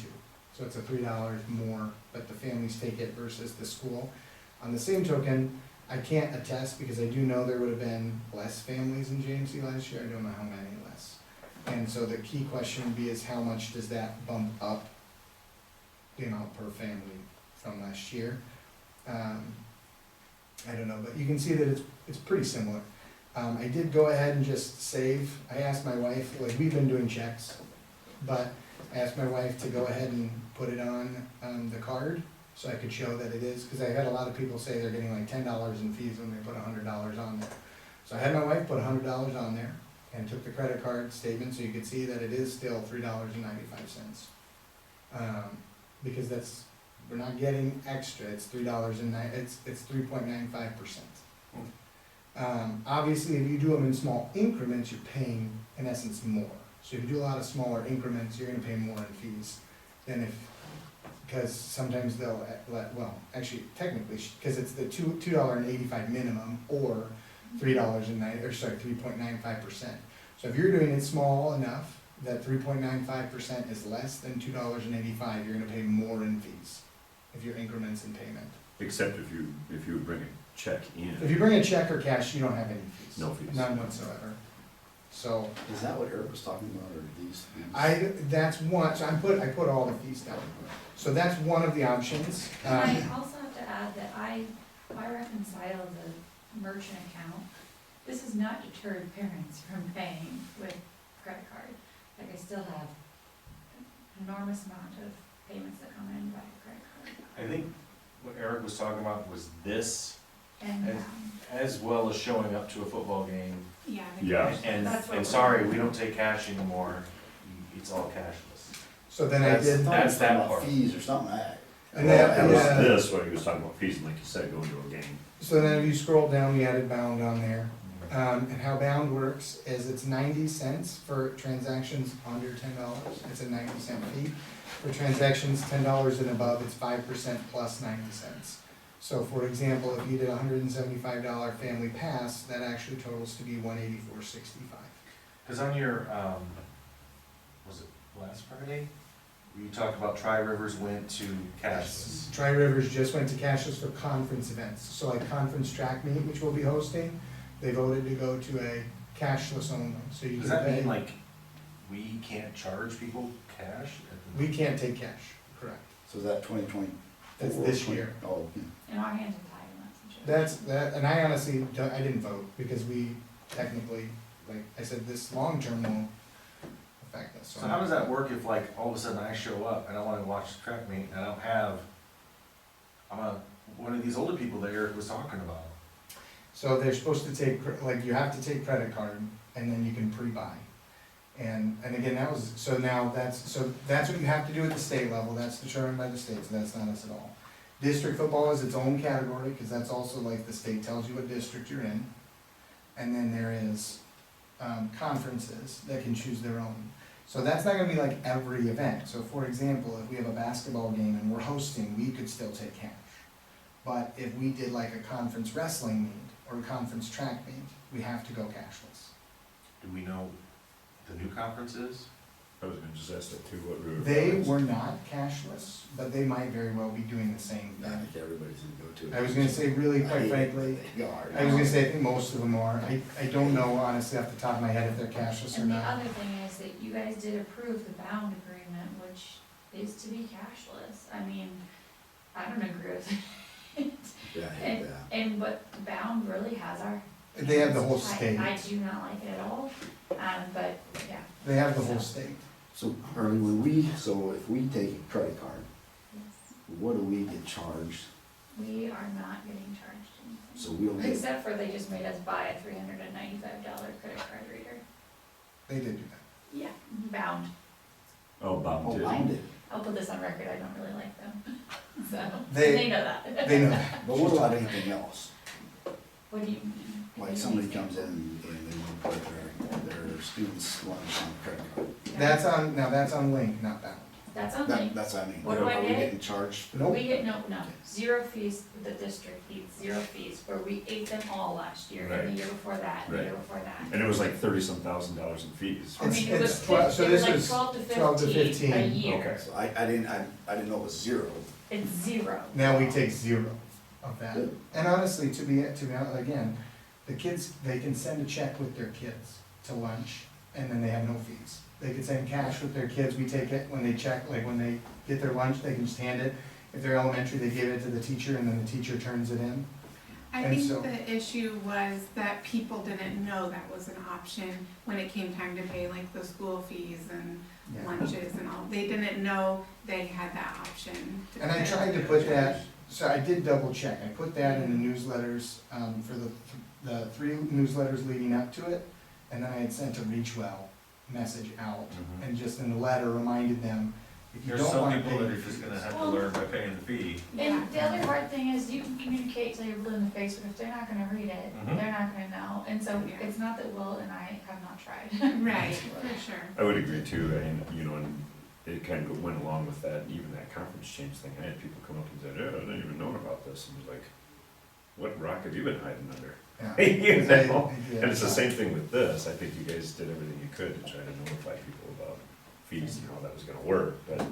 So it's a $3 more, but the families take it versus the school. On the same token, I can't attest, because I do know there would have been less families in JMC last year. I don't know how many less. And so the key question would be is how much does that bump up the amount per family from last year? I don't know, but you can see that it's pretty similar. I did go ahead and just save. I asked my wife, like, we've been doing checks, but I asked my wife to go ahead and put it on the card, so I could show that it is, because I had a lot of people say they're getting like $10 in fees when they put $100 on there. So I had my wife put $100 on there, and took the credit card statement, so you could see that it is still $3.95. Because that's, we're not getting extra, it's it's 3.95%. Obviously, if you do them in small increments, you're paying, in essence, more. So if you do a lot of smaller increments, you're gonna pay more in fees than if, because sometimes they'll well, actually, technically, because it's the $2.85 minimum, or $3.95%. So if you're doing it small enough that 3.95% is less than $2.85, you're gonna pay more in fees if your increments in payment. Except if you would bring a check in. If you bring a check or cash, you don't have any fees. No fees. None whatsoever. So, Is that what Eric was talking about, or these? that's one, so I put all the fees down. So that's one of the options. And I also have to add that I reconcile the merchant account. This has not deterred parents from paying with credit card. Like, I still have an enormous amount of payments that come in by credit card. I think what Eric was talking about was this, And, as well as showing up to a football game. Yeah. Yeah. That's what And sorry, we don't take cash anymore, it's all cashless. So then I did, That's that part. Fees or something, and Well, that, it was yeah, this, what he was talking about, fees, and like you said, going to a game. so then if you scroll down, we added Bound on there. And how Bound works is it's 90 cents for transactions under $10. It's a 90-cent fee. For transactions $10 and above, it's 5% plus 90 cents. So for example, if you did a $175 family pass, that actually totals to be $184.65. Cause on your, was it last Friday? You talked about Tri-Rivers went to cashless. Tri-Rivers just went to cashless for conference events. So like conference track meet, which we'll be hosting, they voted to go to a cashless only. So you Does can that pay. mean like, we can't charge people cash? We can't take cash, correct. So is that 2020? That's this year. Oh, and our hands are tied, and that's a joke. That, and I honestly, I didn't vote, because we technically, like I said, this long-term won't affect us. So how does that work if like, all of a sudden I show up and I wanna watch the track meet and I don't have, one of these older people that Eric was talking about? So they're supposed to take, like, you have to take credit card, and then you can pre-buy. And again, so that's what you have to do at the state level, that's determined by the state, so that's not us at all. District football is its own category, because that's also like the state tells you what district you're in. And then there is, conferences that can choose their own. So that's not gonna be like every event, so for example, if we have a basketball game and we're hosting, we could still take cash. But if we did like a conference wrestling meet, or a conference track meet, we have to go cashless. Do we know the new conferences? I was gonna just ask that too, what route? They were not cashless, but they might very well be doing the same I thing. think everybody's gonna go to it. I was gonna say, really, I quite hate it, frankly, but they are. I was gonna say, I think most of them are. I don't know honestly off the top of my head if they're cashless or And the not. other thing is that you guys did approve the bound agreement, which is to be cashless. I mean, I don't agree with it. Yeah, I hate that. And but bound really has our. They have the whole I state. do not like it at all, but, yeah. They have the whole state. So, Ernie, so if we take a credit card, Yes. what do we get charged? We are not getting charged anything. So we'll get, Except for they just made us buy a $395 credit card reader. They did do that. Yeah, bound. Oh, bound oh, to. bound it. I'll put this on record, I don't really like them. So, They- they know that. They know that. But what about anything else? What do you mean? Like somebody comes in and they want to put their student's lunch on a credit card. That's on Link, not bound. That's on me. That's what I mean. What do I Are we get? getting charged? Nope. We get, no, zero fees, the district eats zero fees, where we ate them all last year, and Right. the year before that, and the year Right. before that. And it was like 30-some thousand dollars in fees. I mean, it It's was, 12 so it was this like is 12 to 15 a 15. year. Okay. So I didn't know it was zero. It's zero. Now we take zero of that. Good. And honestly, to be honest, again, the kids, they can send a check with their kids to lunch, and then they have no fees. They could send cash with their kids, we take it when they check, like when they get their lunch, they can just hand it. If they're elementary, they give it to the teacher, and then the teacher turns it in. I And think so- the issue was that people didn't know that was an option when it came time to pay like the school fees and Yeah. lunches and all. They didn't know they had that option. And I pay. tried to put that, so I did double check, I put that in the newsletters, for the 3 newsletters leading up to it, and then I had sent a reach well message out, Mhm. and just in the letter reminded them, if you There's don't some wanna people pay that your are just gonna fees. have to Well- learn by paying the fee. And the other hard thing is, you can communicate till you're blue in the face, but if they're not gonna read it, Mhm. they're not gonna know. And so, Yeah. it's not that Will and I have not tried. Right, for sure. I would agree too, and, and it kind of went along with that, even that conference change thing, I had people come up and said, I didn't even know about this, and was like, what rock have you been hiding under? Yeah. You know? Yeah. And it's the same thing with this, I think you guys did everything you could to try to notify people about fees and how that was gonna work, but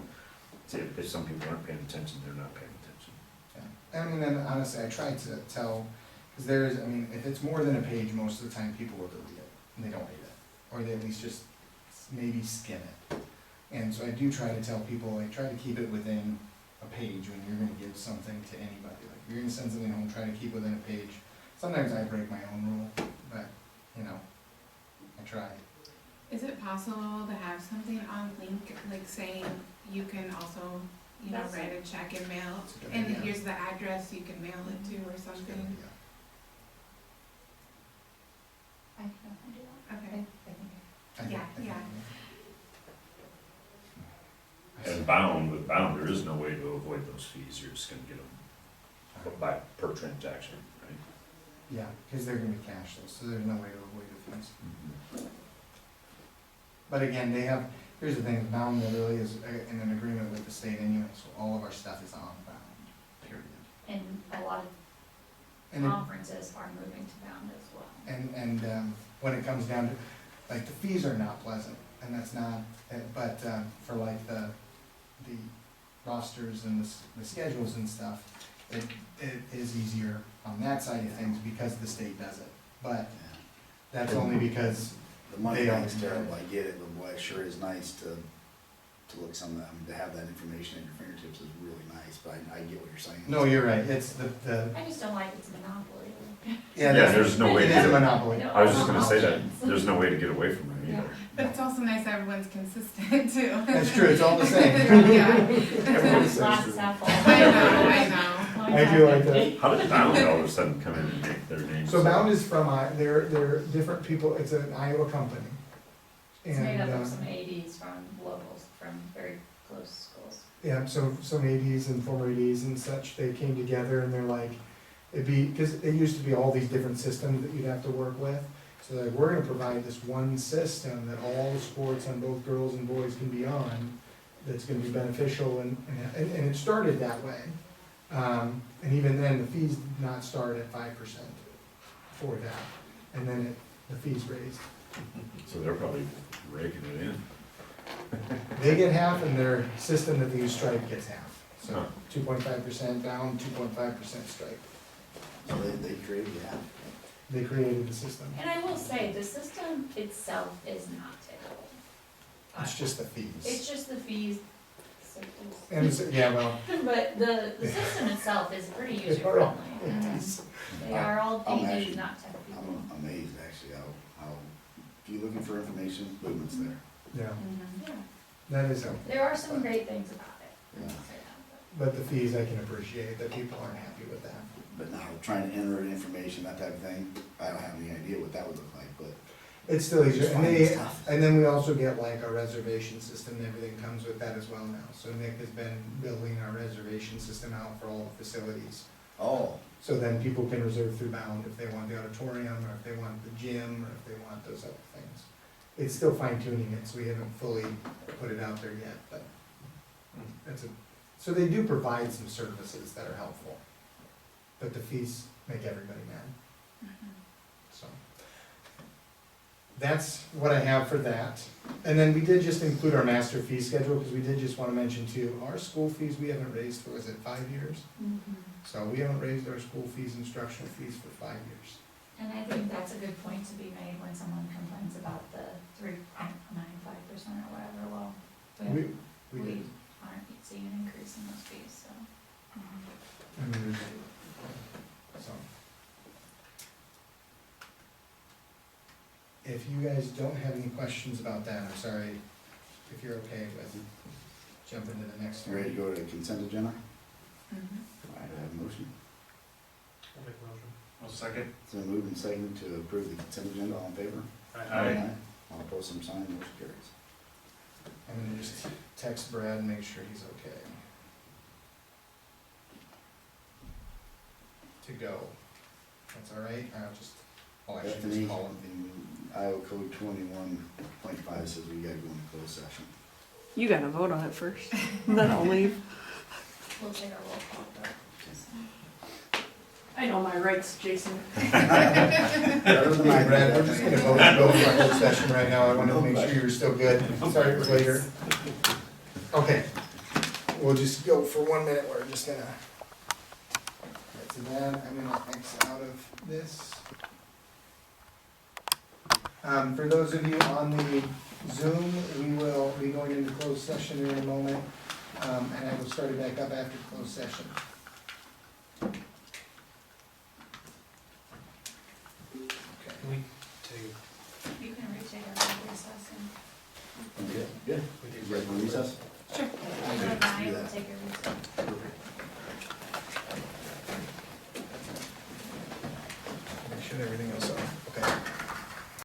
see, if some people aren't paying attention, they're not paying attention. Yeah. I mean, and honestly, I tried to tell, because if it's more than a page, most of the time people will delete it, and they don't read it, or they at least just maybe skim it. And so I do try to tell people, I try to keep it within a page when you're gonna give something to anybody. Like, if you're gonna send something home, try to keep within a page. Sometimes I break my own rule, but, I try. Is it possible to have something on Link, like saying you can also, That's- write a check and mail? It's a good And idea. here's the address you can mail it to or It's a good something? idea. I can definitely do that. Okay. I think- Yeah, I think- yeah. And with bound, there is no way to avoid those fees, you're just gonna get them by, per transaction, right? Yeah, because they're gonna be cashless, so there's no way to avoid the fees. But again, here's the thing, bound literally is in an agreement with the state anyway, so all of our stuff is on bound, period. And a lot of And it- conferences are moving to bound as well. And when it comes down to, like, the fees are not pleasant, and that's not, but for like the rosters and the schedules and stuff, it is easier on that side of things because the state does it. But that's only because, The money They thing's are. terrible, I get it, but boy, it sure is nice to look some of that, to have that information at your fingertips is really nice, but I get what you're saying. no, you're right, it's the, I just don't like it's a monopoly. Yeah, there's no way It is a to, monopoly. No I was just gonna say that, options. there's no way to get away from it Yeah. either. But it's also nice everyone's consistent too. That's true, it's all the same. Yeah, Everyone's the Glass same. is half full. I know. I do like that. How did bound all of a sudden come in and make their names? So Bound is from, they're different people, it's an Iowa company. It's made up And, of some ADs from locals, from very close schools. yeah, so some ADs and former ADs and such, they came together and they're like, because it used to be all these different systems that you'd have to work with. So they're like, we're gonna provide this one system that all the sports on both girls and boys can be on, that's gonna be beneficial, and it started that way. And even then, the fees did not start at 5% for that, and then the fees raised. So they're probably raking it in. They get half and their system that they use Stripe gets half. Huh. So 2.5% down, 2.5% Stripe. So they created the app. They created the system. And I will say, the system itself is not terrible. It's just the fees. It's just the fees. And it's, yeah, well, But the system itself is pretty It's user hard. friendly. They are all I'm paid, actually- not tech people. I'm amazed actually how, if you're looking for information, boom, it's there. yeah, Yeah, that is helpful. there are some great things about it. I will Yeah. say that, But the fees, I can appreciate that people aren't happy with that. But now, trying to enter information, that type of thing, I don't have any idea what that would look like, but. It's still easier, Just and find they, stuff. and then we also get like a reservation system, and everything comes with that as well now. So Nick has been building our reservation system out for all the facilities. Oh, So then people can reserve through Bound if they want the auditorium, or if they want the gym, or if they want those other things. It's still fine tuning it, so we haven't fully put it out there yet, but that's a, so they do provide some services that are helpful. But the fees make everybody mad, so. That's what I have for that. And then we did just include our master fee schedule, because we did just wanna mention too, our school fees, we haven't raised for, was it 5 years? So we haven't raised our school fees, instructional fees for 5 years. And I think that's a good point to be made when someone complains about the 3.95% or whatever, well, We we did. aren't seeing an increase in those fees, so. I mean, so. If you guys don't have any questions about that, I'm sorry, if you're okay with jumping to the next you one. ready to go to consent agenda? Mhm. All right, I have a motion. I'll make a motion. I'll second. So moved and seconded to approve the consent agenda, all in favor? Aye. All opposed, same sign, motion carries. I'm gonna just text Brad and make sure he's okay. To go. That's all right? I'll actually Bethany, just call him. in Iowa code 21.5 says we gotta go into closed session. You gotta vote on it first, then I'll leave. We'll take our roll call vote. I know my rights, Jason. Better than Hey I Brad, we're did. just gonna go for a closed session right now. I wanted to make sure you were still good. Sorry it was later. Okay. We'll just go for 1 minute. We're just gonna. Right to that. I'm gonna X out of this. For those of you on the Zoom, we will be going into closed session in a moment. And I will start it back up after closed session. Can we take, You can retake our recess and. Okay, good. we You take guys want to recess?